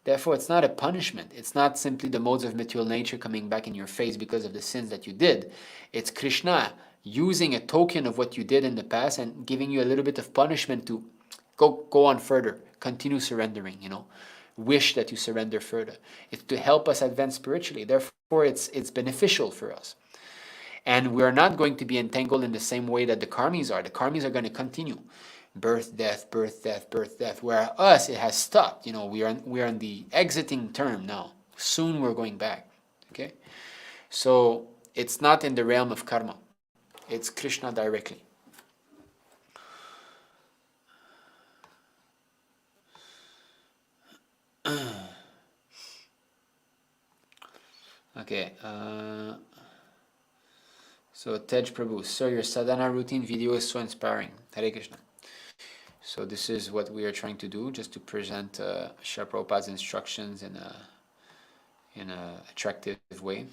Speaker 1: Therefore, it's not a punishment. It's not simply the modes of material nature coming back in your face because of the sins that you did. It's Krishna using a token of what you did in the past and giving you a little bit of punishment to go on further, continue surrendering, wish that you surrender further. It's to help us advance spiritually. Therefore, it's beneficial for us. And we are not going to be entangled in the same way that the karmis are. The karmis are going to continue. Birth, death, birth, death, birth, death. Where us, it has stopped. We are in the exiting term now. Soon we're going back. Okay? So it's not in the realm of karma. It's Krishna directly. Okay. So Tej Prabhu, sir, your sadhana routine video is so inspiring. Hare Krishna. So this is what we are trying to do, just to present Srila Prabhupada's instructions in a attractive way.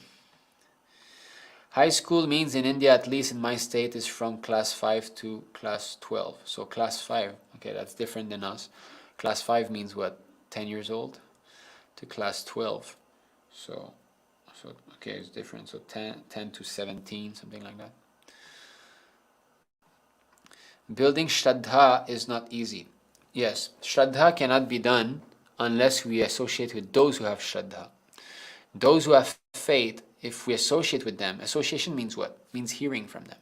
Speaker 1: High school means in India, at least in my state, is from class 5 to class 12. So class 5, okay, that's different than us. Class 5 means what? 10 years old to class 12. So okay, it's different. So 10 to 17, something like that. Building Shraddha is not easy. Yes, Shraddha cannot be done unless we associate with those who have Shraddha. Those who have faith, if we associate with them, association means what? Means hearing from them.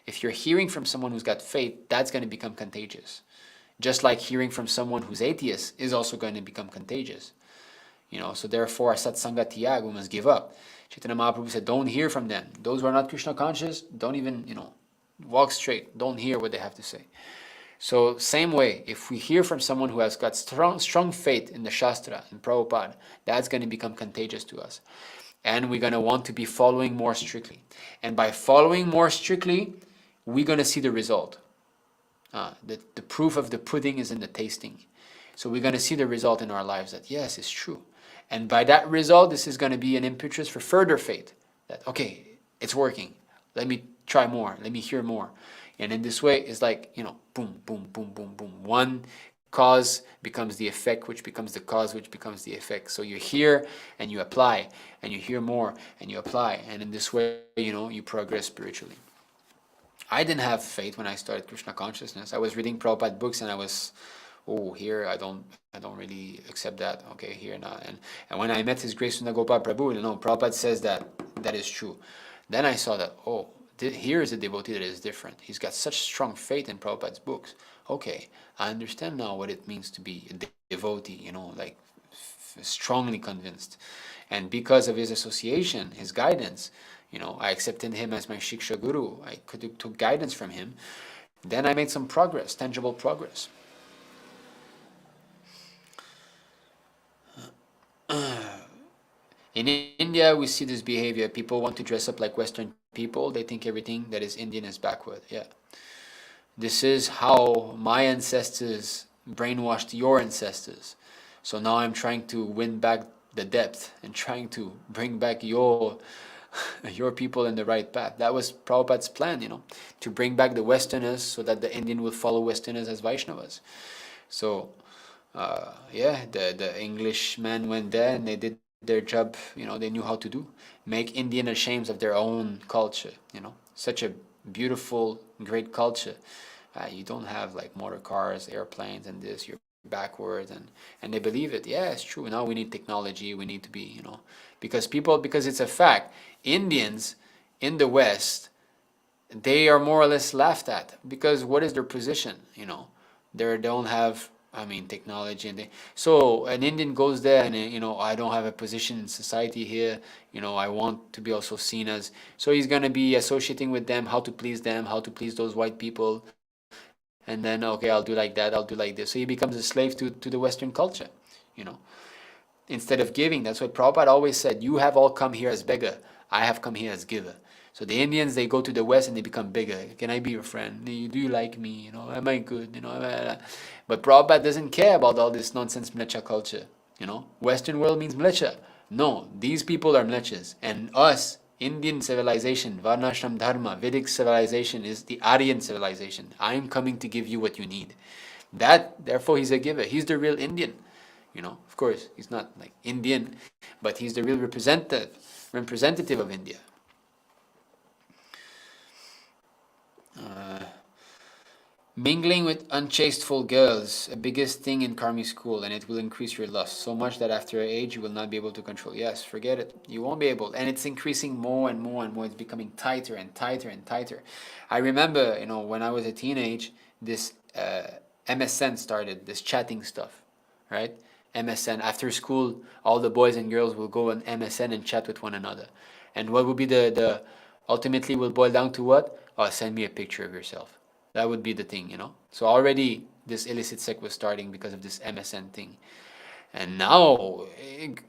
Speaker 1: If you're hearing from someone who's got faith, that's going to become contagious. Just like hearing from someone who's atheist is also going to become contagious. So therefore, asat-saṅga-tyāga, we must give up. Chaitanya Mahaprabhu said, don't hear from them. Those who are not Krishna conscious, don't even, walk straight. Don't hear what they have to say. So same way, if we hear from someone who has got strong faith in the Shastra, in Prabhupada, that's going to become contagious to us. And we're going to want to be following more strictly. And by following more strictly, we're going to see the result. The proof of the pudding is in the tasting. So we're going to see the result in our lives that, yes, it's true. And by that result, this is going to be an impetus for further faith. That, okay, it's working. Let me try more. Let me hear more. And in this way, it's like, boom, boom, boom, boom, boom. One cause becomes the effect, which becomes the cause, which becomes the effect. So you hear and you apply, and you hear more and you apply. And in this way, you progress spiritually. I didn't have faith when I started Krishna consciousness. I was reading Prabhupada books and I was, here I don't really accept that. Okay, here now. And when I met His Grace Gopal Prabhu, Prabhupada says that is true. Then I saw that, here is a devotee that is different. He's got such strong faith in Prabhupada's books. Okay, I understand now what it means to be a devotee, like strongly convinced. And because of his association, his guidance, I accepted him as my Shiksha Guru. I took guidance from him. Then I made some progress, tangible progress. In India, we see this behavior. People want to dress up like Western people. They think everything that is Indian is backward. Yeah. This is how my ancestors brainwashed your ancestors. So now I'm trying to win back the depth and trying to bring back your people in the right path. That was Prabhupada's plan, to bring back the Westerners so that the Indian will follow Westerners as Vaishnavas. So, the Englishman went there and they did their job, they knew how to do. Make Indian ashamed of their own culture, Such a beautiful, great culture. You don't have like motor cars, airplanes, and this. You're backwards, and they believe it. Yeah, it's true. Now we need technology. We need to be, because it's a fact. Indians in the West, they are more or less laughed at because what is their position? They don't have, technology, and so an Indian goes there and I don't have a position in society here. I want to be also seen as. So he's gonna be associating with them, how to please those white people. And then, okay, I'll do like that, I'll do like this. So he becomes a slave to the Western culture, instead of giving. That's what Prabhupada always said. You have all come here as beggar. I have come here as giver. So the Indians, they go to the West and they become bigger. Can I be your friend? Do you like me? Am I good? But Prabhupada doesn't care about all this nonsense mlecha culture. Western world means mlecha. No, these people are mlechas. And us, Indian civilization, Varnashram Dharma, Vedic civilization is the Aryan civilization. I am coming to give you what you need. Therefore, he's a giver. He's the real Indian. Of course, he's not like Indian, but he's the real representative of India. Mingling with unchasteful girls, a biggest thing in Karmi school, and it will increase your lust so much that after an age you will not be able to control. Yes, forget it. You won't be able, and it's increasing more and more and more. It's becoming tighter and tighter and tighter. I remember, when I was a teenage, this MSN started, this chatting stuff, right? MSN. After school, all the boys and girls will go on MSN and chat with one another. And what will be the ultimately will boil down to what? Oh, send me a picture of yourself. That would be the thing, So already this illicit sex was starting because of this MSN thing. And now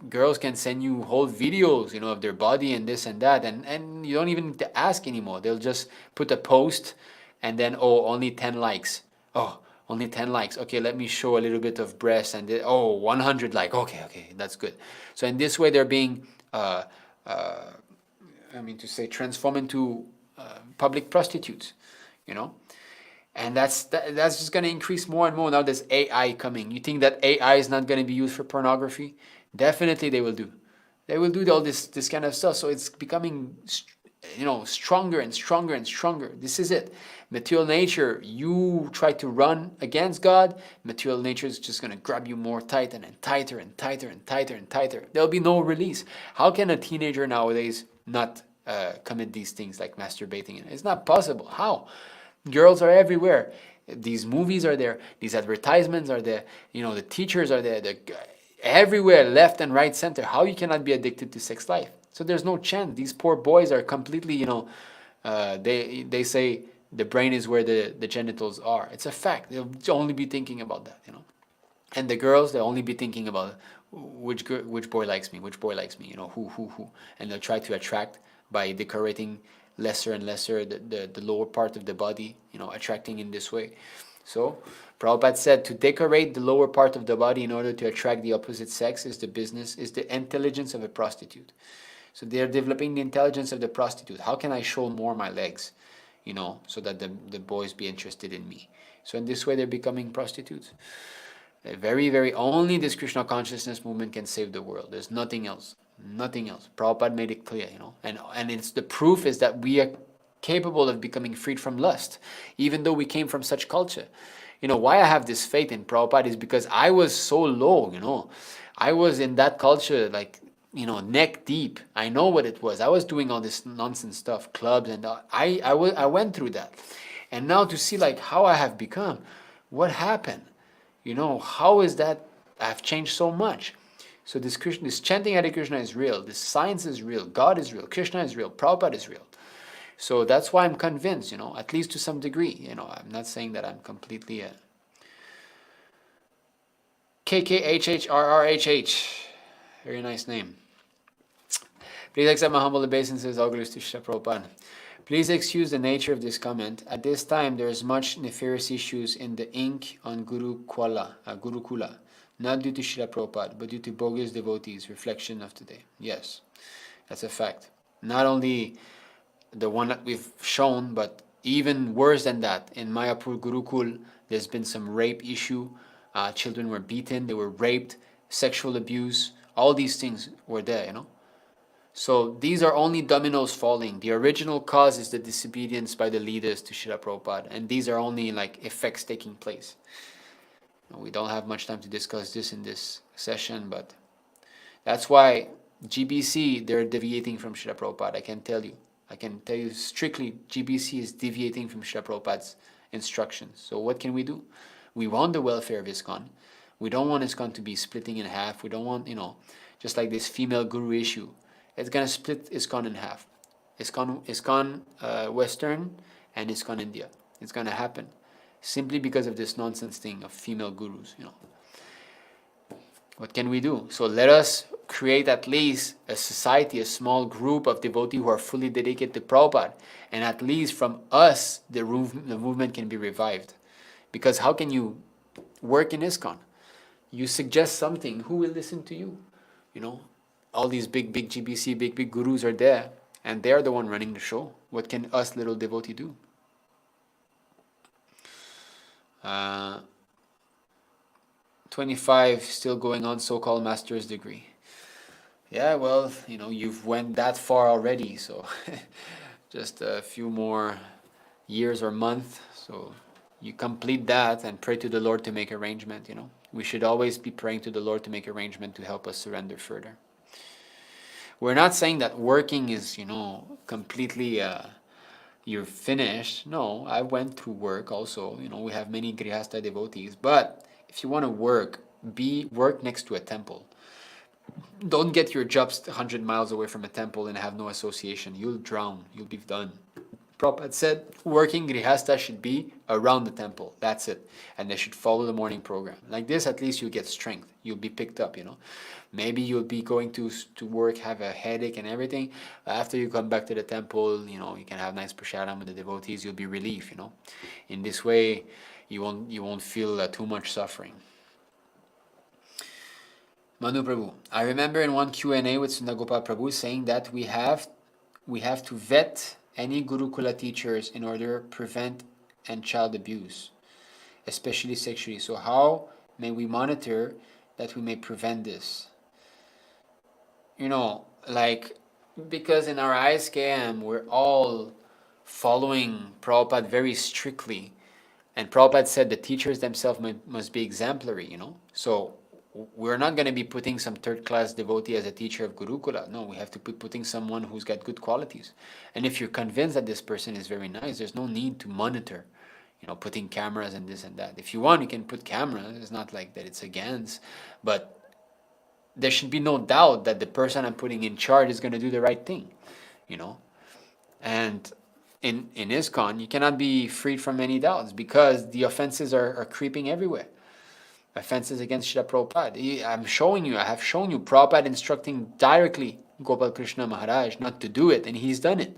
Speaker 1: girls can send you whole videos, of their body and this and that. And you don't even need to ask anymore. They'll just put a post and then, only 10 likes. Oh, only 10 likes. Okay, let me show a little bit of breast and 100 like. Okay, that's good. So in this way, they're being, transformed into public prostitutes, And that's just going to increase more and more. Now there's AI coming. You think that AI is not going to be used for pornography? Definitely they will do. They will do all this kind of stuff. So it's becoming, stronger and stronger and stronger. This is it. Material nature, you try to run against God, material nature is just going to grab you more tight and tighter and tighter and tighter and tighter. There'll be no release. How can a teenager nowadays not commit these things like masturbating? It's not possible. How? Girls are everywhere. These movies are there. These advertisements are there. The teachers are there. They're everywhere, left and right, center. How you cannot be addicted to sex life? So there's no chance. These poor boys are completely, they say the brain is where the genitals are. It's a fact. They'll only be thinking about that, And the girls, they'll only be thinking about which boy likes me, who. And they'll try to attract by decorating lesser and lesser the lower part of the body, attracting in this way. So Prabhupada said to decorate the lower part of the body in order to attract the opposite sex is the intelligence of a prostitute. So they're developing the intelligence of the prostitute. How can I show more my legs, so that the boys be interested in me? So in this way they're becoming prostitutes. Very, very only this Krishna consciousness movement can save the world. There's nothing else. Nothing else. Prabhupada made it clear, and it's the proof is that we are capable of becoming freed from lust, even though we came from such culture. Why I have this faith in Prabhupada is because I was so low, I was in that culture, like neck deep. I know what it was. I was doing all this nonsense stuff, clubs, and I went through that. And now to see like how I have become, what happened? How is that I've changed so much? So this chanting Hare Kṛṣṇa is real. This science is real. God is real. Krishna is real. Prabhupada is real. So that's why I'm convinced, at least to some degree. I'm not saying that I'm completely KKHHRRHH. Very nice name. Please accept my humble obeisances. All glories to Srila Prabhupada. Please excuse the nature of this comment. At this time, there is much nefarious issues in the ink on Gurukula, not due to Srila Prabhupada, but due to bogus devotees. Reflection of today. Yes, that's a fact. Not only the one that we've shown, but even worse than that. In Mayapur Gurukul, there's been some rape issue. Children were beaten, they were raped, sexual abuse. All these things were there, So these are only dominoes falling. The original cause is the disobedience by the leaders to Srila Prabhupada, and these are only like effects taking place. We don't have much time to discuss this in this session, but that's why GBC, they're deviating from Srila Prabhupada. I can tell you strictly, GBC is deviating from Srila Prabhupada's instructions. So what can we do? We want the welfare of ISKCON. We don't want ISKCON to be splitting in half. We don't want, just like this female guru issue. It's going to split ISKCON in half. ISKCON Western and ISKCON India. It's going to happen simply because of this nonsense thing of female gurus, What can we do? So let us create at least a society, a small group of devotees who are fully dedicated to Prabhupada. And at least from us, the movement can be revived. Because how can you work in ISKCON? You suggest something, who will listen to you? All these big GBC, big gurus are there, and they're the one running the show. What can us little devotee do? 25 still going on so-called master's degree. Yeah, well, you've went that far already, so just a few more years or months. So you complete that and pray to the Lord to make arrangement, We should always be praying to the Lord to make arrangement to help us surrender further. We're not saying that working is, completely, you're finished. No, I went through work also. We have many Grihastha devotees. But if you want to work next to a temple. Don't get your jobs 100 miles away from a temple and have no association. You'll drown. You'll be done. Prabhupada said working Grihastha should be around the temple. That's it. And they should follow the morning program. Like this, at least you'll get strength. You'll be picked up, Maybe you'll be going to work, have a headache and everything. After you come back to the temple, you can have nice prasadam with the devotees. You'll be relief, In this way, you won't feel too much suffering. Manu Prabhu, I remember in one Q&A with Sundar Gopal Prabhu saying that we have to vet any Gurukula teachers in order to prevent and child abuse, especially sexually. So how may we monitor that we may prevent this? Because in our ISKM, we're all following Prabhupada very strictly. And Prabhupada said the teachers themselves must be exemplary, So we're not going to be putting some third-class devotee as a teacher of Gurukula. No, we have to be putting someone who's got good qualities. And if you're convinced that this person is very nice, there's no need to monitor, putting cameras and this and that. If you want, you can put cameras. It's not like that it's against. But there should be no doubt that the person I'm putting in charge is going to do the right thing, And in ISKCON, you cannot be freed from any doubts because the offenses are creeping everywhere. Offenses against Srila Prabhupada. I have shown you Prabhupada instructing directly Gurukṛpa Mahārāja not to do it, and he's done it.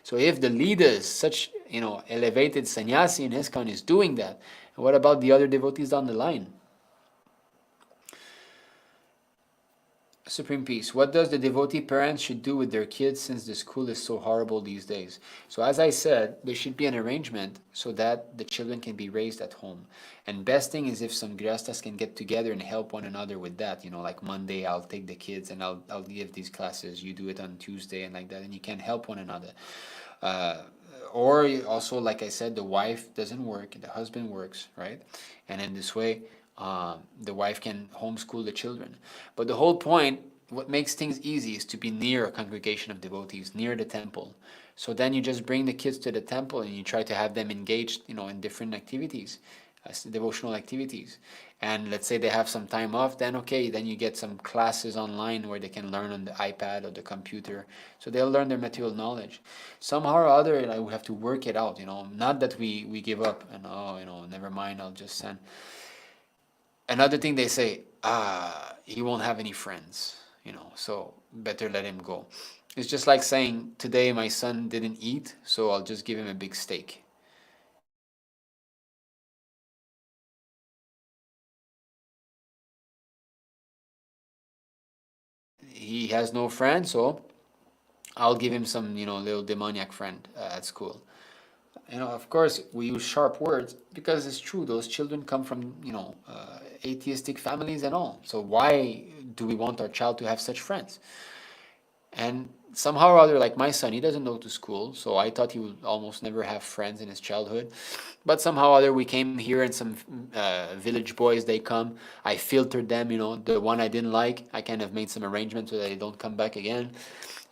Speaker 1: So if the leaders, such elevated sannyasi in ISKCON is doing that, what about the other devotees down the line? Supreme Peace, what does the devotee parents should do with their kids since the school is so horrible these days? So as I said, there should be an arrangement so that the children can be raised at home. And best thing is if some grihasthas can get together and help one another with that. Like Monday I'll take the kids and I'll give these classes. You do it on Tuesday and like that, and you can help one another. Or also, like I said, the wife doesn't work, the husband works, right? And in this way, the wife can homeschool the children. But the whole point what makes things easy is to be near a congregation of devotees, near the temple. So then you just bring the kids to the temple and you try to have them engaged, in different activities, devotional activities. And let's say they have some time off, then okay, then you get some classes online where they can learn on the iPad or the computer. So they'll learn their material knowledge. Somehow or other, like, we have to work it out, not that we give up and, never mind, I'll just send. Another thing they say, he won't have any friends, so better let him go. It's just like saying, today my son didn't eat, so I'll just give him a big steak. He has no friends, so I'll give him some, little demoniac friend at school. Of course, we use sharp words because it's true. Those children come from, atheistic families and all. So why do we want our child to have such friends? And somehow or other, like my son, he doesn't go to school, so I thought he would almost never have friends in his childhood. But somehow or other, we came here, and some village boys, they come. I filtered them, the one I didn't like, I kind of made some arrangements so that they don't come back again.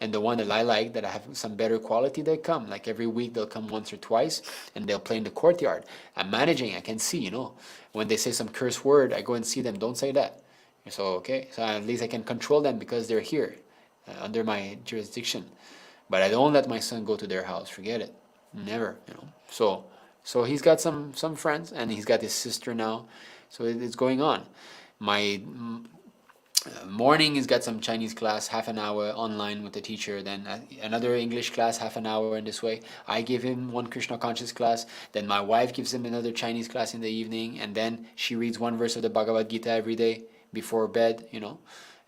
Speaker 1: And the one that I like, that I have some better quality, they come. Like every week, they'll come once or twice, and they'll play in the courtyard. I'm managing, I can see, When they say some curse word, I go and see them, don't say that. So, okay, so at least I can control them because they're here, under my jurisdiction. But I don't let my son go to their house, forget it. Never, So he's got some friends, and he's got his sister now. So it's going on. My morning, he's got some Chinese class, half an hour online with the teacher, then another English class, half an hour in this way. I give him one Krishna conscious class, then my wife gives him another Chinese class in the evening, and then she reads one verse of the Bhagavad Gita every day before bed,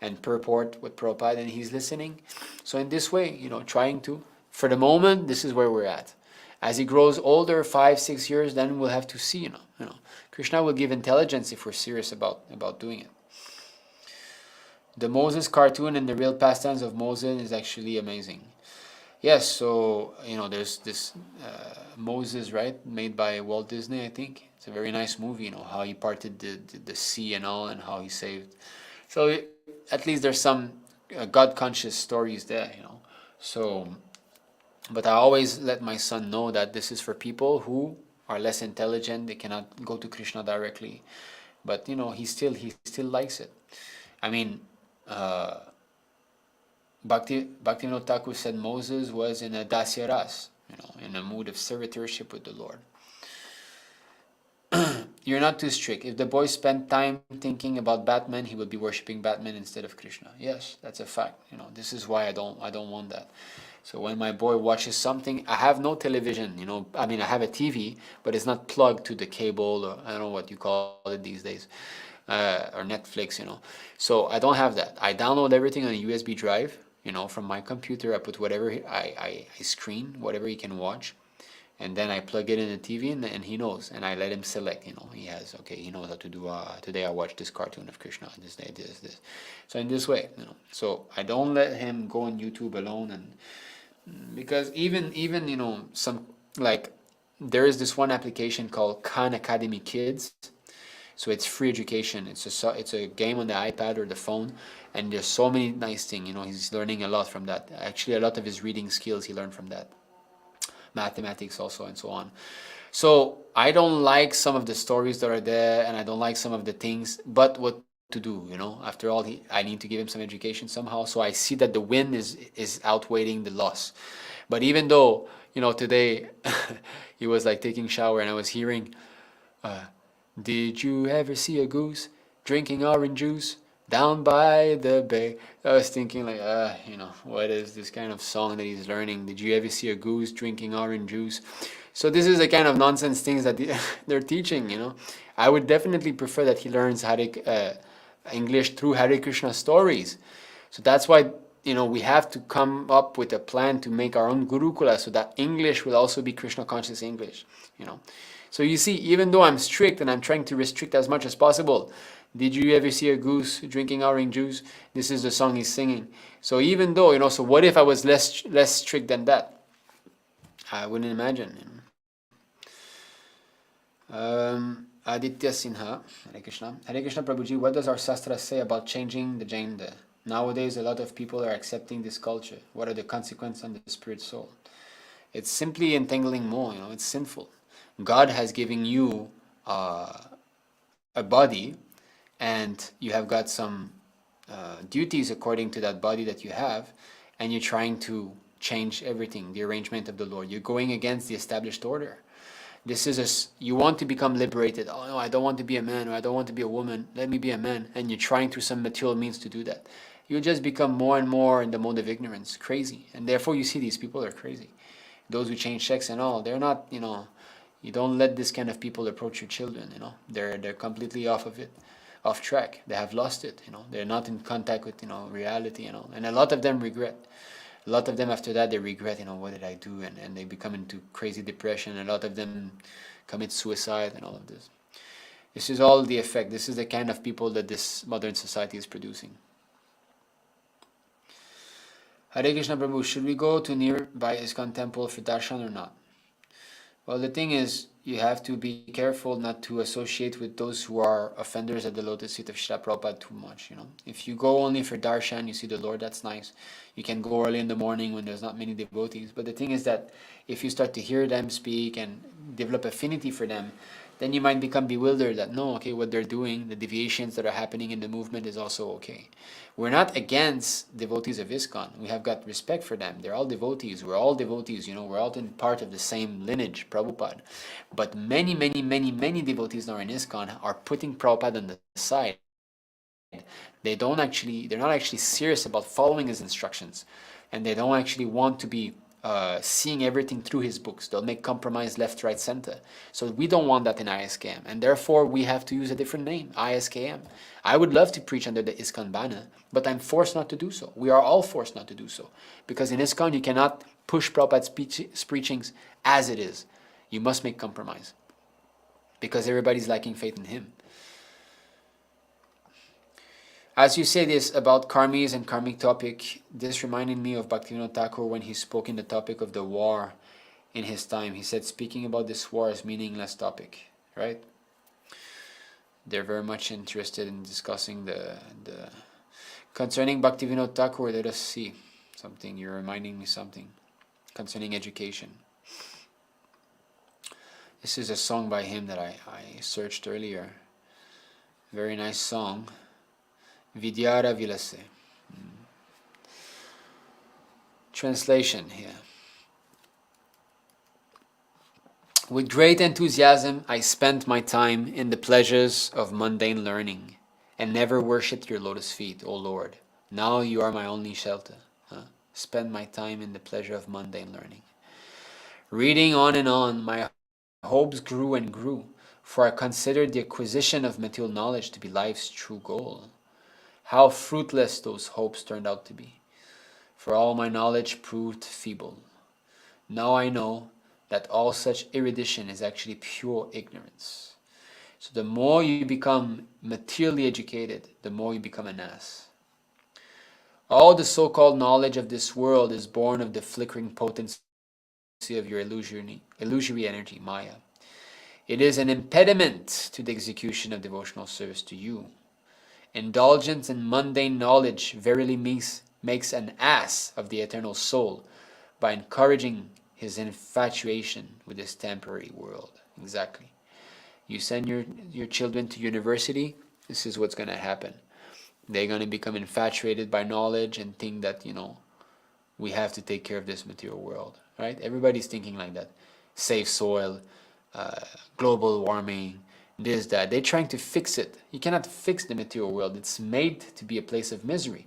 Speaker 1: and purport with Prabhupada, and he's listening. So in this way, trying to, for the moment, this is where we're at. As he grows older, 5-6 years, then we'll have to see, Krishna will give intelligence if we're serious about doing it. The Moses cartoon and the real pastimes of Moses is actually amazing. Yes, so, there's this Moses, right, made by Walt Disney, I think. It's a very nice movie, how he parted the sea and all, and how he saved. So at least there's some God-conscious stories there, So, but I always let my son know that this is for people who are less intelligent. They cannot go to Krishna directly. But, he still likes it. I mean, Bhaktivinoda Thakur said Moses was in a dasya ras, in a mood of servitorship with the Lord. You're not too strict. If the boy spent time thinking about Batman, he would be worshipping Batman instead of Krishna. Yes, that's a fact. This is why I don't want that. So when my boy watches something, I have no television. I mean, I have a TV, but it's not plugged to the cable, or I don't know what you call it these days, or Netflix. So I don't have that. I download everything on a USB drive. From my computer, I put whatever I screen, whatever he can watch. And then I plug it in the TV, and he knows, and I let him select. He knows how to do. Today I watched this cartoon of Krishna. This day, this. So in this way, So I don't let him go on YouTube alone, and because even some, like, there is this one application called Khan Academy Kids. So it's free education. It's a game on the iPad or the phone, and there's so many nice things. He's learning a lot from that. Actually, a lot of his reading skills he learned from that. Mathematics also, and so on. So I don't like some of the stories that are there, and I don't like some of the things, but what to do, after all, I need to give him some education somehow. So I see that the win is outweighing the loss. But even though, today he was like taking shower, and I was hearing, did you ever see a goose drinking orange juice down by the bay? I was thinking, like, what is this kind of song that he's learning? Did you ever see a goose drinking orange juice? So this is the kind of nonsense things that they're teaching, I would definitely prefer that he learns English through Hare Kṛṣṇa stories. So that's why, we have to come up with a plan to make our own Gurukula, so that English will also be Krishna conscious English, So you see, even though I'm strict and I'm trying to restrict as much as possible, did you ever see a goose drinking orange juice? This is the song he's singing. So even though, so what if I was less strict than that? I wouldn't imagine. Aditya Sinha, Hare Kṛṣṇa. Hare Kṛṣṇa Prabhuji, what does our Shastra say about changing the gender? Nowadays, a lot of people are accepting this culture. What are the consequences on the spirit soul? It's simply entangling more, it's sinful. God has given you a body, and you have got some duties according to that body that you have, and you're trying to change everything, the arrangement of the Lord. You're going against the established order. This is you want to become liberated. Oh no, I don't want to be a man, or I don't want to be a woman. Let me be a man. And you're trying through some material means to do that. You just become more and more in the mode of ignorance, crazy. And therefore you see these people are crazy. Those who change sex and all, they're not, you don't let this kind of people approach your children, They're completely off of it, off track. They have lost it, They're not in contact with, reality, And a lot of them regret. A lot of them after that, they regret, what did I do? And they become into crazy depression. A lot of them commit suicide and all of this. This is all the effect. This is the kind of people that this modern society is producing. Hare Kṛṣṇa Prabhu, should we go to nearby ISKCON temple for darshan or not? Well, the thing is, you have to be careful not to associate with those who are offenders at the lotus feet of Srila Prabhupada too much, If you go only for darshan, you see the Lord, that's nice. You can go early in the morning when there's not many devotees. But the thing is that if you start to hear them speak and develop affinity for them, then you might become bewildered that, no, okay, what they're doing, the deviations that are happening in the movement is also okay. We're not against devotees of ISKCON. We have got respect for them. They're all devotees. We're all devotees, we're all in part of the same lineage, Prabhupada. But many, many, many, many devotees now in ISKCON are putting Prabhupada on the side. They're not actually serious about following his instructions. And they don't actually want to be seeing everything through his books. They'll make compromise left, right, center. So we don't want that in ISKM. And therefore, we have to use a different name, ISKM. I would love to preach under the ISKCON banner, but I'm forced not to do so. We are all forced not to do so. Because in ISKCON, you cannot push Prabhupada's preachings as it is. You must make compromise. Because everybody's lacking faith in him. As you say this about karmis and karmic topic, this reminded me of Bhaktivinoda Thakur when he spoke in the topic of the war in his time. He said, speaking about this war is meaningless topic, right? They're very much interested in discussing the concerning Bhaktivinoda Thakur. Let us see something. You're reminding me something concerning education. This is a song by him that I searched earlier. Very nice song. Vidyara Vilase. Translation here. With great enthusiasm, I spent my time in the pleasures of mundane learning and never worshipped your lotus feet, O Lord. Now you are my only shelter. Spend my time in the pleasure of mundane learning. Reading on and on, my hopes grew and grew, for I considered the acquisition of material knowledge to be life's true goal. How fruitless those hopes turned out to be, for all my knowledge proved feeble. Now I know that all such erudition is actually pure ignorance. So the more you become materially educated, the more you become an ass. All the so-called knowledge of this world is born of the flickering potency of your illusory energy, Maya. It is an impediment to the execution of devotional service to you. Indulgence in mundane knowledge verily makes an ass of the eternal soul by encouraging his infatuation with this temporary world. Exactly. You send your children to university, this is what's going to happen. They're going to become infatuated by knowledge and think that, we have to take care of this material world. Right? Everybody's thinking like that. Save soil, global warming, this, that. They're trying to fix it. You cannot fix the material world. It's made to be a place of misery.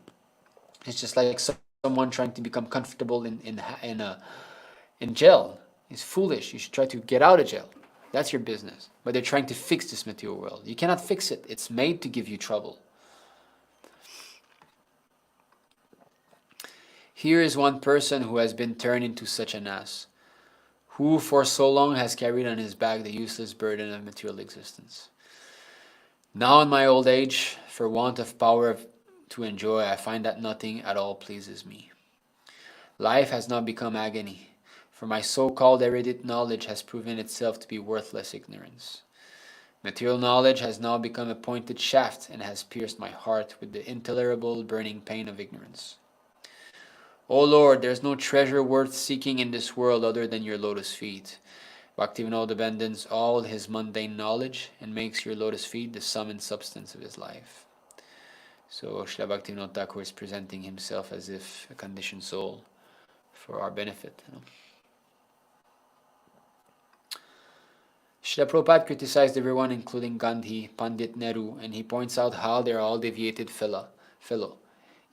Speaker 1: It's just like someone trying to become comfortable in jail. It's foolish. You should try to get out of jail. That's your business. But they're trying to fix this material world. You cannot fix it. It's made to give you trouble. Here is one person who has been turned into such an ass, who for so long has carried on his back the useless burden of material existence. Now in my old age, for want of power to enjoy, I find that nothing at all pleases me. Life has now become agony, for my so-called erudite knowledge has proven itself to be worthless ignorance. Material knowledge has now become a pointed shaft and has pierced my heart with the intolerable burning pain of ignorance. O Lord, there is no treasure worth seeking in this world other than your lotus feet. Bhaktivinoda abandons all his mundane knowledge and makes your lotus feet the sum and substance of his life. So Srila Bhaktivinoda Thakur is presenting himself as if a conditioned soul for our benefit. Srila Prabhupada criticized everyone, including Gandhi, Pandit Nehru, and he points out how they are all deviated fellow.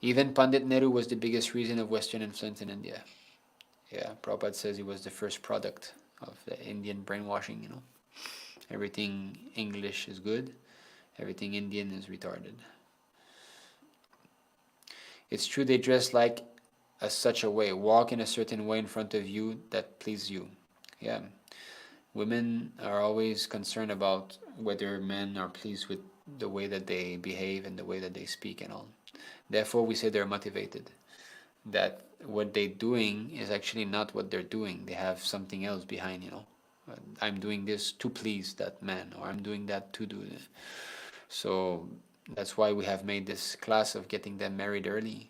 Speaker 1: Even Pandit Nehru was the biggest reason of Western influence in India. Yeah, Prabhupada says he was the first product of the Indian brainwashing, Everything English is good, everything Indian is retarded. It's true they dress like such a way, walk in a certain way in front of you that please you. Yeah. Women are always concerned about whether men are pleased with the way that they behave and the way that they speak and all. Therefore, we say they're motivated. That what they're doing is actually not what they're doing. They have something else behind, I'm doing this to please that man, or I'm doing that to do this. So that's why we have made this class of getting them married early.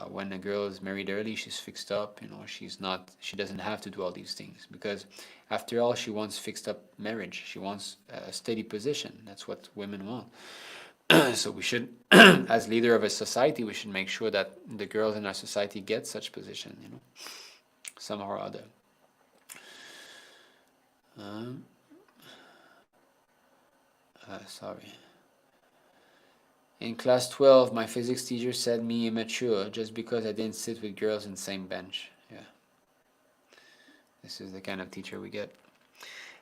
Speaker 1: When a girl is married early, she's fixed up, she doesn't have to do all these things, because after all, she wants fixed up marriage. She wants a steady position. That's what women want. So we should, as leader of a society, we should make sure that the girls in our society get such position, somehow or other. Sorry. In class 12, my physics teacher said me immature just because I didn't sit with girls in the same bench. Yeah. This is the kind of teacher we get.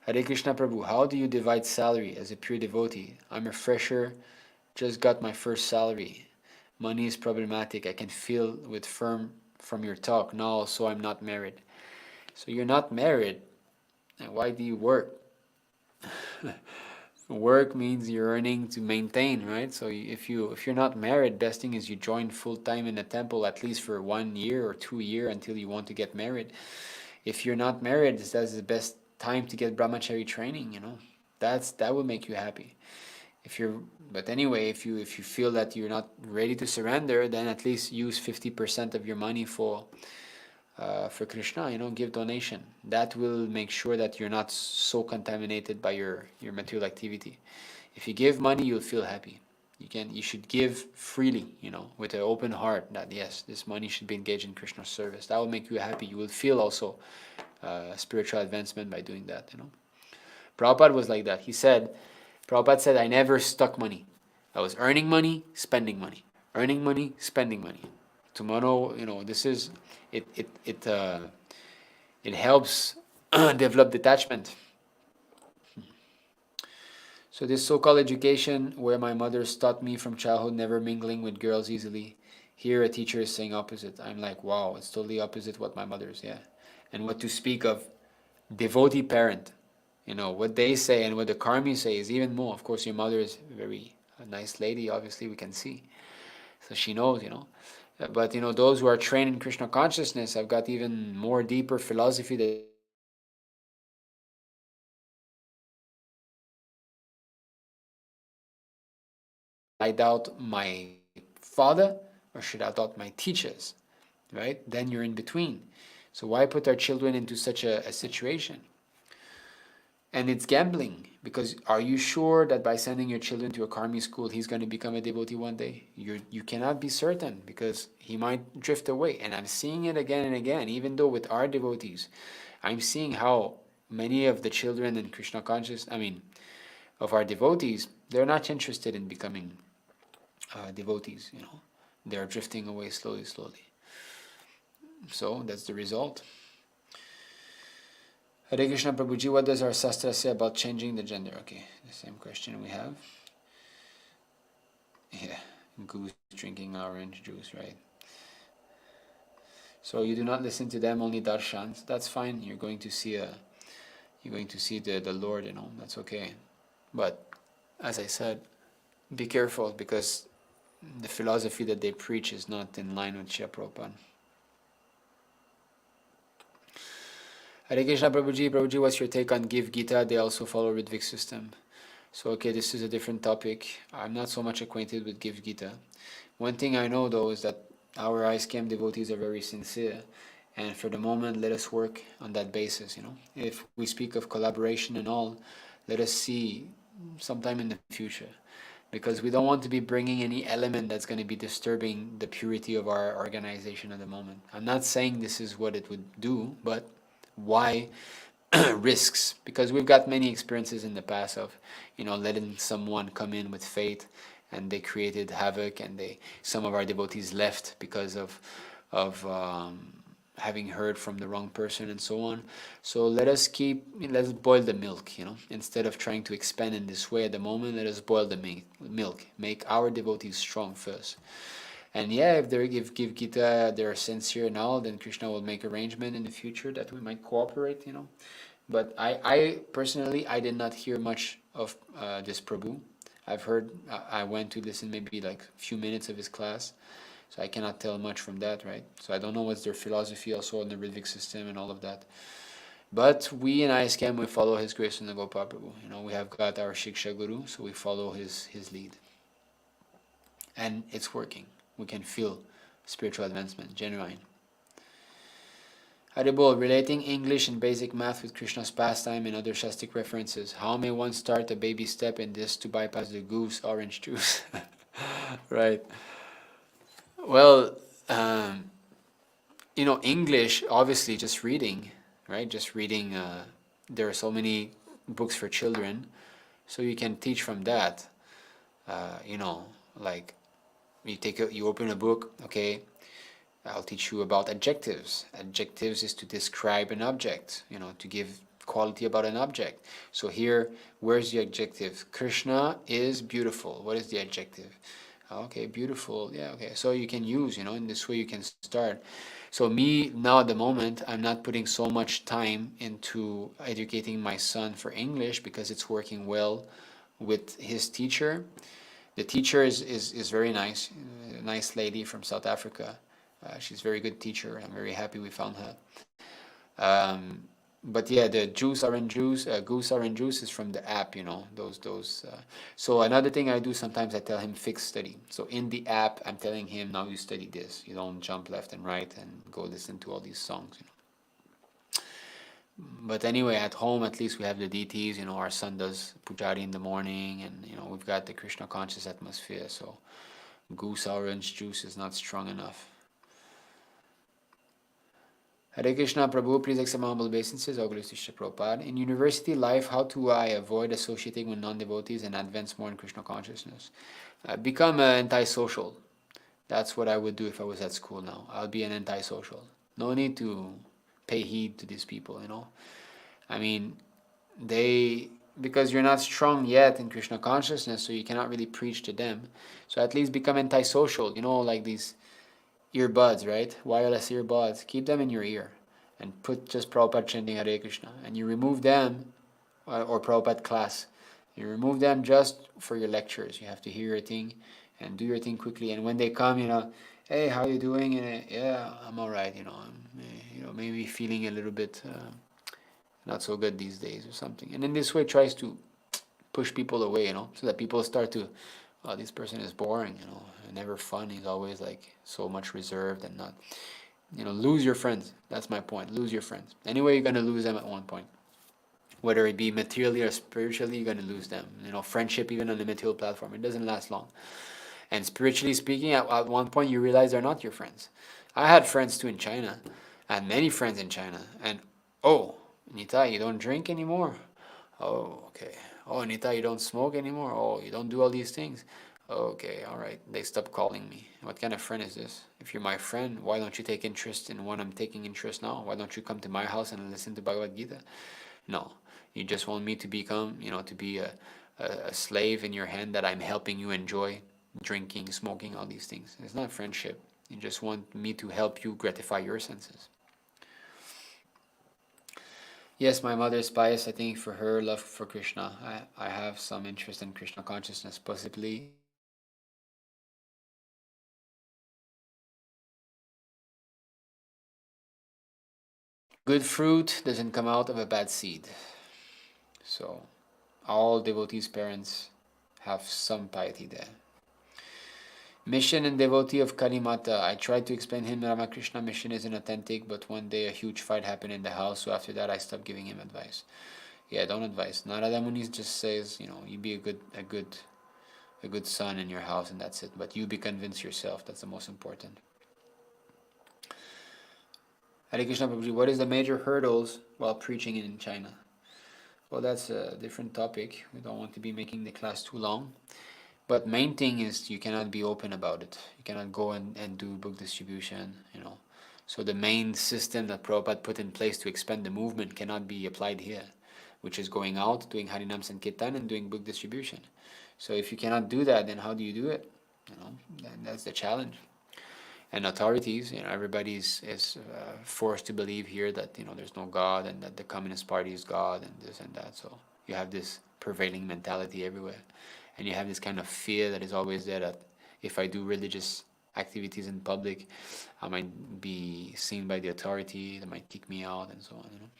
Speaker 1: Hare Kṛṣṇa Prabhu, how do you divide salary as a pure devotee? I'm a fresher, just got my first salary. Money is problematic. I can feel with firm from your talk. Now also I'm not married. So you're not married, and why do you work? Work means you're earning to maintain, right? So if you're not married, best thing is you join full time in a temple at least for 1 year or 2 years until you want to get married. If you're not married, that's the best time to get brahmachari training. That will make you happy. But anyway, if you feel that you're not ready to surrender, then at least use 50% of your money for Krishna, give donation. That will make sure that you're not so contaminated by your material activity. If you give money, you'll feel happy. You should give freely, with an open heart, that yes, this money should be engaged in Krishna's service. That will make you happy. You will feel also spiritual advancement by doing that, Prabhupada was like that. Prabhupada said, I never stuck money. I was earning money, spending money. Earning money, spending money. Tomorrow, this is, it helps develop detachment. So this so-called education where my mother's taught me from childhood never mingling with girls easily. Here a teacher is saying opposite. I'm like, wow, it's totally opposite what my mother's, yeah. And what to speak of devotee parent. What they say and what the Karmi say is even more. Of course, your mother is a nice lady, obviously we can see. So she knows, But, those who are trained in Krishna consciousness have got even more deeper philosophy that I doubt my father or should I doubt my teachers, right? Then you're in between. So why put our children into such a situation? And it's gambling, because are you sure that by sending your children to a Karmi school, he's going to become a devotee one day? You cannot be certain, because he might drift away. And I'm seeing it again and again, even though with our devotees, I'm seeing how many of the children in Krishna conscious, of our devotees, they're not interested in becoming devotees, They're drifting away slowly. So that's the result. Hare Krishna Prabhuji, what does our Shastra say about changing the gender? Okay, the same question we have. Yeah, goose drinking orange juice, right? So you do not listen to them, only darshans. That's fine. You're going to see the Lord, that's okay. But as I said, be careful, because the philosophy that they preach is not in line with Srila Prabhupada. Hare Krishna Prabhuji, what's your take on Give Gita? They also follow Ritvic system. So okay, this is a different topic. I'm not so much acquainted with Give Gita. One thing I know though is that our ISKM devotees are very sincere, and for the moment let us work on that basis. If we speak of collaboration and all, let us see sometime in the future, because we don't want to be bringing any element that's going to be disturbing the purity of our organization at the moment. I'm not saying this is what it would do, but why risks? Because we've got many experiences in the past of letting someone come in with faith, and they created havoc, and some of our devotees left because of having heard from the wrong person and so on. So let's boil the milk, instead of trying to expand in this way at the moment. Let us boil the milk, make our devotees strong first. And yeah, if they give Gita, they're sincere and all, then Krishna will make arrangement in the future that we might cooperate. But I personally, I did not hear much of this Prabhu. I've heard, I went to listen maybe like a few minutes of his class, so I cannot tell much from that, right? So I don't know what's their philosophy also on the Ritvic system and all of that. But we in ISKM, we follow his grace in the Gopal Prabhu. We have got our Shiksha Guru, so we follow his lead. And it's working. We can feel spiritual advancement, genuine. Haribol, relating English and basic math with Krishna's pastime and other Shastic references. How may one start a baby step in this to bypass the goose orange juice? Right. Well, English, obviously just reading, right? Just reading, there are so many books for children, so you can teach from that. Like you open a book, okay, I'll teach you about adjectives. Adjectives is to describe an object, to give quality about an object. So here, where's the adjective? Krishna is beautiful. What is the adjective? Okay, beautiful. Yeah, okay. So you can use, in this way you can start. So me, now at the moment, I'm not putting so much time into educating my son for English because it's working well with his teacher. The teacher is very nice, a nice lady from South Africa. She's a very good teacher. I'm very happy we found her. But yeah, the goose orange juice is from the app, those. So another thing I do sometimes, I tell him fixed study. So in the app, I'm telling him, now you study this. You don't jump left and right and go listen to all these songs. But anyway, at home, at least we have the deities. Our son does pujari in the morning, and we've got the Krishna conscious atmosphere. So goose orange juice is not strong enough. Hare Krishna, Prabhu, please accept my humble obeisances. All glories to Srila Prabhupada. In university life, how do I avoid associating with non-devotees and advance more in Krishna consciousness? Become antisocial. That's what I would do if I was at school now. I'll be an antisocial. No need to pay heed to these people, I mean, because you're not strong yet in Krishna consciousness, so you cannot really preach to them. So at least become antisocial, like these earbuds, right? Wireless earbuds. Keep them in your ear and put just Prabhupada chanting Hare Krishna. And you remove them, or Prabhupada class. You remove them just for your lectures. You have to hear your thing and do your thing quickly. And when they come, hey, how you doing? And yeah, I'm all right. I'm, maybe feeling a little bit not so good these days or something. And in this way, tries to push people away, so that people start to, oh, this person is boring, never fun. He's always like so much reserved and not, lose your friends. That's my point. Lose your friends. Anyway, you're going to lose them at one point. Whether it be materially or spiritually, you're going to lose them. Friendship, even on the material platform, it doesn't last long. And spiritually speaking, at one point, you realize they're not your friends. I had friends too in China. I had many friends in China. And, oh, Nita, you don't drink anymore? Oh, okay. Oh, Nita, you don't smoke anymore? Oh, you don't do all these things? Okay, all right. They stopped calling me. What kind of friend is this? If you're my friend, why don't you take interest in what I'm taking interest now? Why don't you come to my house and listen to Bhagavad Gita? No, you just want me to become, to be a slave in your hand that I'm helping you enjoy drinking, smoking, all these things. It's not friendship. You just want me to help you gratify your senses. Yes, my mother is pious. I think for her love for Krishna, I have some interest in Krishna consciousness, possibly. Good fruit doesn't come out of a bad seed. So all devotees' parents have some piety there. Mission and devotee of Kalimata. I tried to explain him Ramakrishna mission isn't authentic, but one day a huge fight happened in the house, so after that I stopped giving him advice. Yeah, don't advise. Narada Muni just says, you be a good son in your house and that's it. But you be convinced yourself. That's the most important. Hare Krishna Prabhuji, what is the major hurdles while preaching in China? Well, that's a different topic. We don't want to be making the class too long. But main thing is you cannot be open about it. You cannot go and do book distribution, So the main system that Prabhupada put in place to expand the movement cannot be applied here, which is going out, doing Harinam Sankirtan and doing book distribution. So if you cannot do that, then how do you do it? That's the challenge. And authorities, everybody is forced to believe here that there's no God and that the Communist Party is God and this and that. So you have this prevailing mentality everywhere. And you have this kind of fear that is always there that if I do religious activities in public, I might be seen by the authority, they might kick me out and so on,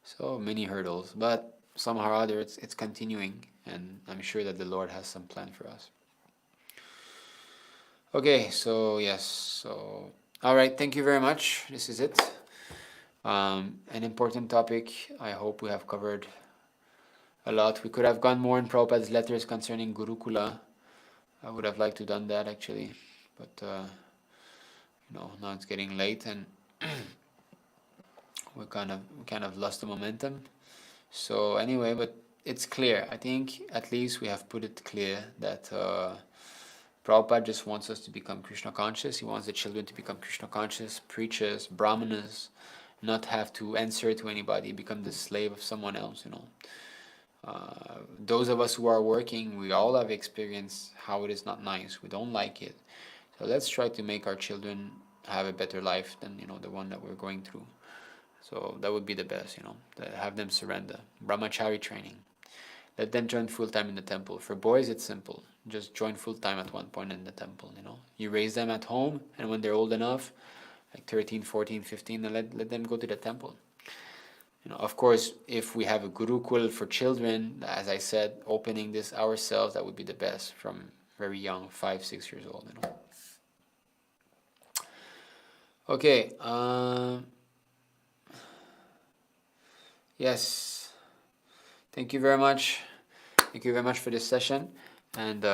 Speaker 1: So many hurdles, but somehow or other it's continuing, and I'm sure that the Lord has some plan for us. Okay, so yes, all right, thank you very much. This is it. An important topic. I hope we have covered a lot. We could have gone more in Prabhupada's letters concerning Gurukula. I would have liked to done that actually, but now it's getting late and we kind of lost the momentum. So anyway, but it's clear. I think at least we have put it clear that Prabhupada just wants us to become Krishna conscious. He wants the children to become Krishna conscious, preachers, brahmanas, not have to answer to anybody, become the slave of someone else, Those of us who are working, we all have experienced how it is not nice. We don't like it. So let's try to make our children have a better life than, the one that we're going through. So that would be the best, have them surrender. Brahmachari training. Let them join full-time in the temple. For boys, it's simple. Just join full-time at one point in the temple, You raise them at home, and when they're old enough, like 13, 14, 15, then let them go to the temple. Of course, if we have a Gurukul for children, as I said, opening this ourselves, that would be the best from very young, 5, 6 years old, Okay. Yes. Thank you very much. Thank you very much for this session. And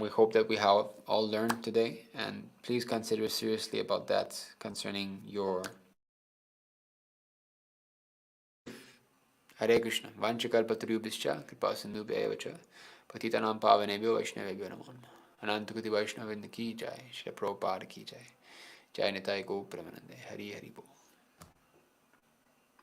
Speaker 1: we hope that we have all learned today. And please consider seriously about that concerning your Hare Krishna. Vanchakalpatarubhischa kripasindhubhya patitanam pavanebhyo vaishnavebhyo namo. Anantakoti Vaishnavinda ki jai. Shri Prabhupada ki jai. Jai Nitai Go Premanande. Hari Hari Bo.